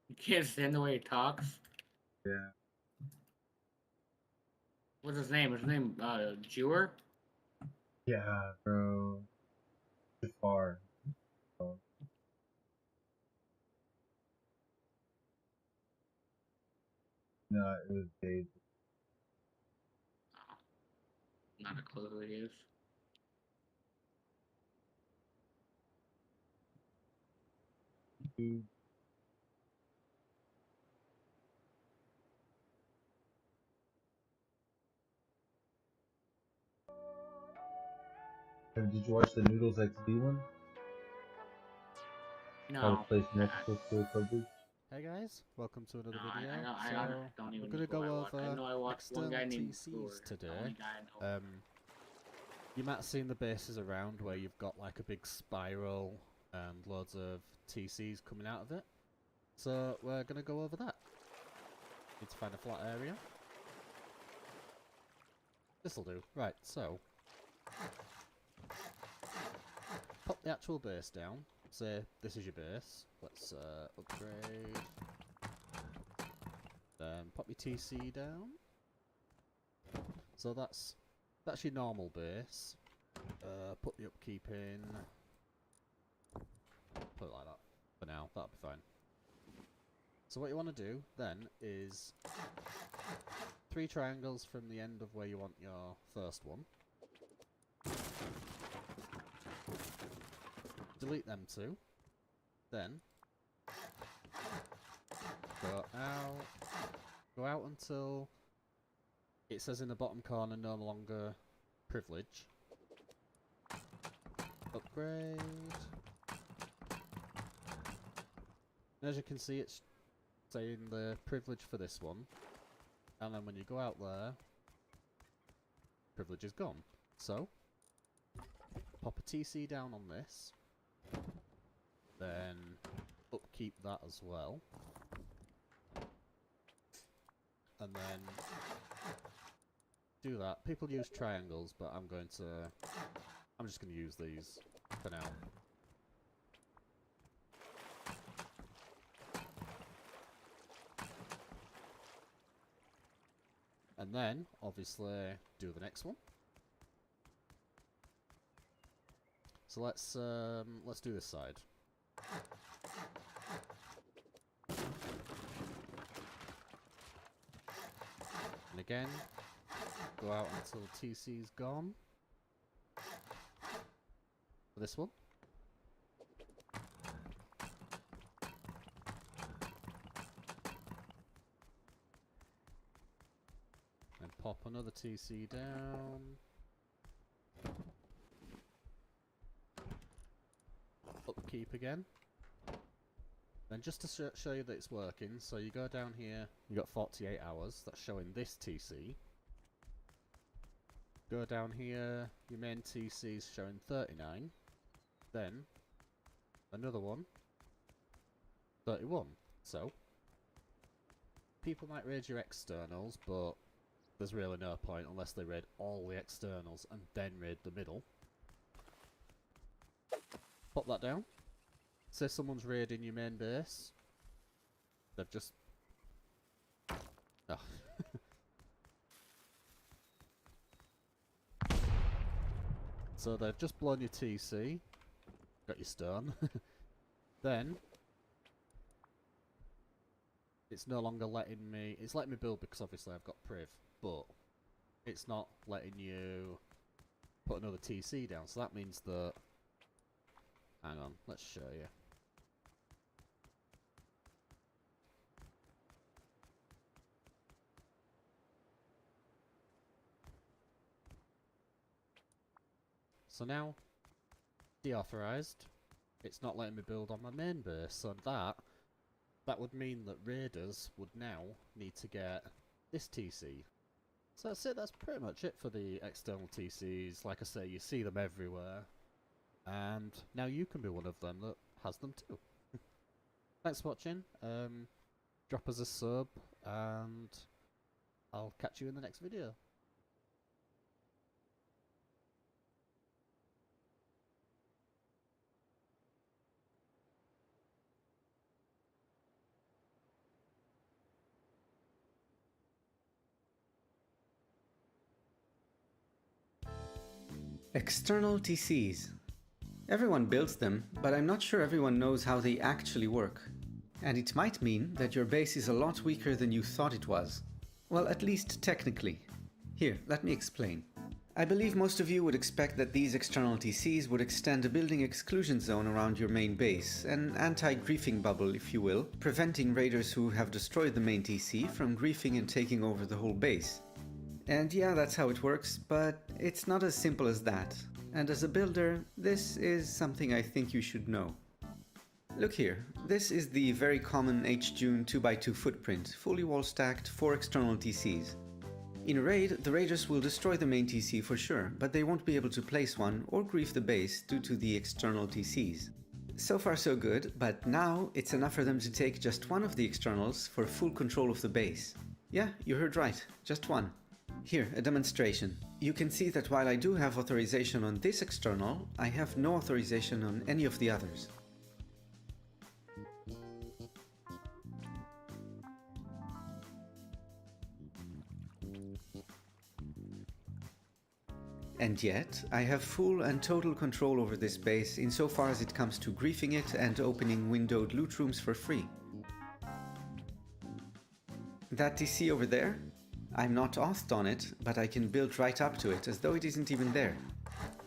You can't stand the way he talks. Yeah. What's his name? His name, Jewer? Yeah, bro. Too far. Oh. No, it was Dave. Not a clue who he is. And did you watch the Noodles XD one? How to No. place multiple skill coverage? Hey guys, welcome to another No, video. I don't even we're know gonna who go I watch. I know I over watched one guy external named TCs Fleur. The today. only guy I know. You might have seen the bases around where you've got like a big spiral and loads of TCs coming out of it. So we're gonna go over that. Need to find a flat area. This'll do. Right, so pop the actual base down. Say this is your base. Let's upgrade. Then pop your TC down. So that's your normal base. Put the upkeep in. Put it like that for now. That'll be fine. So what you want to do then is 3 triangles from the end of where you want your first one. Delete them 2. Then go out until it says in the bottom corner no longer privilege. Upgrade. And as you can see, it's saying the privilege for this one. And then when you go out there, privilege is gone. So pop a TC down on this. Then upkeep that as well. And then do that. People use triangles, but I'm just going to use these for now. And then, obviously, do the next one. So let's do this side. And again, go out until TC's gone. For this one. And pop another TC down. Upkeep again. Then just to show you that it's working, so you go down here, you got 48 hours, that's showing this TC. Go down here, your main TC is showing 39. Then, another one, 31. So, people might raid your externals, but there's really no point unless they raid all the externals and then raid the middle. Pop that down. Say someone's raiding your main base. They've just... Oh. So they've just blown your TC. Got your stone. Then... It's no longer letting me... It's letting me build because obviously I've got priv. But... It's not letting you... put another TC down. So that means that... Hang on, let's show you. So now, deauthorized, it's not letting me build on my main base, so that would mean that raiders would now need to get this TC. So that's it, that's pretty much it for the external TCs. Like I say, you see them everywhere, and now you can be one of them that has them too. Thanks for watching, drop us a sub, and I'll catch you in the next video. External TCs. Everyone builds them, but I'm not sure everyone knows how they actually work. And it might mean that your base is a lot weaker than you thought it was. Well, at least technically. Here, let me explain. I believe most of you would expect that these external TCs would extend a building exclusion zone around your main base, an anti-griefing bubble if you will, preventing raiders who have destroyed the main TC from griefing and taking over the whole base. And yeah, that's how it works, but it's not as simple as that. And as a builder, this is something I think you should know. Look here, this is the very common H-June 2x2 footprint, fully wall stacked, 4 external TCs. In a raid, the raiders will destroy the main TC for sure, but they won't be able to place one or grief the base due to the external TCs. So far so good, but now it's enough for them to take just one of the externals for full control of the base. Yeah, you heard right, just one. Here, a demonstration. You can see that while I do have authorization on this external, I have no authorization on any of the others. And yet, I have full and total control over this base insofar as it comes to griefing it and opening windowed loot rooms for free. That TC over there? I'm not authed on it, but I can build right up to it as though it isn't even there.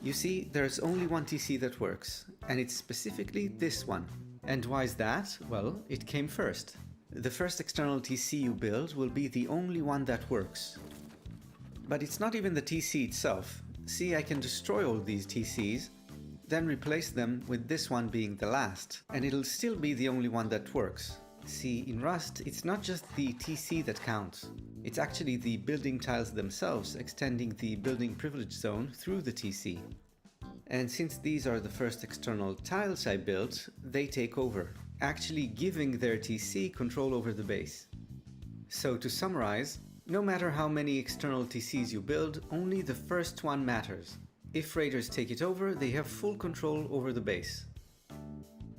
You see, there's only one TC that works, and it's specifically this one. And why is that? Well, it came first. The first external TC you build will be the only one that works. But it's not even the TC itself. See, I can destroy all these TCs, then replace them with this one being the last, and it'll still be the only one that works. See, in Rust, it's not just the TC that counts. It's actually the building tiles themselves extending the building privilege zone through the TC. And since these are the first external tiles I built, they take over, actually giving their TC control over the base. So to summarize, no matter how many external TCs you build, only the first one matters. If raiders take it over, they have full control over the base.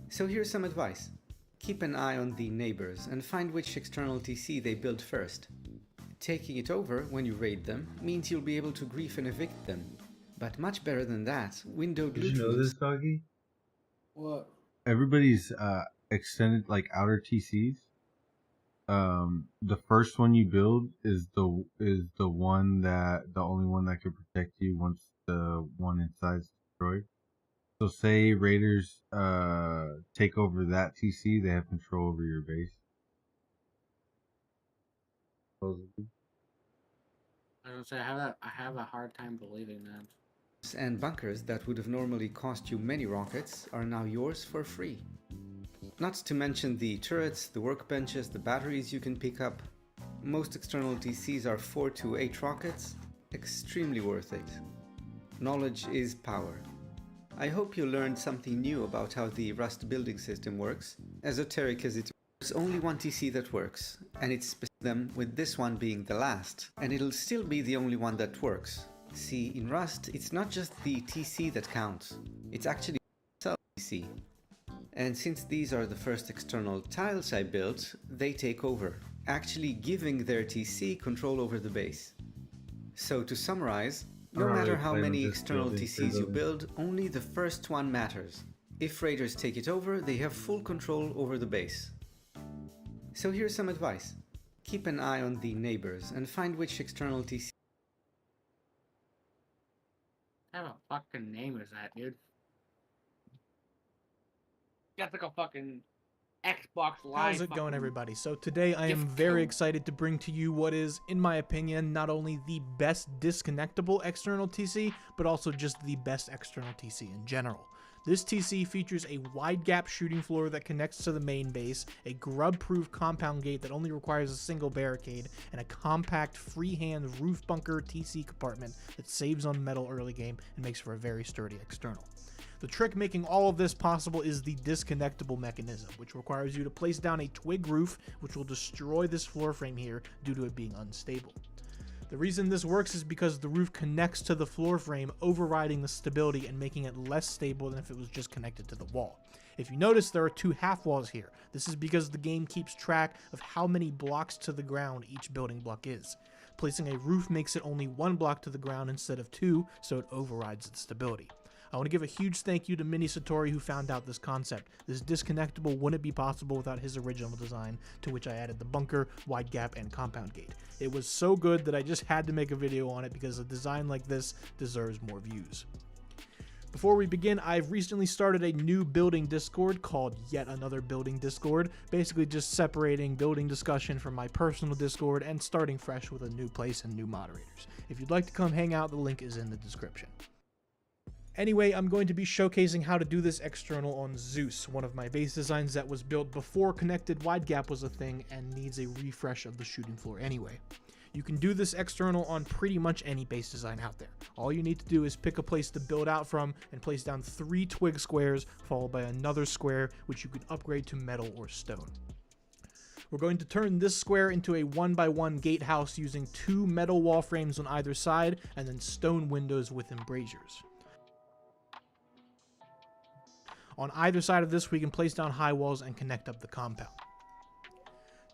So here's some advice. Keep an eye on the neighbors and find which external TC they build first. Taking it over when you raid them means you'll be able to grief and evict them. But much better than that, windowed Did loot you know rooms. this, doggy? What? Everybody's extended like outer TCs. The first one you build is the one that the only one that can protect you once the one inside's destroyed. So say raiders take over that TC, they have control over your base. I was gonna say I have a hard time believing that. And bunkers that would have normally cost you many rockets are now yours for free. Not to mention the turrets, the workbenches, the batteries you can pick up. Most external TCs are 4 to 8 rockets. Extremely worth it. Knowledge is power. I hope you learned something new about how the Rust building system works. Esoteric as it is, there's only one TC that works, and it's them with this one being the last, and it'll still be the only one that works. See, in Rust, it's not just the TC that counts, it's actually the TC. And since these are the first external tiles I built, they take over, actually giving their TC control over the base. So to summarize, no matter how many external TCs you build, only the first one matters. If raiders take it over, they have full control over the base. So here's some advice. Keep an eye on the neighbors and find which external TC. What kind of fucking name is that, dude? That's like a fucking Xbox Live. How's it going, everybody? So today I am very excited to bring to you what is, in my opinion, not only the best disconnectable external TC, but also just the best external TC in general. This TC features a wide gap shooting floor that connects to the main base, a grub-proof compound gate that only requires a single barricade, and a compact freehand roof bunker TC compartment that saves on metal early game and makes for a very sturdy external. The trick making all of this possible is the disconnectable mechanism, which requires you to place down a twig roof, which will destroy this floor frame here due to it being unstable. The reason this works is because the roof connects to the floor frame, overriding the stability and making it less stable than if it was just connected to the wall. If you notice, there are 2 half walls here. This is because the game keeps track of how many blocks to the ground each building block is. Placing a roof makes it only 1 block to the ground instead of 2, so it overrides the stability. I want to give a huge thank you to Mini Satori who found out this concept. This disconnectable wouldn't be possible without his original design, to which I added the bunker, wide gap, and compound gate. It was so good that I just had to make a video on it because a design like this deserves more views. Before we begin, I've recently started a new building Discord called Yet Another Building Discord, basically just separating building discussion from my personal Discord and starting fresh with a new place and new moderators. If you'd like to come hang out, the link is in the description. Anyway, I'm going to be showcasing how to do this external on Zeus, one of my base designs that was built before connected wide gap was a thing and needs a refresh of the shooting floor anyway. You can do this external on pretty much any base design out there. All you need to do is pick a place to build out from and place down 3 twig squares followed by another square which you can upgrade to metal or stone. We're going to turn this square into a 1x1 gatehouse using 2 metal wall frames on either side and then stone windows with embrasures. On either side of this, we can place down high walls and connect up the compound.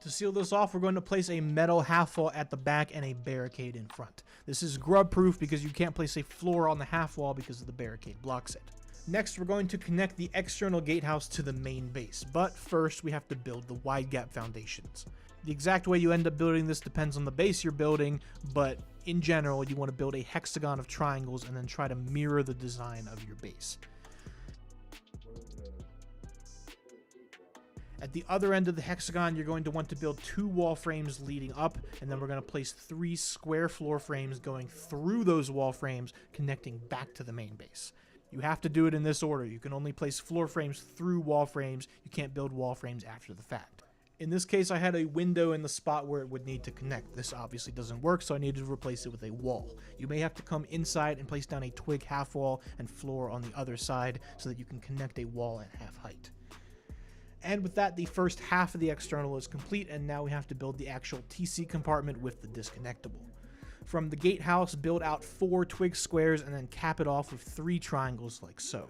To seal this off, we're going to place a metal half wall at the back and a barricade in front. This is grub proof because you can't place a floor on the half wall because the barricade blocks it. Next, we're going to connect the external gatehouse to the main base, but first we have to build the wide gap foundations. The exact way you end up building this depends on the base you're building, but in general, you want to build a hexagon of triangles and then try to mirror the design of your base. At the other end of the hexagon, you're going to want to build 2 wall frames leading up, and then we're going to place 3 square floor frames going through those wall frames, connecting back to the main base. You have to do it in this order. You can only place floor frames through wall frames. You can't build wall frames after the fact. In this case, I had a window in the spot where it would need to connect. This obviously doesn't work, so I needed to replace it with a wall. You may have to come inside and place down a twig half wall and floor on the other side so that you can connect a wall at half height. And with that, the first half of the external is complete, and now we have to build the actual TC compartment with the disconnectable. From the gatehouse, build out 4 twig squares and then cap it off with 3 triangles like so.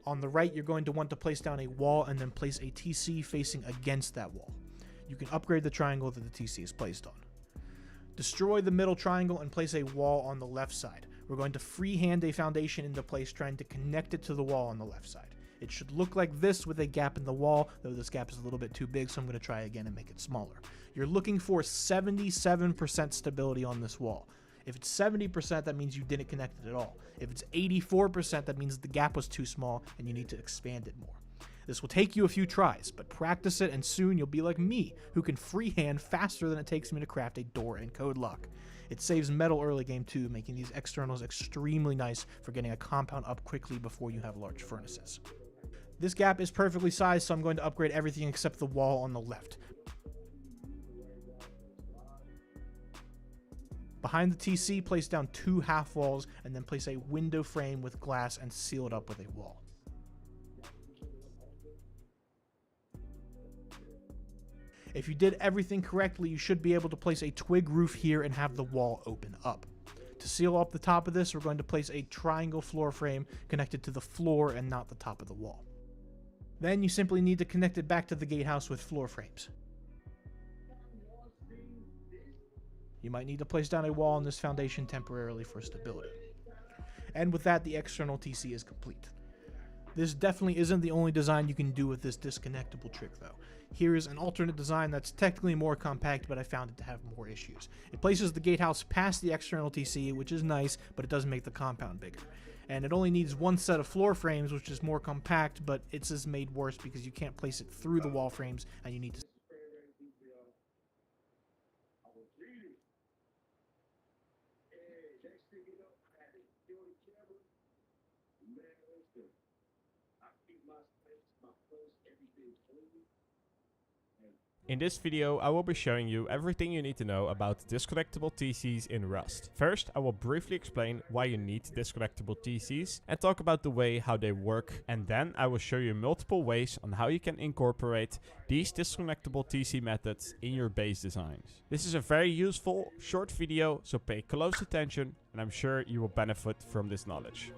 On the right, you're going to want to place down a wall and then place a TC facing against that wall. You can upgrade the triangle that the TC is placed on. Destroy the middle triangle and place a wall on the left side. We're going to freehand a foundation into place, trying to connect it to the wall on the left side. It should look like this with a gap in the wall, though this gap is a little bit too big, so I'm going to try again and make it smaller. You're looking for 77% stability on this wall. If it's 70%, that means you didn't connect it at all. If it's 84%, that means the gap was too small and you need to expand it more. This will take you a few tries, but practice it and soon you'll be like me, who can freehand faster than it takes me to craft a door and code lock. It saves metal early game too, making these externals extremely nice for getting a compound up quickly before you have large furnaces. This gap is perfectly sized, so I'm going to upgrade everything except the wall on the left. Behind the TC, place down 2 half walls and then place a window frame with glass and seal it up with a wall. If you did everything correctly, you should be able to place a twig roof here and have the wall open up. To seal up the top of this, we're going to place a triangle floor frame connected to the floor and not the top of the wall. Then you simply need to connect it back to the gatehouse with floor frames. You might need to place down a wall on this foundation temporarily for stability. And with that, the external TC is complete. This definitely isn't the only design you can do with this disconnectable trick though. Here is an alternate design that's technically more compact, but I found it to have more issues. It places the gatehouse past the external TC, which is nice, but it does make the compound bigger. And it only needs 1 set of floor frames, which is more compact, but it's just made worse because you can't place it through the wall frames, and you need to... In this video, I will be showing you everything you need to know about disconnectable TCs in Rust. First, I will briefly explain why you need disconnectable TCs and talk about the way how they work, and then I will show you multiple ways on how you can incorporate these disconnectable TC methods in your base designs. This is a very useful, short video, so pay close attention and I'm sure you will benefit from this knowledge.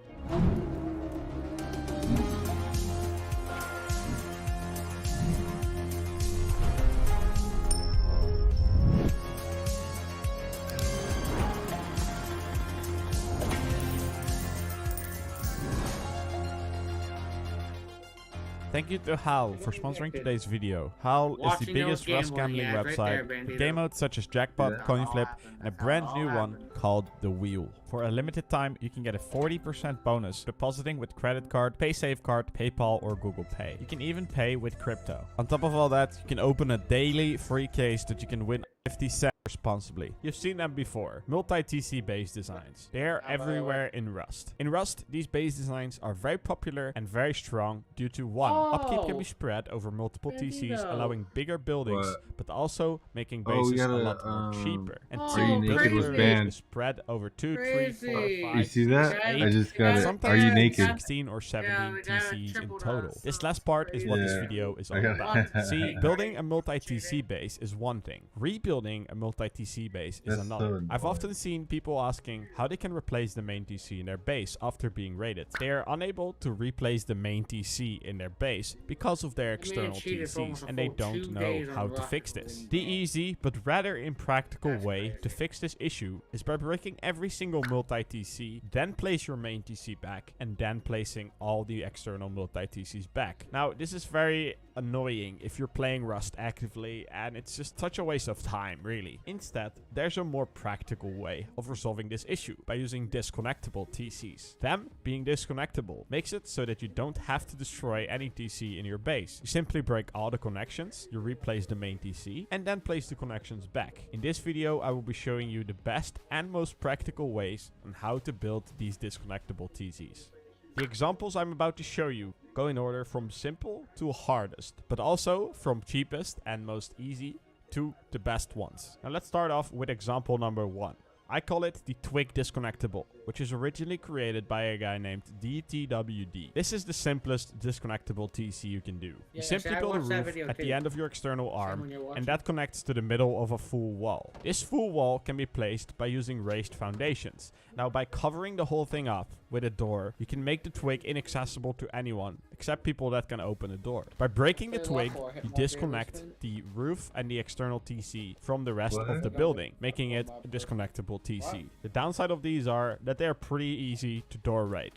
Thank you to HAL for sponsoring today's video. HAL is the biggest Rust gambling website with game modes such as Jackpot, Coin Flip, and a brand new one called The Wheel. For a limited time, you can get a 40% bonus depositing with credit card, PaySafeCard, PayPal, or Google Pay. You can even pay with crypto. On top of all that, you can open a daily free case that you can win 50 cents responsibly. You've seen them before. Multi-TC base designs. They are everywhere in Rust. In Rust, these base designs are very popular and very strong due to 1. Upkeep can be spread over multiple TCs, allowing bigger buildings, but also making bases a lot more cheaper. And 2, building is spread over 2, 3, 4, 5, You see that? 8, I just got it. Are you naked? 16 or 17 TCs in total. This last part is what this video is all about. See, building a multi-TC base is one thing. Rebuilding a multi-TC base is another. I've often seen people asking how they can replace the main TC in their base after being raided. They are unable to replace the main TC in their base because of their external TCs, and they don't know how to fix this. The easy but rather impractical way to fix this issue is by breaking every single multi-TC, then place your main TC back, and then placing all the external multi-TCs back. Now, this is very annoying if you're playing Rust actively, and it's just such a waste of time, really. Instead, there's a more practical way of resolving this issue by using disconnectable TCs. Them being disconnectable makes it so that you don't have to destroy any TC in your base. You simply break all the connections, you replace the main TC, and then place the connections back. In this video, I will be showing you the best and most practical ways on how to build these disconnectable TCs. The examples I'm about to show you go in order from simple to hardest, but also from cheapest and most easy to the best ones. Now let's start off with example number 1. I call it the Twig Disconnectable, which is originally created by a guy named DTWD. This is the simplest disconnectable TC you can do. You simply build a roof at the end of your external arm, and that connects to the middle of a full wall. This full wall can be placed by using raised foundations. Now, by covering the whole thing up with a door, you can make the twig inaccessible to anyone, except people that can open a door. By breaking the twig, you disconnect the roof and the external TC from the rest of the building, making it a disconnectable TC. The downside of these are that that they are pretty easy to door raid.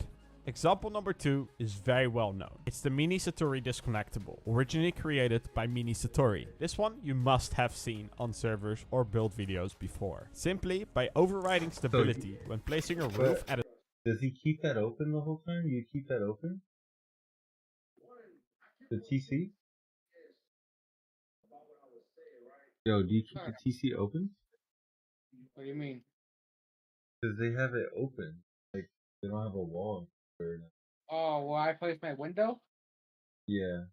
Example number 2 is very well known. It's the Mini Satori Disconnectable, originally created by Mini Satori. This one you must have seen on servers or build videos before. Simply by overriding stability when placing a roof at a... Does he keep that open the whole time? You keep that open? The TC? Yo, do you keep the TC open? What do you mean? Because they have it open. Like, they don't have a wall. Oh, well, I place my window? Yeah.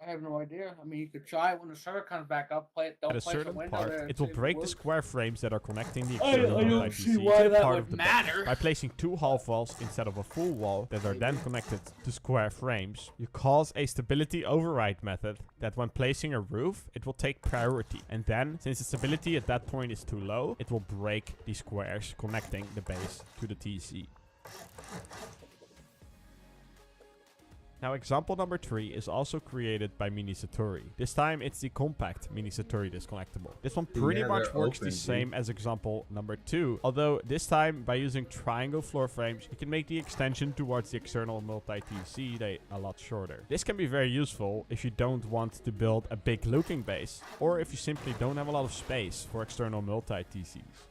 I have no idea. I mean, you could try it when the server comes back up. Don't at a place certain a window part, there it will and break the works. square frames that are connecting the I external don't multi-PC see why to the that part would of the matter. base. By placing 2 half walls instead of a full wall that are then connected to square frames, you cause a stability override method that when placing a roof, it will take priority. And then, since the stability at that point is too low, it will break the squares connecting the base to the TC. Now example number 3 is also created by Mini Satori. This time it's the compact Mini Satori Disconnectable. This one pretty much works the same as example number 2. Although this time by using triangle floor frames, you can make the extension towards the external multi-TC a lot shorter. This can be very useful if you don't want to build a big looking base, or if you simply don't have a lot of space for external multi-TCs.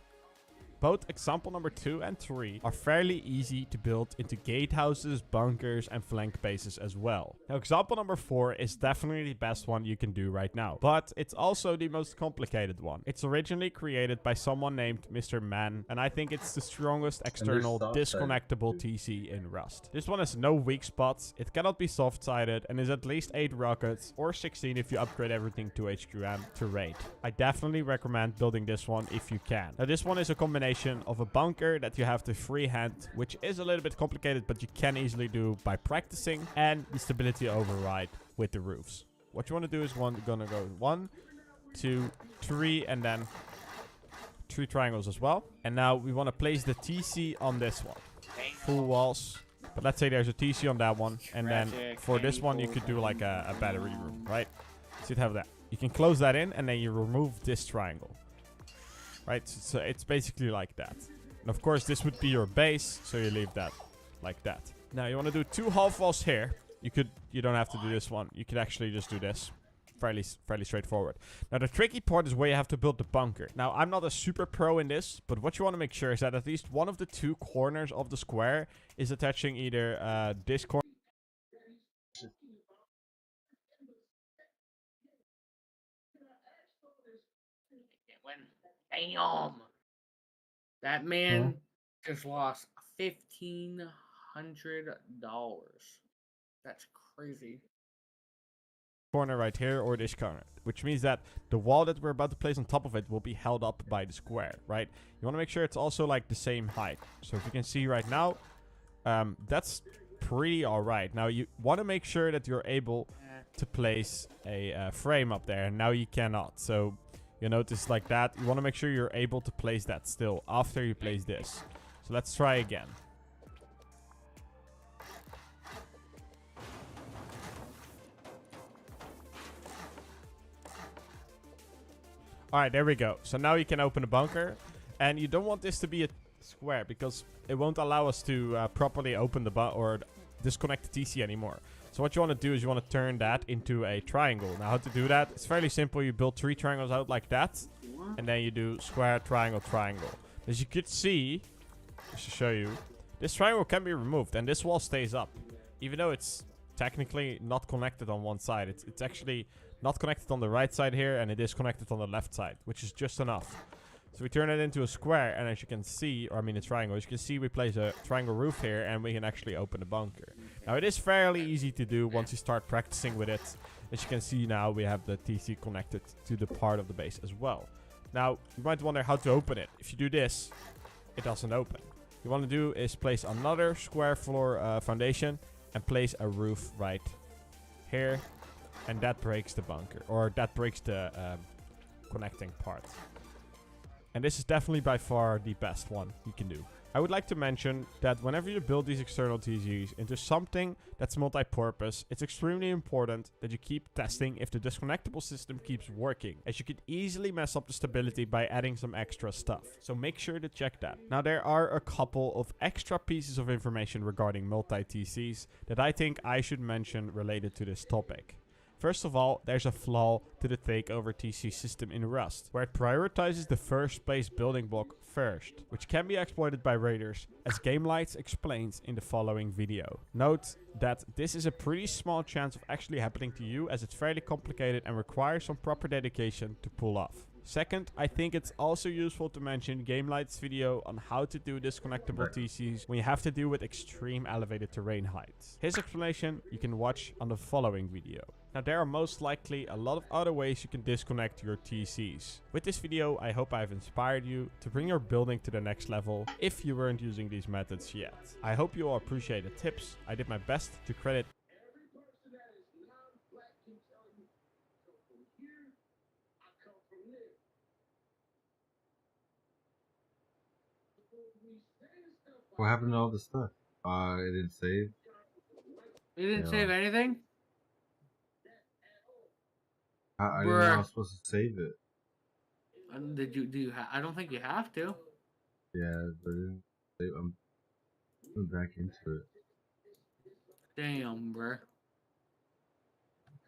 Both example number 2 and 3 are fairly easy to build into gatehouses, bunkers, and flank bases as well. Now example number 4 is definitely the best one you can do right now, but it's also the most complicated one. It's originally created by someone named Mr. Man, and I think it's the strongest external disconnectable TC in Rust. This one has no weak spots, it cannot be soft-sided, and is at least 8 rockets, or 16 if you upgrade everything to HQM to raid. I definitely recommend building this one if you can. Now this one is a combination of a bunker that you have to freehand, which is a little bit complicated, but you can easily do by practicing, and the stability override with the roofs. What you want to do is gonna go 1, 2, 3, and then 3 triangles as well. And now we want to place the TC on this one. Full walls. But let's say there's a TC on that one, and then for this one you could do like a battery room, right? So you'd have that. You can close that in, and then you remove this triangle. Right, so it's basically like that. And of course this would be your base, so you leave that like that. Now you want to do 2 half walls here. You don't have to do this one. You could actually just do this. Fairly straightforward. Now the tricky part is where you have to build the bunker. Now I'm not a super pro in this, but what you want to make sure is that at least one of the 2 corners of the square is attaching either this corner. Damn. That man just lost $1,500. That's crazy. Corner right here or this corner, which means that the wall that we're about to place on top of it will be held up by the square, right? You want to make sure it's also like the same height. So if you can see right now, that's pretty alright. Now you want to make sure that you're able to place a frame up there, and now you cannot. So you notice like that. You want to make sure you're able to place that still after you place this. So let's try again. Alright, there we go. So now you can open a bunker. And you don't want this to be a square, because it won't allow us to properly open the or disconnect the TC anymore. So what you want to do is you want to turn that into a triangle. Now how to do that? It's fairly simple. You build 3 triangles out like that. And then you do square, triangle, triangle. As you could see, just to show you, this triangle can be removed and this wall stays up. Even though it's technically not connected on one side. It's actually not connected on the right side here, and it is connected on the left side, which is just enough. So we turn it into a square, and as you can see, or I mean a triangle, as you can see, we place a triangle roof here, and we can actually open the bunker. Now it is fairly easy to do once you start practicing with it. As you can see now, we have the TC connected to the part of the base as well. Now, you might wonder how to open it. If you do this, it doesn't open. What you want to do is place another square floor foundation, and place a roof right here, and that breaks the bunker, or that breaks the connecting part. And this is definitely by far the best one you can do. I would like to mention that whenever you build these external TCs into something that's multi-purpose, it's extremely important that you keep testing if the disconnectable system keeps working, as you could easily mess up the stability by adding some extra stuff. So make sure to check that. Now there are a couple of extra pieces of information regarding multi-TCs that I think I should mention related to this topic. First of all, there's a flaw to the takeover TC system in Rust, where it prioritizes the first place building block first, which can be exploited by raiders, as GameLights explains in the following video. Note that this is a pretty small chance of actually happening to you, as it's fairly complicated and requires some proper dedication to pull off. Second, I think it's also useful to mention GameLight's video on how to do disconnectable TCs when you have to deal with extreme elevated terrain heights. His explanation you can watch on the following video. Now there are most likely a lot of other ways you can disconnect your TCs. With this video I hope I've inspired you to bring your building to the next level if you weren't using these methods yet. I hope you all appreciate the tips. I did my best to credit What happened to all the stuff? It didn't save. You didn't save anything? I didn't know I was supposed to save it. Did you? Do you? I don't think you have to. Yeah, but I'm back into it. Damn, bro.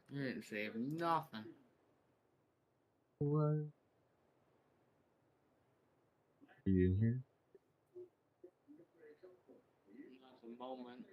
You didn't save nothing. What? Are you in here? Not a moment.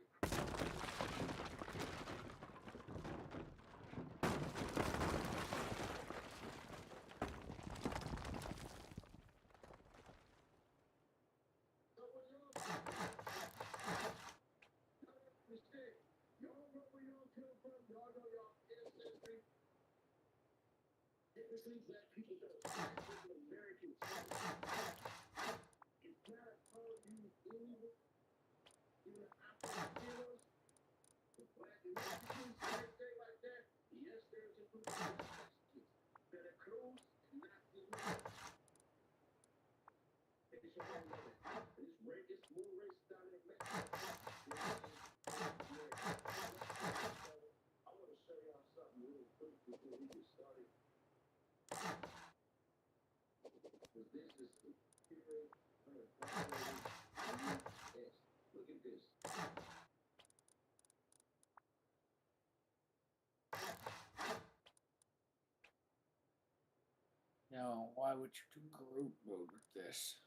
No, why would you do group mode with this?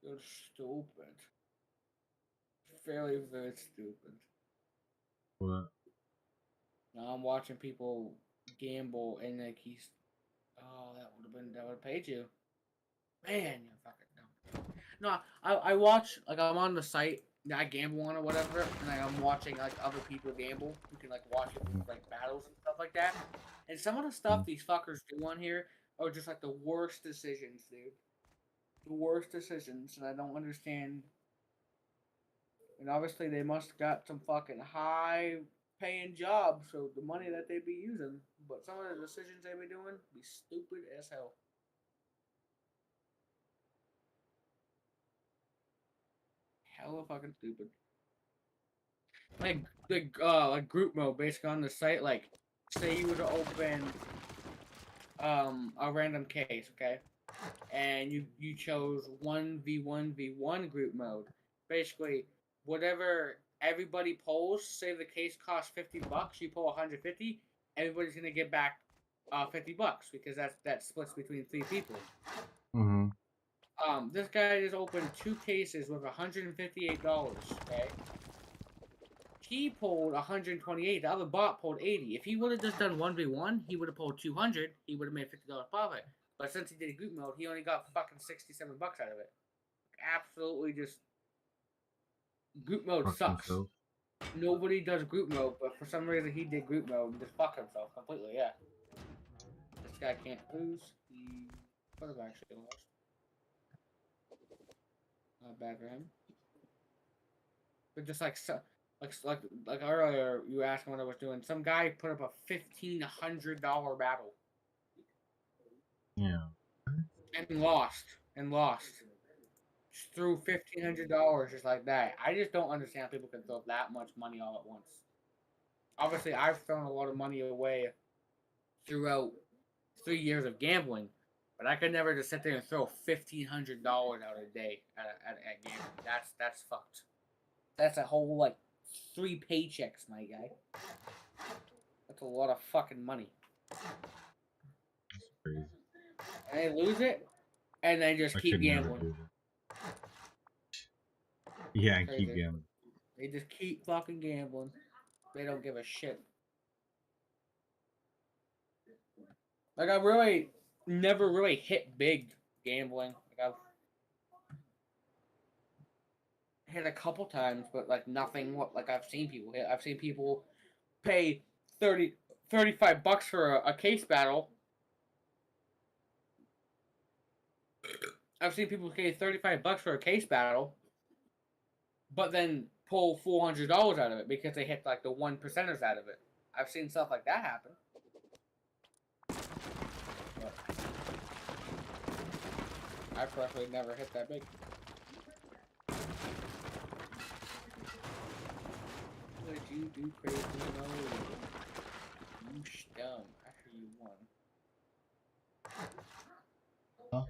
You're stupid. Very, very stupid. What? Now I'm watching people gamble and like he's. Oh, that would have paid you. Man, you're fucking dumb. No, I watch, like, I'm on the site that I gamble on or whatever, and like, I'm watching like other people gamble. You can like watch it like battles and stuff like that. And some of the stuff these fuckers do on here are just like the worst decisions, dude. The worst decisions, and I don't understand. And obviously they must got some fucking high paying jobs, so the money that they be using. But some of the decisions they be doing be stupid as hell. Hella fucking stupid. Like group mode basically on the site, like say you were to open a random case, okay? And you chose 1v1v1 group mode. Basically, whatever everybody pulls, say the case costs $50, you pull 150, everybody's gonna get back $50 because that splits between 3 people. Mm-hmm. This guy just opened 2 cases with $158, okay? He pulled 128, the other bot pulled 80. If he would have just done 1v1, he would have pulled 200, he would have made $50 profit. But since he did group mode, he only got fucking $67 out of it. Absolutely just... Group mode sucks. Himself. Nobody does group mode, but for some reason he did group mode and just fucked himself completely, yeah. This guy can't lose. He could have actually lost. Not bad for him. But just like like earlier, you asked me what I was doing. Some guy put up a $1,500 battle. Yeah. And lost. threw $1,500 just like that. I just don't understand how people can throw that much money all at once. Obviously, I've thrown a lot of money away throughout 3 years of gambling, but I could never just sit there and throw $1,500 out a day at gambling. That's fucked. That's a whole like 3 paychecks, my guy. That's a lot of fucking money. Crazy. And they lose it, and they just keep gambling. Yeah, and keep gambling. They just keep fucking gambling. They don't give a shit. Like, I really never really hit big gambling. Like, I've hit a couple times, but like nothing. Like I've seen people hit. I've seen people pay $35 for a case battle. I've seen people pay $35 for a case battle, but then pull $400 out of it because they hit like the 1%ers out of it. I've seen stuff like that happen. But I personally never hit that big. What did you do, crazy? No, you scum. After you won. Huh?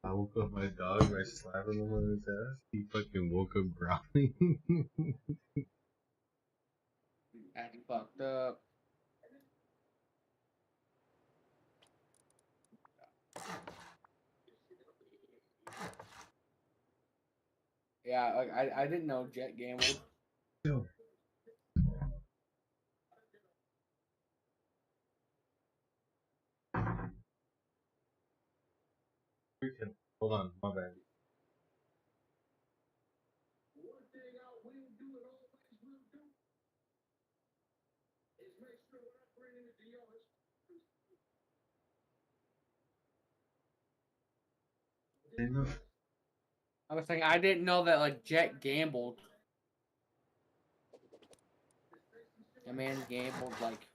I woke up my dog by slapping him on his ass. He fucking woke up growling. That's fucked up. Yeah, like I didn't know Jet gambled. Yo. Hold on, my bad. I was saying I didn't know that like Jet gambled. The man gambled like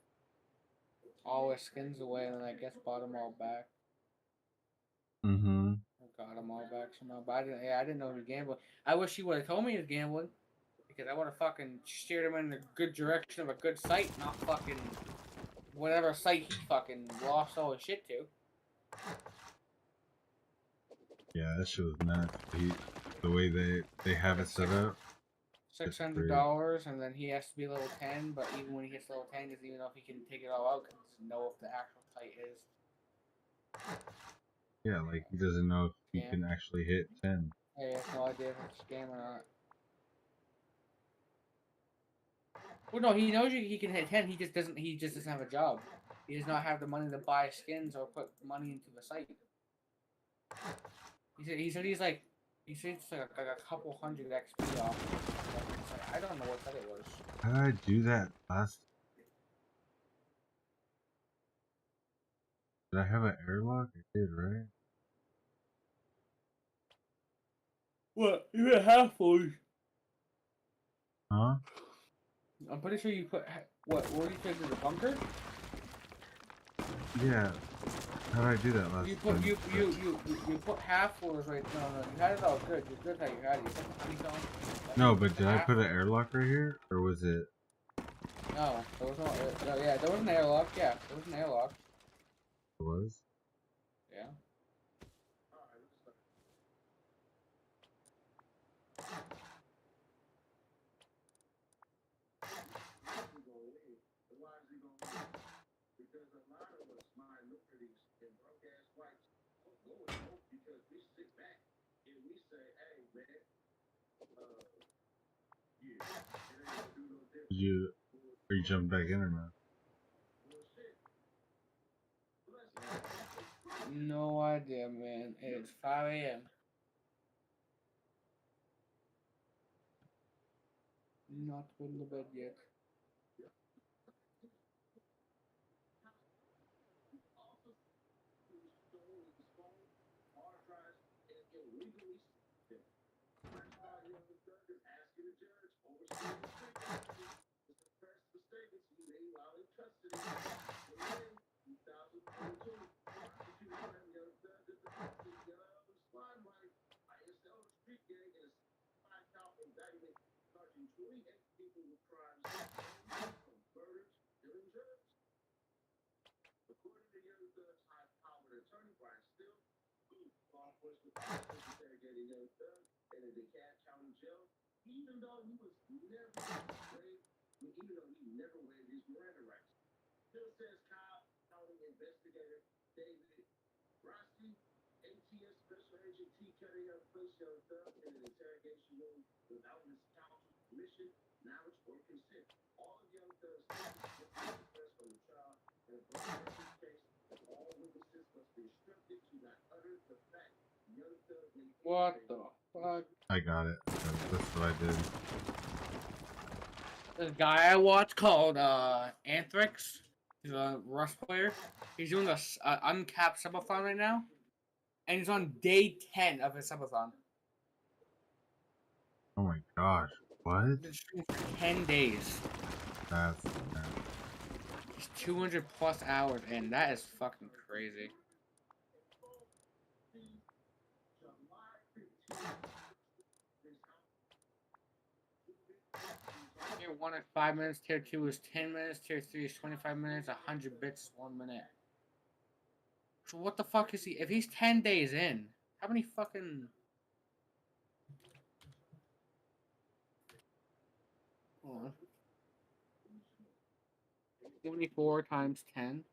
all his skins away and then I guess bought them all back. Mm-hmm. Got them all back somehow. But I didn't know he was gambling. I wish he would have told me he was gambling. Because I would have fucking steered him in the good direction of a good site, not fucking whatever site he fucking lost all his shit to. Yeah, that shit was nuts. The way they have it set up. $600, and then he has to be level 10. But even when he gets level 10, he doesn't even know if he can take it all out because he doesn't know if the actual site is. Yeah, like he doesn't know if he can actually hit 10. Yeah, he has no idea if it's a scam or not. Well, no, he knows he can hit 10. He just doesn't. He just doesn't have a job. He does not have the money to buy skins or put money into the site. He said it's like a couple hundred XP off. I don't know what that it was. How did I do that last? Did I have an airlock? I did, right? What? You had half full. Huh? I'm pretty sure you put what? What did you take to the bunker? Yeah. How did I do that last You put time? you put half floors right. No, you had it all good. You're good how you had it. You put the honeycomb. No, but did I put an airlock right here, or was it? No, there was no. Yeah, there was an airlock. Yeah, there was an airlock. It was. Yeah. Are you jumping back in or not? No idea, man. It's 5 a.m. Not been to bed yet. What the fuck? I got it. That's what I did. This guy I watch called Anthrax. He's a Rust player. He's doing a uncapped subathon right now, and he's on day 10 of his subathon. Oh my gosh! What? He's been streaming for 10 days. That's He's 200 plus hours in. That is fucking crazy. Tier 1 is 5 minutes, Tier 2 is 10 minutes, Tier 3 is 25 minutes, 100 bits, 1 minute. So what the fuck is he? If he's 10 days in, how many fucking... Hold on. 24 times 10.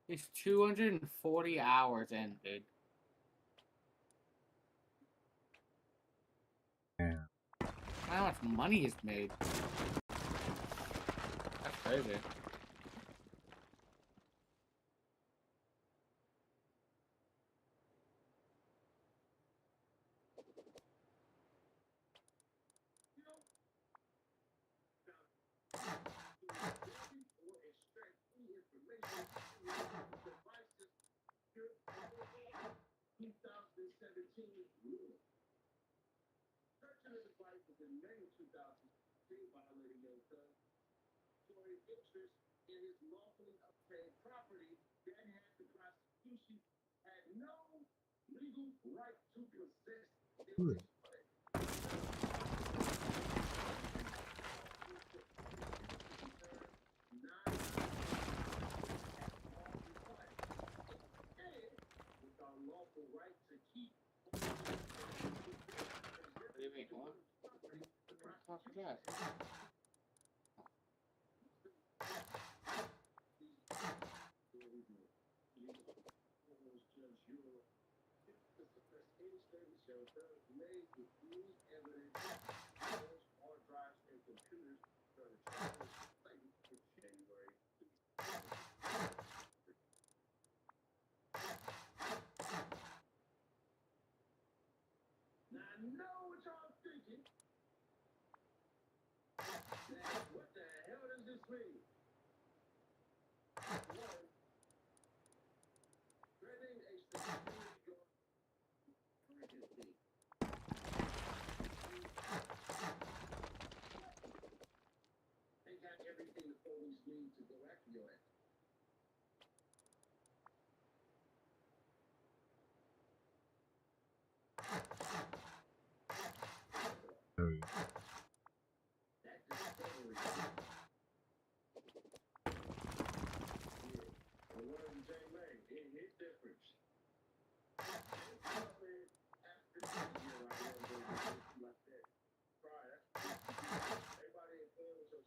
He's 240 hours in, dude. yeah. How much money is made? That's crazy. What do you mean? What? What the fuck is that? There we go.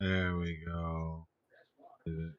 There we go. Did it.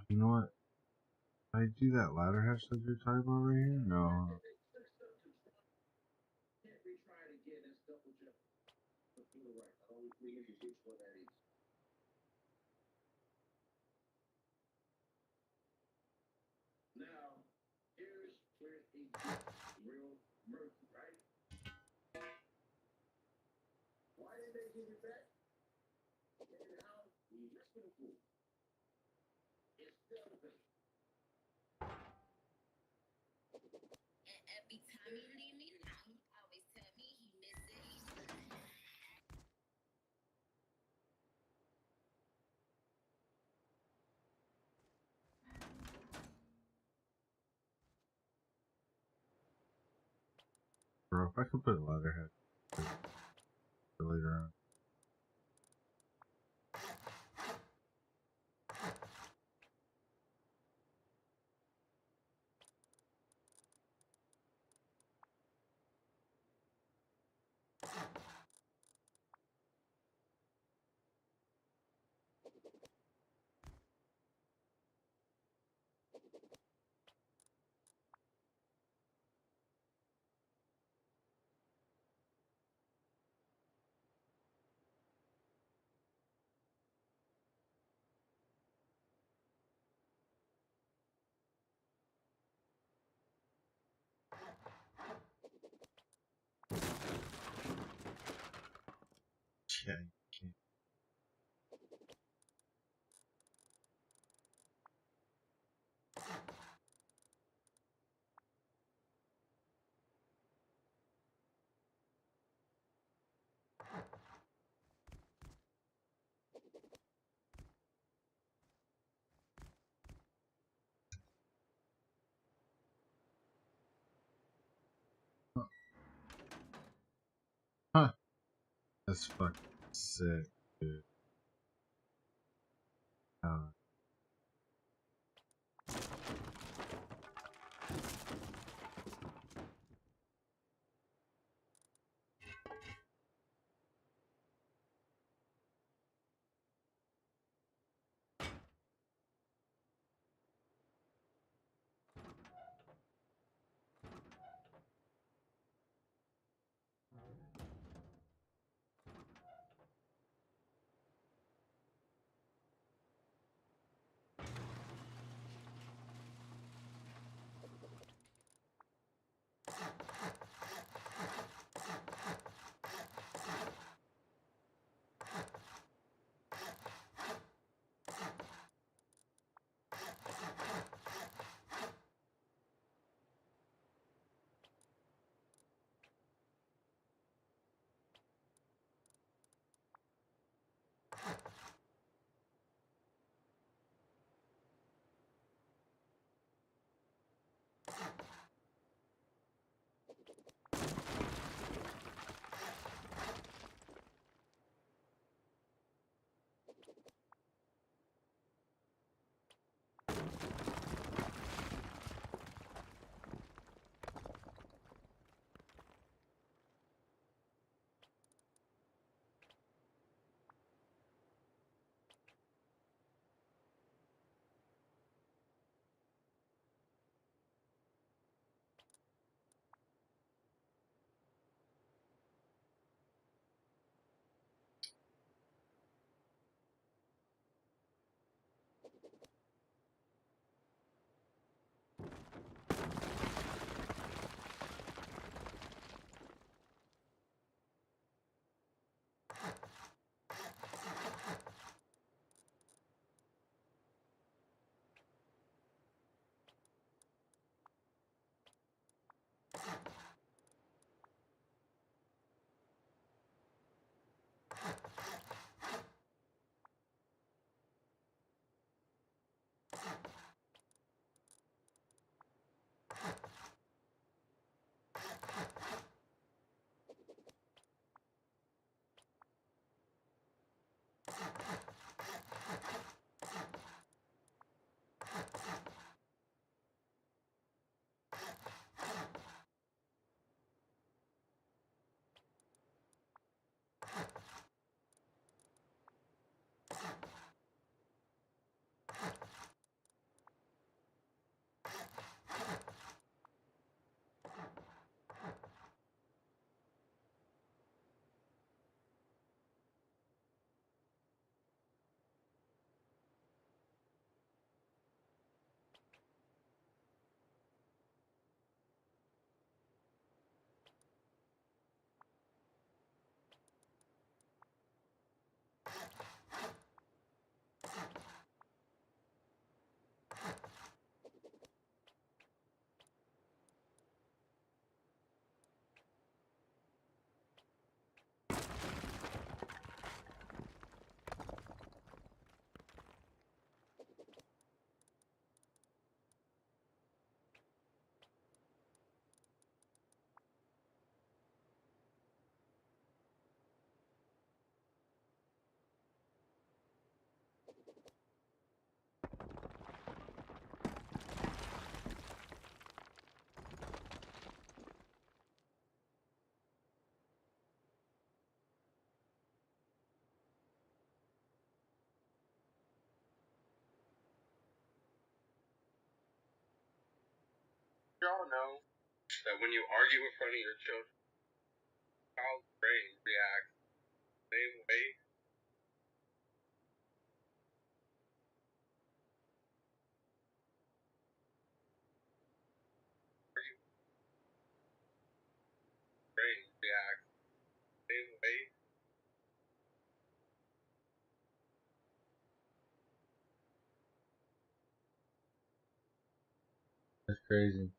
You know what? Did I do that ladder hatch that you're talking about right here? No. Bro, if I could put a ladder hatch for later on. Yeah, you can't. Huh. That's fucking sick, dude. You all know that when you argue in front of your children, child's brain reacts the same way. Brain reacts the same way. That's crazy.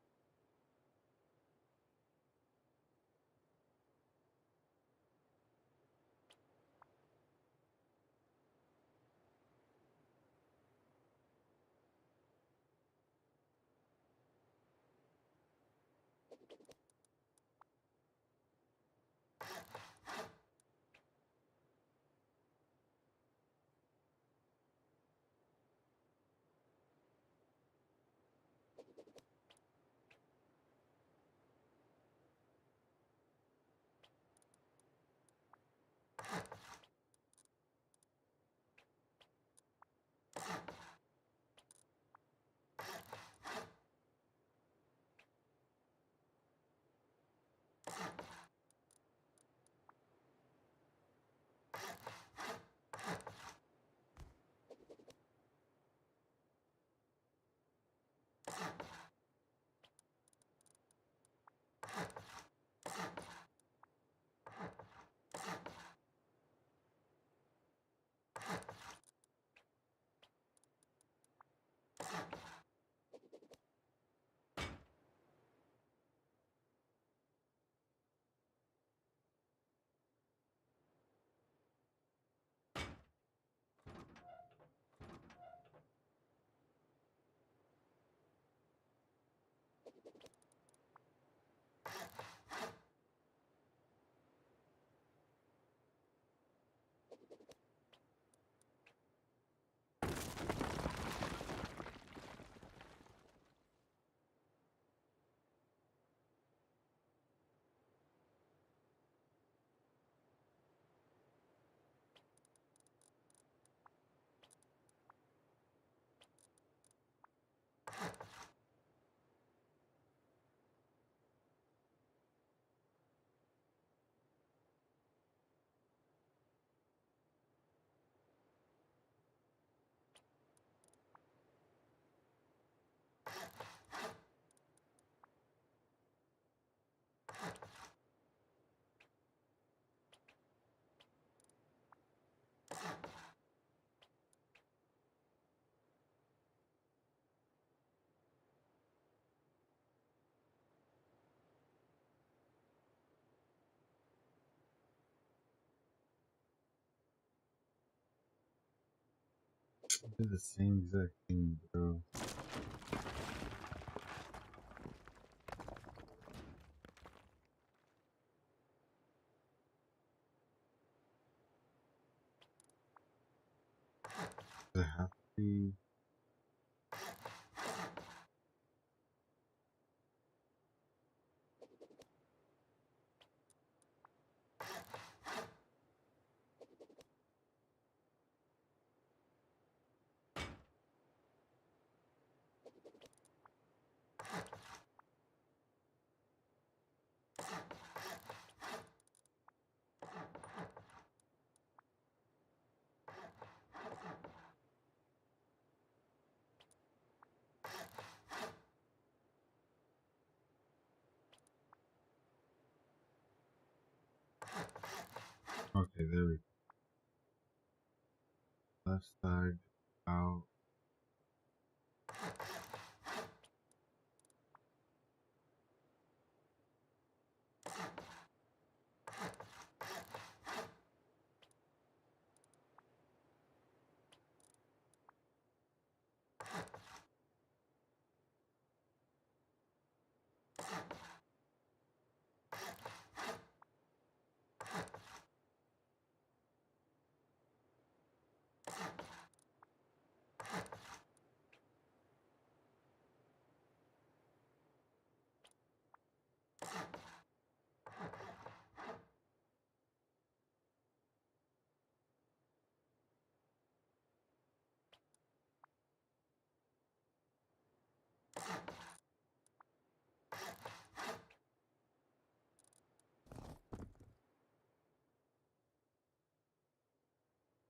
I did the same exact thing, bro. Does it have to be? Okay, there we go. Left side out.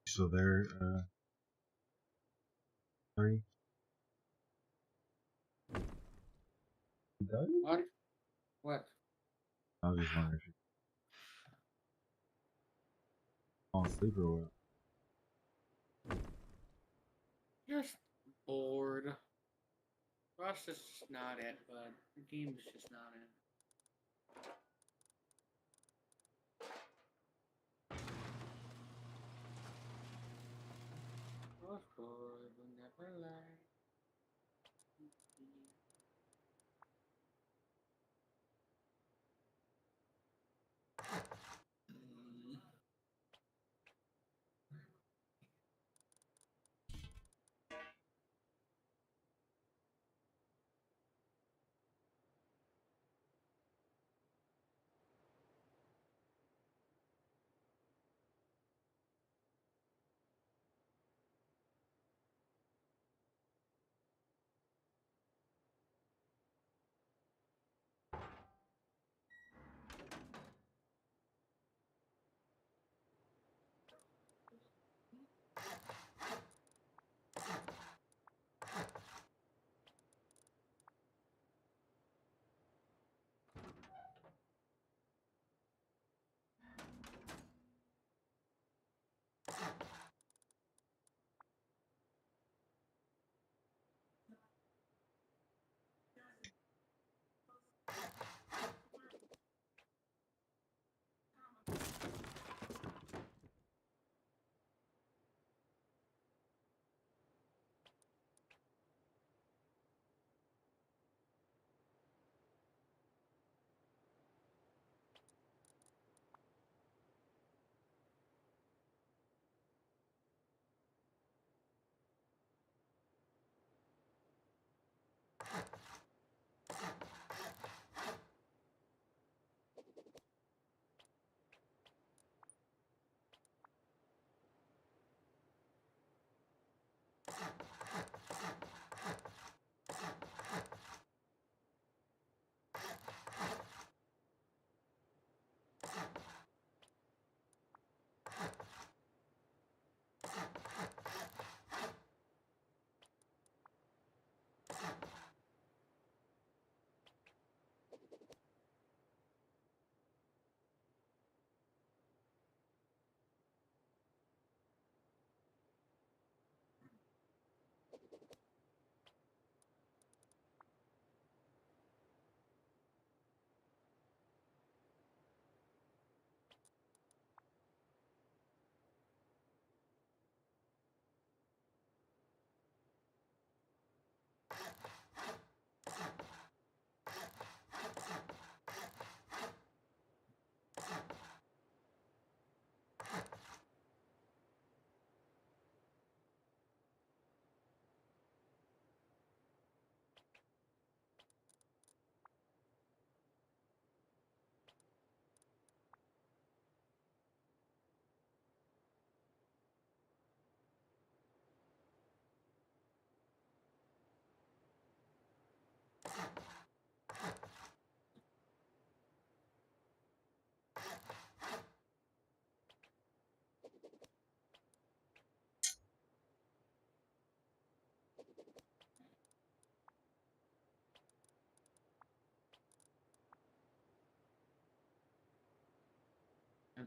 So there, 3. Done? What? What? I was just wondering if you fall asleep or what. Just bored. Rust is just not it, bud. The game is just not it. Rust boy will never lie.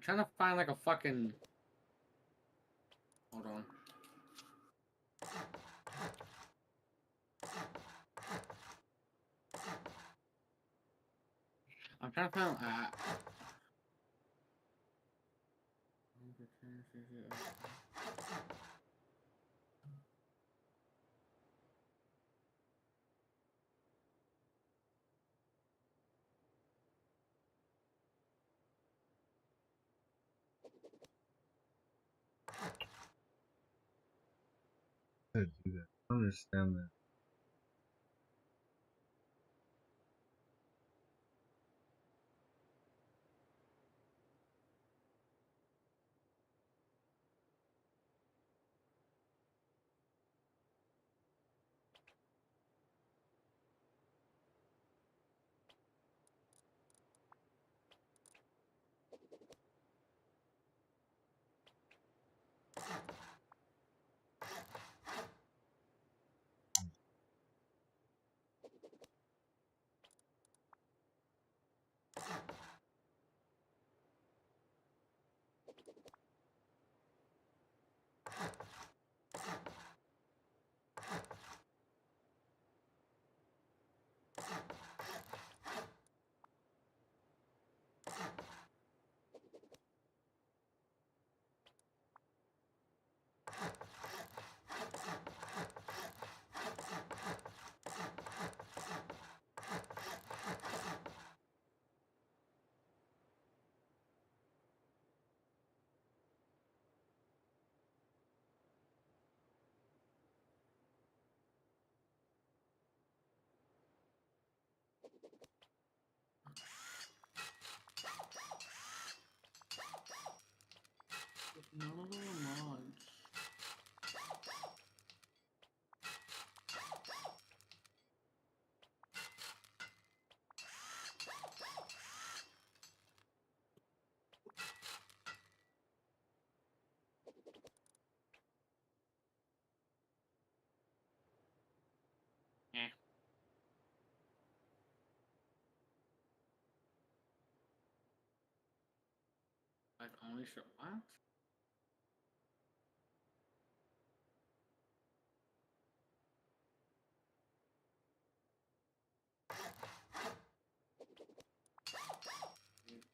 I'm trying to find like a fucking. Hold on. I'm trying to find. Do that. I don't understand that. No mods. Like only show what?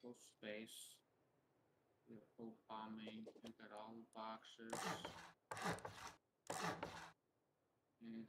Full space. We have full bombing. We got all the boxes. And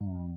Hmm.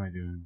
I doing?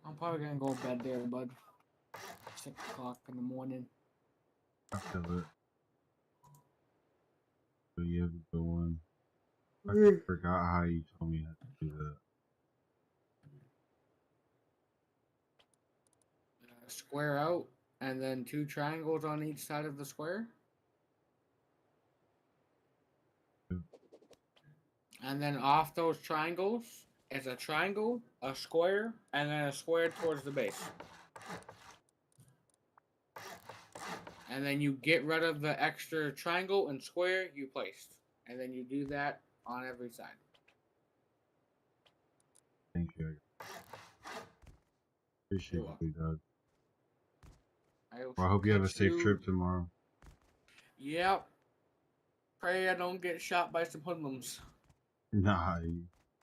I'm probably gonna go to bed there, bud. 6 o'clock in the morning. I feel it. So you have to go on. I forgot how you told me how to do that. square out, and then 2 triangles on each side of the square. And then off those triangles is a triangle, a square, and then a square towards the base. And then you get rid of the extra triangle and square you placed. And then you do that on every side. Thank you. Appreciate you, big dog. Well, I hope you have a safe trip tomorrow. Yep. Pray I don't get shot by some hoodlums. Nah,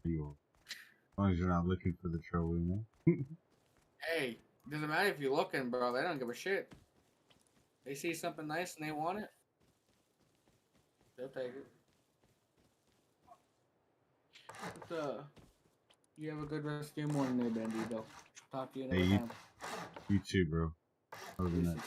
you won't. As long as you're not looking for the trouble, you know? Hey, doesn't matter if you're looking, bro. They don't give a shit. They see something nice and they want it. They'll take it. But, you have a good rest of your morning there, Bandito. Talk to you another time. You too, bro. Have a good night.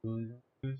Peace.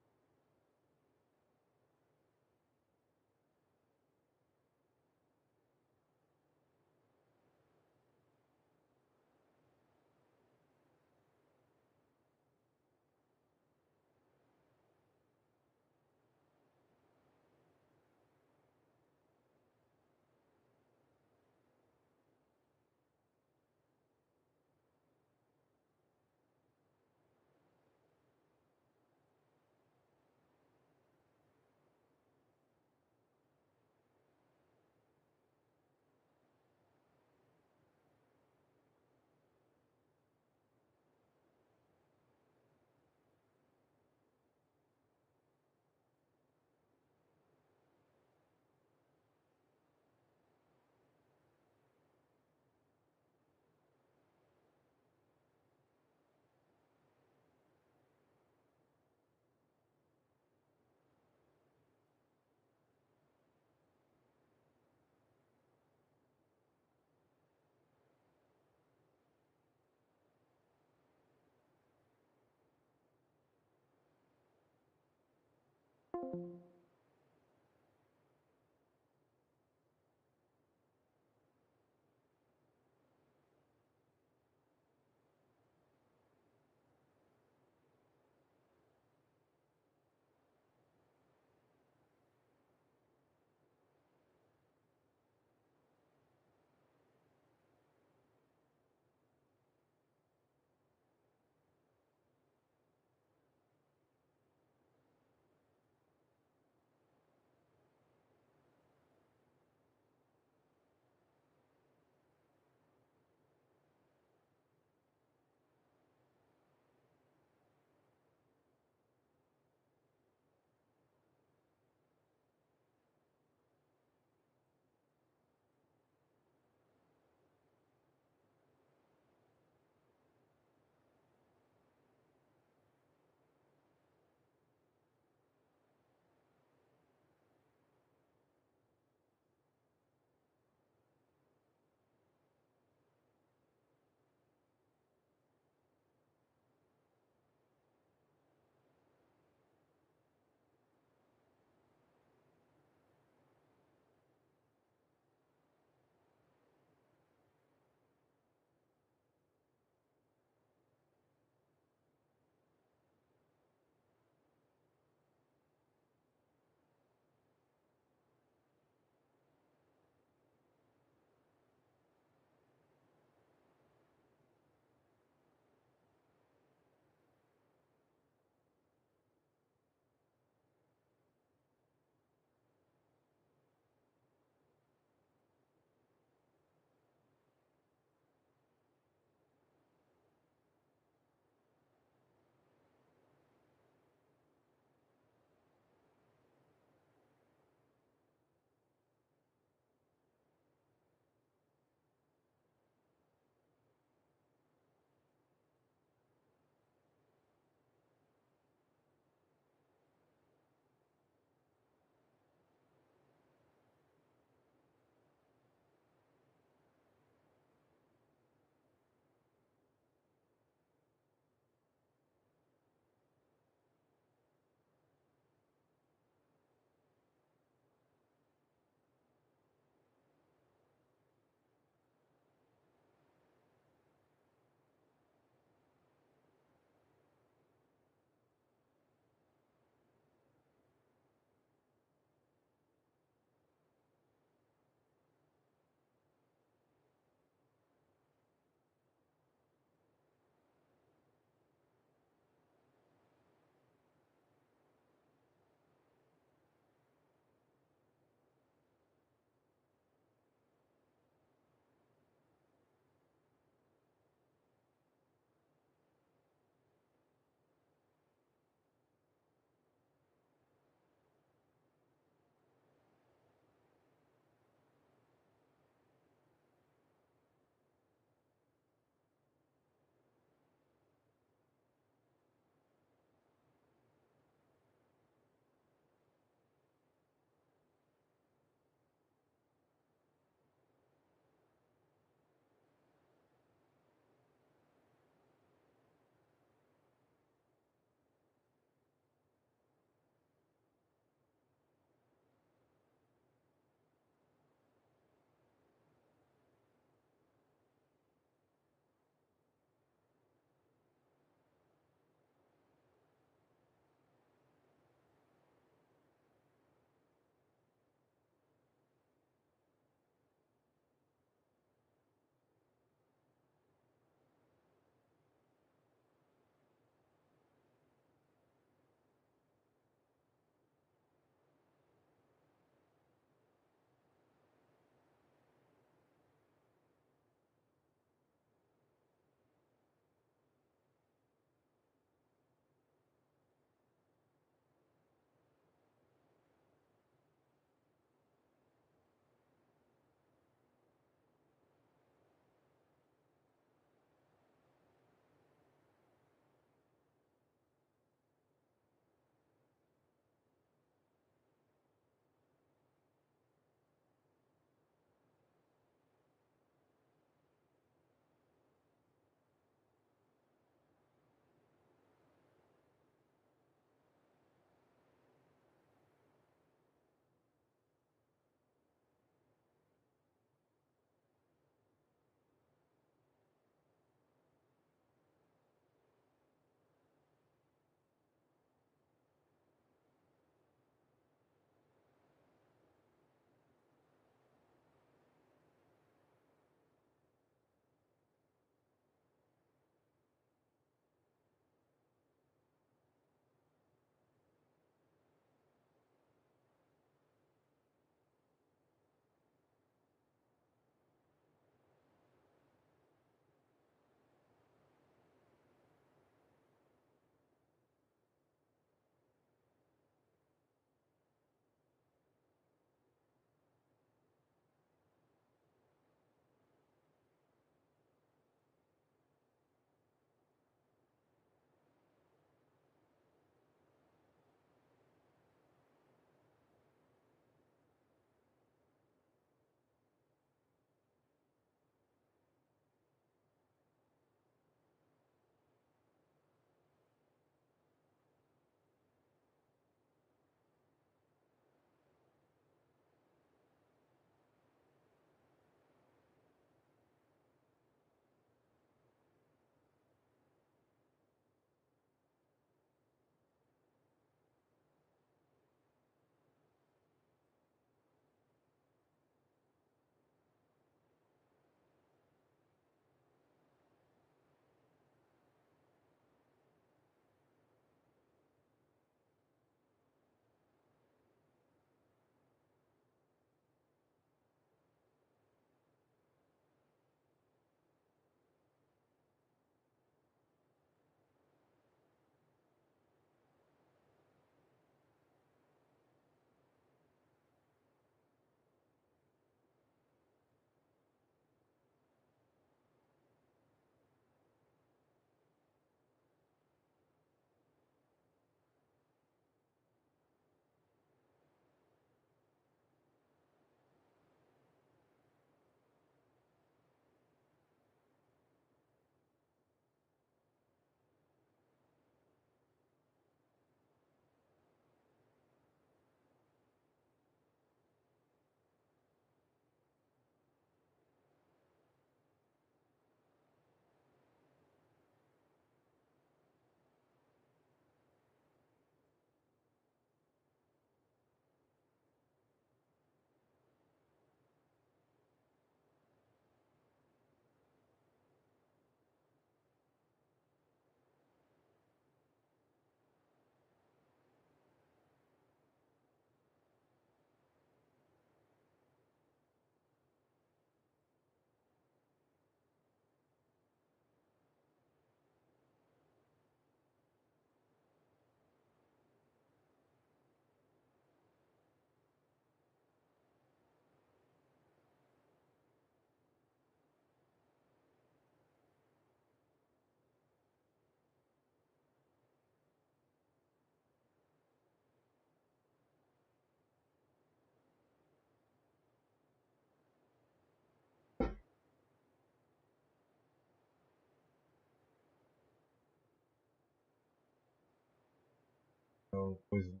poison.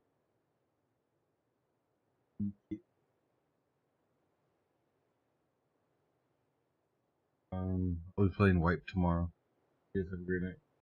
I'll be playing Wipe tomorrow. You guys have a great night.